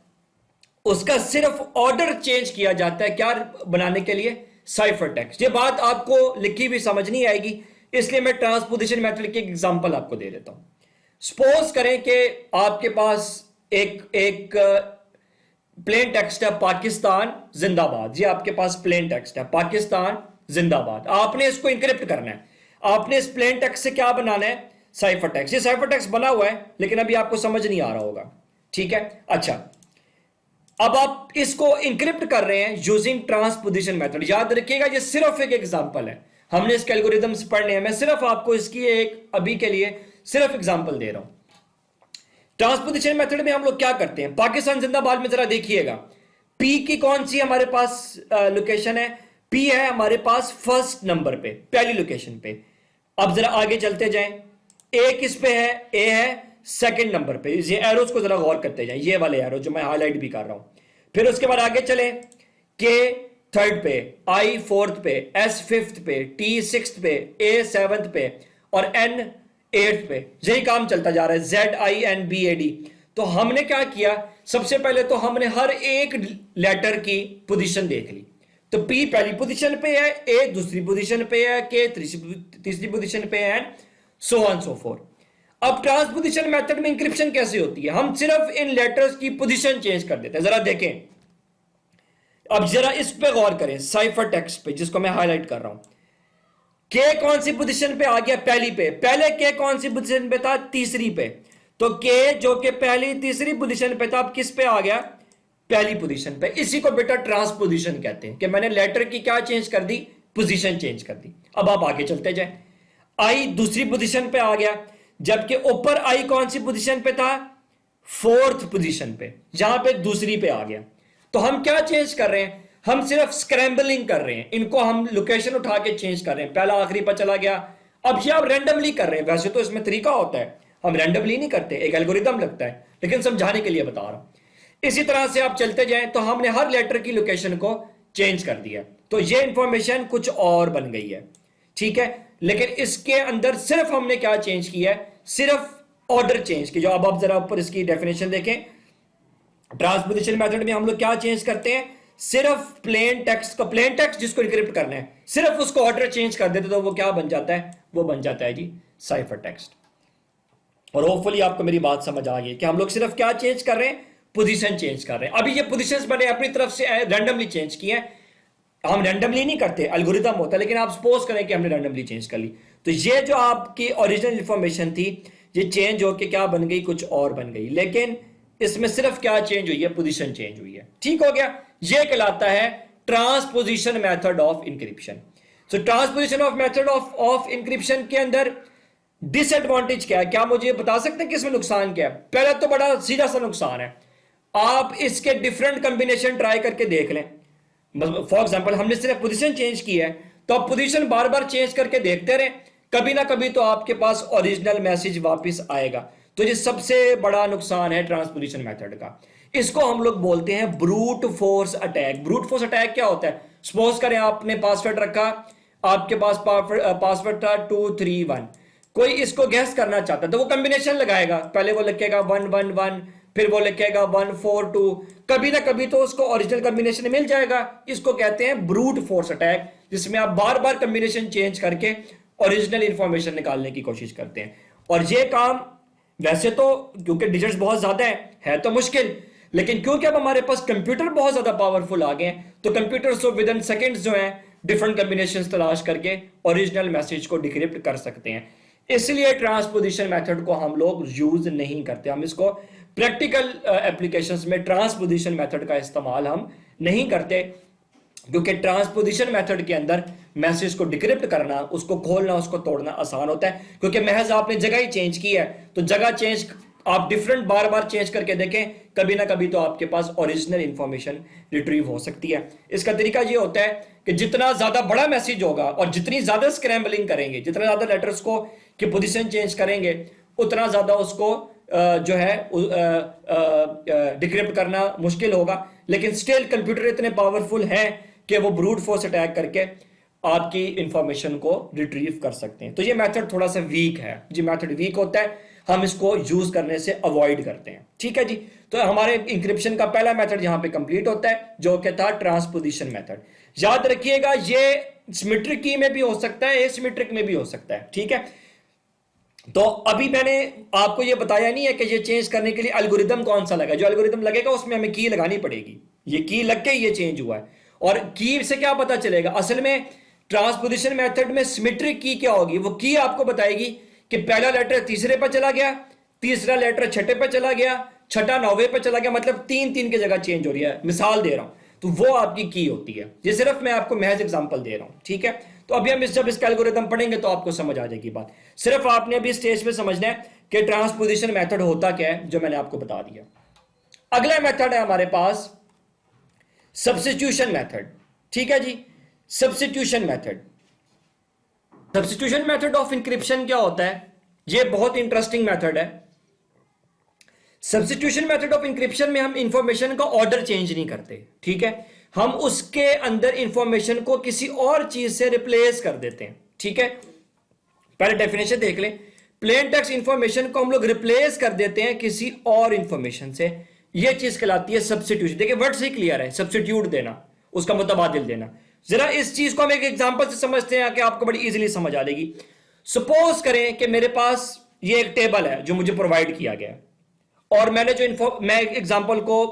उसका सिर्फ ऑर्डर चेंज किया जाता है, क्या बनाने के लिए, साइफर टेक्स्ट। ये बात आपको लिखी भी समझ नहीं आएगी, इसलिए मैं ट्रांसपोजिशन मेथड की एक एग्जांपल आपको दे देता हूं। सपोज करें कि आपके पास एक प्लेन टेक्स्ट है, पाकिस्तान जिंदाबाद। ये आपके पास प्लेन टेक्स्ट है, पाकिस्तान जिंदाबाद। आपने इसको इंक्रिप्ट करना है। आपने इस प्लेन टेक्स्ट से क्या बनाना है, साइफर टेक्स्ट। ये साइफर टेक्स्ट बना हुआ है, लेकिन अभी आपको समझ नहीं आ रहा होगा, ठीक है। अच्छा, अब आप इसको इंक्रिप्ट कर रहे हैं यूजिंग ट्रांसपोजिशन मेथड। याद रखिएगा, ये सिर्फ एक एग्जांपल है, हमने इसके एल्गोरिथम्स पढ़ने हैं। मैं सिर्फ आपको इसकी एक अभी के लिए सिर्फ एग्जांपल दे रहा हूं। ट्रांसपोजिशन मेथड में हम लोग क्या करते हैं, पाकिस्तान जिंदाबाद में जरा देखिएगा, पी की कौन सी हमारे पास लोकेशन है, पी है हमारे पास फर्स्ट नंबर पे, पहली लोकेशन पे। अब जरा आगे चलते जाएं, ए किस पे है, ए है सेकंड नंबर पे। ये एरोस को जरा गौर करते जाएं, ये वाले एरो जो मैं हाईलाइट भी कर रहा हूं। फिर उसके बाद आगे चले, के थर्ड पे, आई फोर्थ पे, एस फिफ्थ पे, टी सिक्स्थ पे, ए सेवंथ पे और एन एट्थ पे। यही काम चलता जा रहा है, ZINBAD। तो हमने क्या किया, सबसे पहले तो हमने हर एक लेटर की पोजीशन देख ली। तो P पहली पोजीशन पे है, A दूसरी पोजीशन पे है, K तीसरी पोजीशन पे है, सो ऑन सो फोर्थ। अब ट्रांसपोजिशन मेथड में इंक्रिप्शन कैसे होती है, हम सिर्फ इन लेटर्स की पोजीशन चेंज कर देते हैं। जरा देखें, अब जरा इस पे गौर करें, साइफर टेक्स्ट पे जिसको मैं हाईलाइट कर रहा हूं। के कौन सी पोजीशन पे आ गया, पहली पे। पहले के कौन सी पोजीशन पे था, तीसरी पे। तो के जो कि पहली तीसरी पोजीशन पे था, अब किस पे आ गया, पहली पोजीशन पे। इसी को बेटा ट्रांसपोजिशन कहते हैं कि मैंने लेटर की क्या चेंज कर दी, पोजीशन चेंज कर दी। अब आप आगे चलते जाए, आई दूसरी पोजीशन पे आ गया, जबकि ऊपर आई कौन सी पोजीशन पे था, फोर्थ पोजीशन पे, जहां पे दूसरी पे आ गया। तो हम क्या चेंज कर रहे हैं, हम सिर्फ स्क्रैम्बलिंग कर रहे हैं, इनको हम लोकेशन उठा के चेंज कर रहे हैं। पहला आखिरी पर चला गया, अब ये आप रैंडमली कर रहे हैं। वैसे तो इसमें तरीका होता है, हम रैंडमली नहीं करते, एक एल्गोरिदम लगता है, लेकिन समझाने के लिए बता रहा हूं। इसी तरह से आप चलते जाएं तो हमने हर लेटर की लोकेशन को चेंज कर दिया, तो ये इंफॉर्मेशन कुछ और बन गई है, ठीक है। लेकिन इसके अंदर सिर्फ हमने क्या चेंज किया है, सिर्फ ऑर्डर चेंज की। जो अब आप जरा ऊपर इसकी डेफिनेशन देखें, ट्रांसपोजिशन मेथड में हम लोग क्या चेंज करते हैं, सिर्फ प्लेन टेक्स्ट को, प्लेन टेक्स्ट जिसको इंक्रिप्ट करना है, सिर्फ उसको ऑर्डर चेंज कर देते तो वो क्या बन जाता है, वो बन जाता है जी साइफर टेक्स्ट। और होपफुली आपको मेरी बात समझ आ गई कि हम लोग सिर्फ क्या चेंज कर रहे हैं, पोजीशन चेंज कर रहे हैं। अभी ये पोजीशंस मैंने अपनी तरफ से रैंडमली चेंज किए हैं, हम रैंडमली नहीं करते, एल्गोरिदम होता है, लेकिन आप सपोज करें कि हमने रैंडमली चेंज कर ली, तो ये जो आपकी ओरिजिनल इंफॉर्मेशन थी ये चेंज होके क्या बन गई, कुछ और बन गई, लेकिन इसमें सिर्फ क्या चेंज हुई है, पोजीशन चेंज हुई है। ठीक हो गया, ये कहलाता है transposition method of encryption. So transposition of method of encryption के अंदर डिसएडवांटेज क्या है, क्या मुझे बता सकते हैं कि इसमें नुकसान क्या है? पहला तो बड़ा सीधा सा नुकसान है, आप इसके डिफरेंट कॉम्बिनेशन ट्राई करके देख लें। फॉर एग्जांपल हमने सिर्फ पोजीशन चेंज की है, तो आप पोजीशन बार बार चेंज करके देखते रहे, कभी ना कभी तो आपके पास ओरिजिनल मैसेज वापस आएगा। तो ये सबसे बड़ा नुकसान है ट्रांसपोजिशन मेथड का। इसको हम लोग बोलते हैं brute force attack. Brute force attack क्या होता है? सपोज करें आपने पासवर्ड रखा, आपके पास पासवर्ड था 231, कोई इसको गैस करना चाहता है तो वो कॉम्बिनेशन लगाएगा, पहले वो लिखेगा 111, फिर वो लिखेगा 142, कभी ना कभी तो उसको ओरिजिनल कॉम्बिनेशन मिल जाएगा। इसको कहते हैं ब्रूट फोर्स अटैक, जिसमें आप बार बार कॉम्बिनेशन चेंज करके ओरिजिनल इंफॉर्मेशन निकालने की कोशिश करते हैं। और ये काम वैसे तो क्योंकि डिजिट्स बहुत ज्यादा है तो मुश्किल, लेकिन क्योंकि अब हमारे पास कंप्यूटर बहुत ज्यादा पावरफुल आ गए हैं, तो कंप्यूटर तो विद इन सेकेंड्स जो है डिफरेंट कॉम्बिनेशंस तलाश करके ओरिजिनल मैसेज को डिक्रिप्ट कर सकते हैं। इसलिए ट्रांसपोजिशन मेथड को हम लोग यूज नहीं करते, हम इसको प्रैक्टिकल एप्लीकेशंस में ट्रांसपोजिशन मेथड का इस्तेमाल हम नहीं करते, क्योंकि ट्रांसपोजिशन मेथड के अंदर मैसेज को डिक्रिप्ट करना, उसको खोलना, उसको तोड़ना आसान होता है, क्योंकि महज आपने जगह ही चेंज की है, तो जगह चेंज आप डिफरेंट बार बार चेंज करके देखें, कभी ना कभी तो आपके पास ओरिजिनल इंफॉर्मेशन रिट्रीव हो सकती है। इसका तरीका ये होता है कि जितना ज्यादा बड़ा मैसेज होगा और जितनी ज्यादा स्क्रैम्बलिंग करेंगे, जितना ज्यादा लेटर्स को की पोजीशन चेंज करेंगे, उतना ज्यादा उसको जो है डिक्रिप्ट करना मुश्किल होगा। लेकिन स्टिल कंप्यूटर इतने पावरफुल हैं कि वो ब्रूट फोर्स अटैक करके आपकी इंफॉर्मेशन को रिट्रीव कर सकते हैं। तो ये मेथड थोड़ा सा वीक है, ये मेथड वीक होता है, हम इसको यूज करने से अवॉइड करते हैं। ठीक है जी, तो हमारे इंक्रिप्शन का पहला मेथड यहां पे कंप्लीट होता है, जो कि था ट्रांसपोजिशन मेथड। याद रखिएगा ये सिमेट्रिक की में भी हो सकता है, एसिमेट्रिक में भी हो सकता है। ठीक है, तो अभी मैंने आपको ये बताया नहीं है कि ये चेंज करने के लिए एल्गोरिदम कौन सा लगा। जो एल्गोरिदम लगेगा उसमें हमें की लगानी पड़ेगी, ये की लग के ये चेंज हुआ है। और की से क्या पता चलेगा? असल में ट्रांसपोजिशन मेथड में सिमेट्रिक की क्या होगी, वो की आपको बताएगी कि पहला लेटर तीसरे पर चला गया, तीसरा लेटर छठे पर चला गया, छठा नौवे पर चला गया, मतलब 3-3 की जगह चेंज हो रही है। मिसाल दे रहा हूं, तो वो आपकी की होती है। ये सिर्फ मैं आपको महज एग्जांपल दे रहा हूं। ठीक है, तो अभी हम जब इसका एल्गोरिथम पढ़ेंगे तो आपको समझ आ जाएगी बात। सिर्फ आपने अभी स्टेज पे समझना है कि ट्रांसपोजिशन मेथड होता क्या है, जो मैंने आपको बता दिया। अगला मेथड है हमारे पास सब्स्टिट्यूशन मेथड। ठीक है जी, substitution method. Substitution method of encryption क्या होता है? ये बहुत इंटरेस्टिंग मेथड है। सब्स्टिट्यूशन मेथड ऑफ इंक्रिप्शन में हम इंफॉर्मेशन का ऑर्डर चेंज नहीं करते। ठीक है, हम उसके अंदर इंफॉर्मेशन को किसी और चीज से रिप्लेस कर देते हैं। ठीक है, पहले डेफिनेशन देख लें। प्लेन टेक्स्ट इंफॉर्मेशन को हम लोग रिप्लेस कर देते हैं किसी और इंफॉर्मेशन से, यह चीज कहलाती है सब्स्टिट्यूशन। देखिए वर्ड से क्लियर है, सब्स्टिट्यूट देना, उसका मुतबादिल देना। जरा इस चीज को हम एक एग्जांपल से समझते हैं कि आपको बड़ी इजीली समझ आ जाएगी। सपोज करें कि मेरे पास ये एक टेबल है जो मुझे प्रोवाइड किया गया है, और मैंने जो मैं एग्जांपल को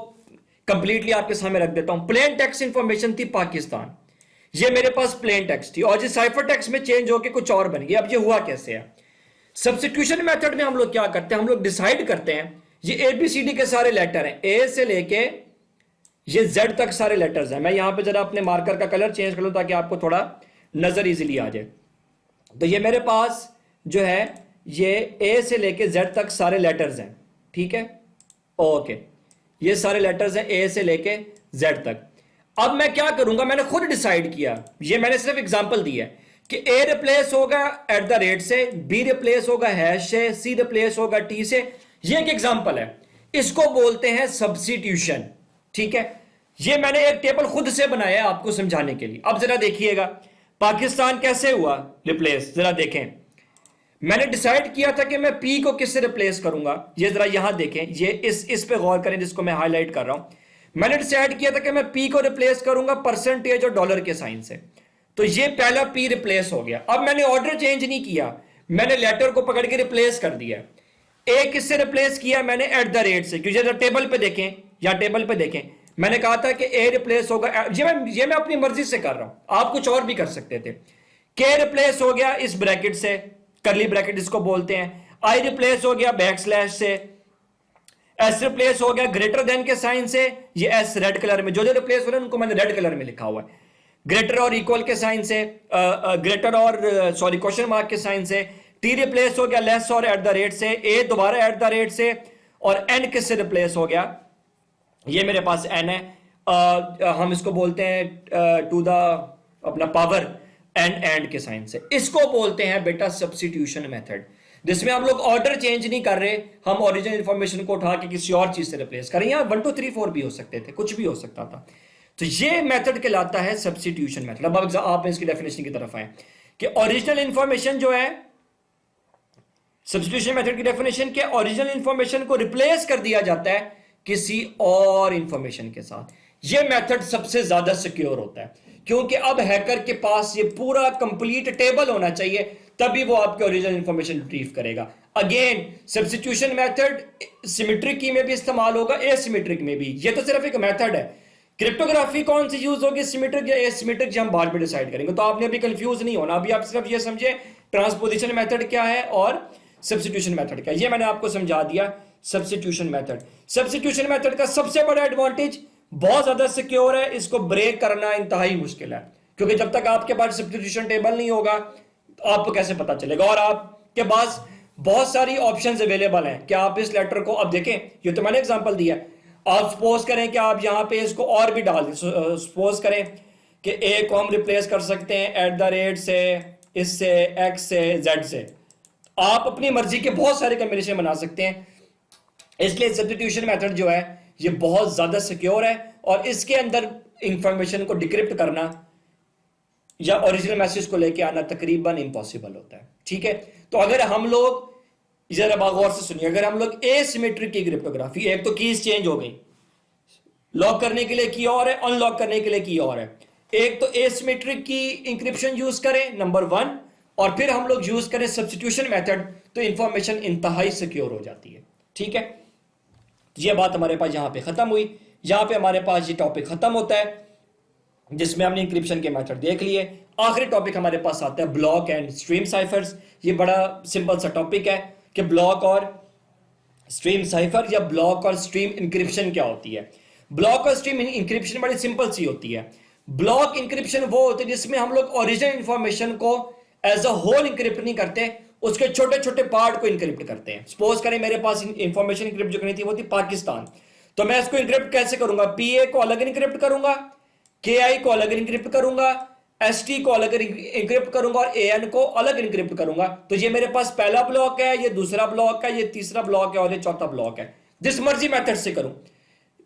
कंप्लीटली आपके सामने रख देता हूं। प्लेन टेक्स्ट इंफॉर्मेशन थी पाकिस्तान, ये मेरे पास प्लेन टेक्स्ट थी, और ये साइफर टेक्स्ट में चेंज होकर कुछ और बन गया। अब ये हुआ कैसे है? सब्स्टिट्यूशन मेथड में हम लोग क्या करते हैं, हम लोग डिसाइड करते हैं ये ABCD के सारे लेटर हैं, A से लेके ये Z तक सारे लेटर्स हैं। मैं यहां पे जरा अपने मार्कर का कलर चेंज कर लूं ताकि आपको थोड़ा नजर इजीली आ जाए। तो ये मेरे पास जो है ये A से लेके Z तक सारे लेटर्स हैं। ठीक है, ओके, ये सारे लेटर्स हैं A से लेके Z तक। अब मैं क्या करूंगा, मैंने खुद डिसाइड किया, ये मैंने सिर्फ एग्जांपल दी है कि A रिप्लेस होगा @ से, B रिप्लेस होगा हैश से, C रिप्लेस होगा T से। ये एक एग्जांपल है, इसको बोलते हैं सब्स्टिट्यूशन। ठीक है, ये मैंने एक टेबल खुद से बनाया है आपको समझाने के लिए। अब जरा देखिएगा पाकिस्तान कैसे हुआ रिप्लेस, जरा देखें। मैंने डिसाइड किया था कि मैं P को किससे रिप्लेस करूंगा, ये जरा यहां देखें, ये इस पे गौर करें जिसको मैं हाईलाइट कर रहा हूं। मैंने डिसाइड किया था कि मैं P को रिप्लेस करूंगा परसेंटेज और डॉलर के साइन से, तो ये पहला P रिप्लेस हो गया। अब मैंने ऑर्डर चेंज नहीं किया, मैंने लेटर को पकड़ के रिप्लेस कर दिया। ए किससे रिप्लेस किया मैंने? एट द रेट से, क्योंकि जब टेबल पे देखें, या टेबल पे देखें, मैंने कहा था कि ए रिप्लेस होगा, ये मैं अपनी मर्जी से कर रहा हूं, आप कुछ और भी कर सकते थे। के रिप्लेस हो गया इस ब्रैकेट से, करली ब्रैकेट इसको बोलते हैं। आई रिप्लेस हो गया बैक स्लैश से। एस रिप्लेस हो गया ग्रेटर देन के साइन से, ये एस रेड कलर में, जो जो रिप्लेस हो रहे हैं उनको मैंने रेड कलर में लिखा हुआ है। ग्रेटर और इक्वल के साइन से, ग्रेटर और सॉरी क्वेश्चन मार्क के साइन से। टी रिप्लेस हो गया लेस और एट द रेट से। ए दोबारा एट द रेट से। और एन किससे रिप्लेस हो गया? ये मेरे पास एन है, हम इसको बोलते हैं टू द अपना पावर एंड के साइन से। इसको बोलते हैं बेटा सब्स्टिट्यूशन मेथड, जिसमें हम लोग ऑर्डर चेंज नहीं कर रहे, हम ओरिजिनल इंफॉर्मेशन को उठा के किसी और चीज से रिप्लेस करें। यहां 1 2 3 4 भी हो सकते थे, कुछ भी हो सकता था। तो ये मेथड कहलाता है सब्स्टिट्यूशन मेथड। अब आप इसकी डेफिनेशन की तरफ आए कि ओरिजिनल इंफॉर्मेशन जो है, सब्स्टिट्यूशन मेथड की डेफिनेशन क्या? ओरिजिनल इंफॉर्मेशन को रिप्लेस कर दिया जाता है किसी और इंफॉर्मेशन के साथ। यह मेथड सबसे ज्यादा सिक्योर होता है, क्योंकि अब हैकर के पास ये पूरा कंप्लीट टेबल होना चाहिए, तभी वो आपके ओरिजिनल इंफॉर्मेशन रिट्रीव करेगा। अगेन सब्स्टिट्यूशन मेथड सिमेट्रिक की में भी इस्तेमाल होगा, एसिमेट्रिक में भी। ये तो सिर्फ एक मेथड है। क्रिप्टोग्राफी कौन सी यूज होगी, सिमेट्रिक या एसिमेट्रिक, हम बाद में डिसाइड करेंगे। तो आपने अभी कंफ्यूज नहीं होना, अभी आप सिर्फ ये समझे ट्रांसपोजिशन मेथड क्या है और सब्स्टिट्यूशन मेथड क्या है, ये मैंने आपको समझा दिया। सब्स्टिट्यूशन मेथड का सबसे बड़ा एडवांटेज बहुत ज्यादा सिक्योर है, इसको ब्रेक करना इंतहाई मुश्किल है, क्योंकि जब तक आपके पास सब्स्टिट्यूशन टेबल नहीं होगा आपको कैसे पता चलेगा। और आपके पास बहुत सारी ऑप्शंस अवेलेबल हैं कि आप इस लेटर को, अब देखें ये तो मैंने एग्जांपल दिया, आप सपोज करें कि आप यहां पे इसको और भी डाल दें। सपोज करें कि ए को हम रिप्लेस कर सकते हैं एट द रेट से, इससे, एक्स से, जेड से। आप अपनी मर्जी के बहुत सारे कॉम्बिनेशन बना सकते हैं। इसलिए सब्स्टिट्यूशन मेथड जो है ये बहुत ज्यादा सिक्योर है, और इसके अंदर इंफॉर्मेशन को डिक्रिप्ट करना या ओरिजिनल मैसेज को लेके आना तकरीबन इम्पॉसिबल होता है। ठीक है, तो अगर हम लोग, जरा गौर से सुनिए, अगर हम लोग एसिमेट्रिक की क्रिप्टोग्राफी, एक तो कीज चेंज हो गई, लॉक करने के लिए की और है, अनलॉक करने के लिए की और है। एक तो एसिमेट्रिक की इंक्रिप्शन यूज करें नंबर 1, और फिर हम लोग यूज करें सब्स्टिट्यूशन मेथड, तो इंफॉर्मेशन इंतहाई सिक्योर हो जाती है। ठीक है, ये बात हमारे पास यहां पे खत्म हुई। यहां पे हमारे पास ये टॉपिक खत्म होता है, जिसमें हमने इंक्रिप्शन के मेथड देख लिए। आखिरी टॉपिक हमारे पास आता है ब्लॉक एंड स्ट्रीम साइफर्स। ये बड़ा सिंपल सा टॉपिक है कि ब्लॉक और स्ट्रीम साइफर या ब्लॉक और स्ट्रीम इंक्रिप्शन क्या होती है। ब्लॉक और स्ट्रीम इंक्रिप्शन बड़ी सिंपल सी होती है। ब्लॉक इंक्रिप्शन वो होती है जिसमें हम लोग ओरिजिनल इंफॉर्मेशन को एज अ होल इंक्रिप्ट नहीं करते, उसके छोटे छोटे पार्ट को इंक्रिप्ट करते हैं। सपोज करें मेरे पास इंफॉर्मेशन इंक्रिप्ट जो करनी थी वो थी पाकिस्तान, तो मैं इसको इंक्रिप्ट कैसे करूंगा? पीए को अलग इंक्रिप्ट करूंगा, के आई को अलग इंक्रिप्ट करूंगा, एस टी को अलग इंक्रिप्ट करूंगा, और ए एन को अलग इंक्रिप्ट करूंगा। तो ये मेरे पास पहला ब्लॉक है, ये दूसरा ब्लॉक है, ये तीसरा ब्लॉक है, और ये चौथा ब्लॉक है। जिस मर्जी मेथड से करूं,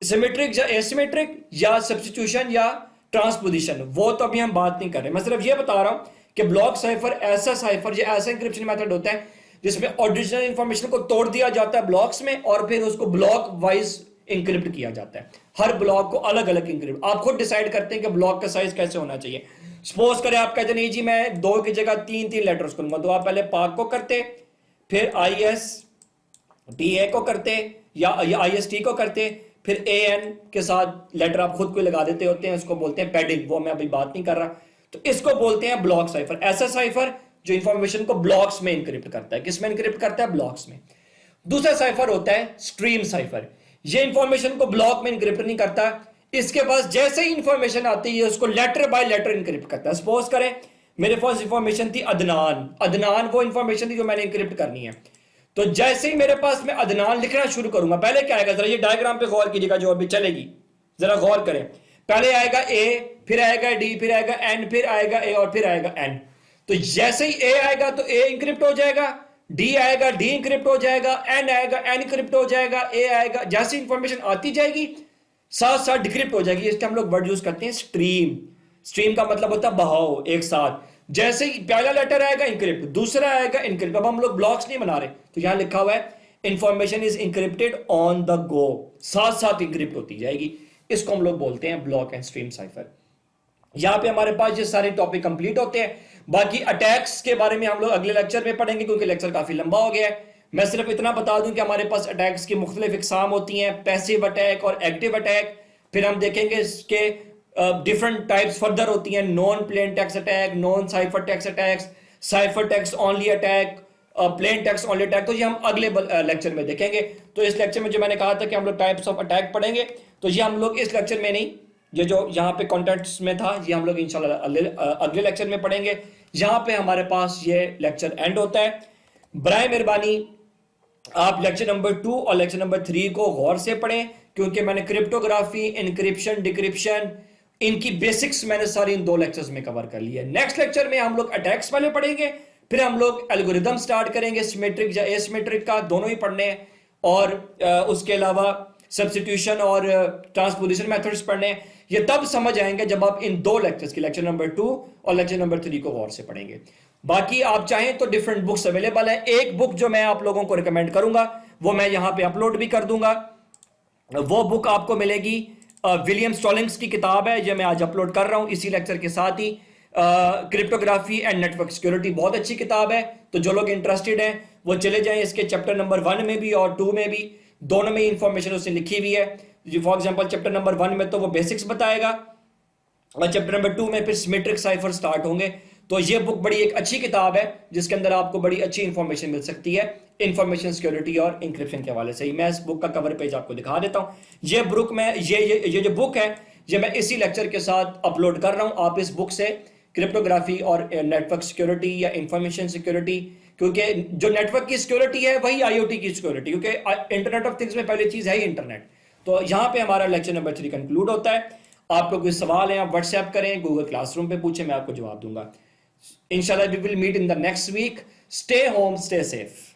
सिमेट्रिक या एसिमेट्रिक या सब्स्टिट्यूशन या ट्रांसपोजिशन, वो तो अभी हम बात नहीं कर रहे। मैं सिर्फ ये बता रहा हूं कि ब्लॉक साइफर ऐसा साइफर या ऐसा इंक्रिप्शन मेथड होता है जिसमें ओरिजिनल इंफॉर्मेशन को तोड़ दिया जाता है ब्लॉक्स में, और फिर उसको ब्लॉक वाइज इंक्रिप्ट किया जाता है। हर ब्लॉक को अलग अलग इंक्रिप्ट, आप खुद डिसाइड करते हैं कि ब्लॉक का साइज कैसे होना चाहिए। सपोज करें आप कहते नहीं जी मैं 2 की जगह 3 लेटर्स करूंगा, तो आप पहले पाक को करते, फिर आई एस टी ए को करते, या आई एस टी को करते, फिर ए एन के साथ लेटर आप खुद को लगा देते होते हैं, उसको बोलते हैं पैडिंग। वो मैं अभी बात नहीं कर रहा। तो इसको बोलते हैं ब्लॉक साइफर, ऐसा साइफर जो इंफॉर्मेशन को ब्लॉक्स में इंक्रिप्ट करता है। किसमें इंक्रिप्ट करता है? ब्लॉक्स में। दूसरा साइफर होता है स्ट्रीम साइफर। ये इंफॉर्मेशन को ब्लॉक में इंक्रिप्ट नहीं करता, इसके पास जैसे ही इंफॉर्मेशन आती है उसको लेटर बाय लेटर इंक्रिप्ट करता है। सपोज करें मेरे पास इंफॉर्मेशन थी अदनान, अदनान वो इंफॉर्मेशन थी जो मैंने इंक्रिप्ट करनी है। तो जैसे ही मेरे पास मैं अदनान लिखना शुरू करूंगा, पहले क्या आएगा, जरा ये डायग्राम पे गौर कीजिएगा जो अभी चलेगी, जरा गौर करें। पहले आएगा ए, फिर आएगा डी, फिर आएगा एन, फिर आएगा ए, और फिर आएगा एन। तो जैसे ही ए आएगा तो ए इंक्रिप्ट हो जाएगा, डी आएगा, डी इंक्रिप्ट हो जाएगा, एन आएगा, एन इंक्रिप्ट हो जाएगा, ए आएगा। जैसी इंफॉर्मेशन आती जाएगी साथ साथ डिक्रिप्ट हो जाएगी। इसके हम लोग वर्ड यूज करते हैं स्ट्रीम। स्ट्रीम का मतलब होता है बहाव, एक साथ। जैसे ही पहला लेटर आएगा इंक्रिप्ट, दूसरा आएगा इंक्रिप्ट। अब हम लोग ब्लॉक्स नहीं बना रहे, तो यहां लिखा हुआ है information is encrypted on the go, साथ साथ इंक्रिप्ट होती जाएगी। इसको हम लोग बोलते हैं ब्लॉक एंड स्ट्रीम साइफर। यहां पे हमारे पास ये सारे टॉपिक कंप्लीट होते हैं। बाकी अटैक्स के बारे में हम लोग अगले लेक्चर में पढ़ेंगे, क्योंकि लेक्चर काफी लंबा हो गया है। मैं सिर्फ इतना बता दूं कि हमारे पास अटैक्स की मुख्तलिफ इकसाम होती हैं, पैसिव अटैक और एक्टिव अटैक। फिर हम देखेंगे इसके डिफरेंट टाइप्स फर्दर होती हैं, non plain text attack, non cipher text attacks, cipher text only attack, plain text only attack. तो ये हम अगले लेक्चर में देखेंगे। तो इस लेक्चर में जो मैंने कहा था कि हम लोग टाइप्स ऑफ अटैक पढ़ेंगे, तो ये हम लोग इस लेक्चर में नहीं, ये जो यहाँ पे कॉन्टेक्ट्स में था, ये हम लोग इंशाल्लाह अगले लेक्चर में पढ़ेंगे। यहाँ पे हमारे पास ये लेक्चर एंड होता है। बराए मेहरबानी आप लेक्चर नंबर 2 और लेक्चर नंबर 3 को गौर से पढ़ें, क्योंकि मैंने क्रिप्टोग्राफी, इनक्रिप्शन, डिक्रिप्शन, इनकी बेसिक्स मैंने सारी इन 2 लेक्चर्स में कवर कर लिया है। नेक्स्ट लेक्चर में हम लोग अटैक्स वाले पढ़ेंगे, फिर हम लोग एल्गोरिदम स्टार्ट करेंगे, सिमेट्रिक या एसिमेट्रिक का दोनों ही पढ़ने हैं, और उसके अलावा सब्स्टिट्यूशन और ट्रांसपोजिशन मेथड्स पढ़ने हैं। ये तब समझ आएंगे जब आप इन 2 लेक्चर्स की, लेक्चर नंबर 2 और लेक्चर नंबर 3 को गौर से पढ़ेंगे। बाकी आप चाहें तो डिफरेंट बुक्स अवेलेबल है। एक बुक जो मैं आप लोगों को रिकमेंड करूंगा वो मैं यहां पे अपलोड भी कर दूंगा। वो बुक आपको मिलेगी, विलियम स्टॉलिंग्स की किताब है, जो मैं आज अपलोड कर रहा हूं इसी लेक्चर के साथ ही। क्रिप्टोग्राफी एंड नेटवर्क सिक्योरिटी बहुत अच्छी किताब है, तो जो लोग इंटरेस्टेड हैं वो चले जाएं। इसके चैप्टर नंबर 1 में भी और 2 में भी, दोनों में इंफॉर्मेशन उसने लिखी हुई है। फॉर एग्जांपल चैप्टर नंबर 1 में तो वो बेसिक्स बताएगा, और चैप्टर नंबर 2 में फिर सिमेट्रिक साइफर स्टार्ट होंगे। तो ये बुक बड़ी एक अच्छी किताब है जिसके अंदर आपको बड़ी अच्छी इंफॉर्मेशन मिल सकती है इंफॉर्मेशन सिक्योरिटी और इंक्रिप्शन के हवाले से ही। मैं इस बुक का कवर पेज आपको दिखा देता हूं। ये बुक में ये जो बुक है, ये मैं इसी लेक्चर के साथ अपलोड कर रहा हूं। आप इस बुक से क्रिप्टोग्राफी और नेटवर्क सिक्योरिटी या इंफॉर्मेशन सिक्योरिटी, क्योंकि जो नेटवर्क की सिक्योरिटी है वही आईओटी की सिक्योरिटी, क्योंकि इंटरनेट ऑफ थिंग्स में पहली चीज है ही इंटरनेट। तो यहां पे हमारा लेक्चर नंबर 3 कंक्लूड होता है। आपको कोई सवाल है आप व्हाट्सएप करें, गूगल क्लासरूम पे पूछें, मैं आपको जवाब दूंगा। इंशाल्लाह we will meet in the next week. Stay home, stay safe.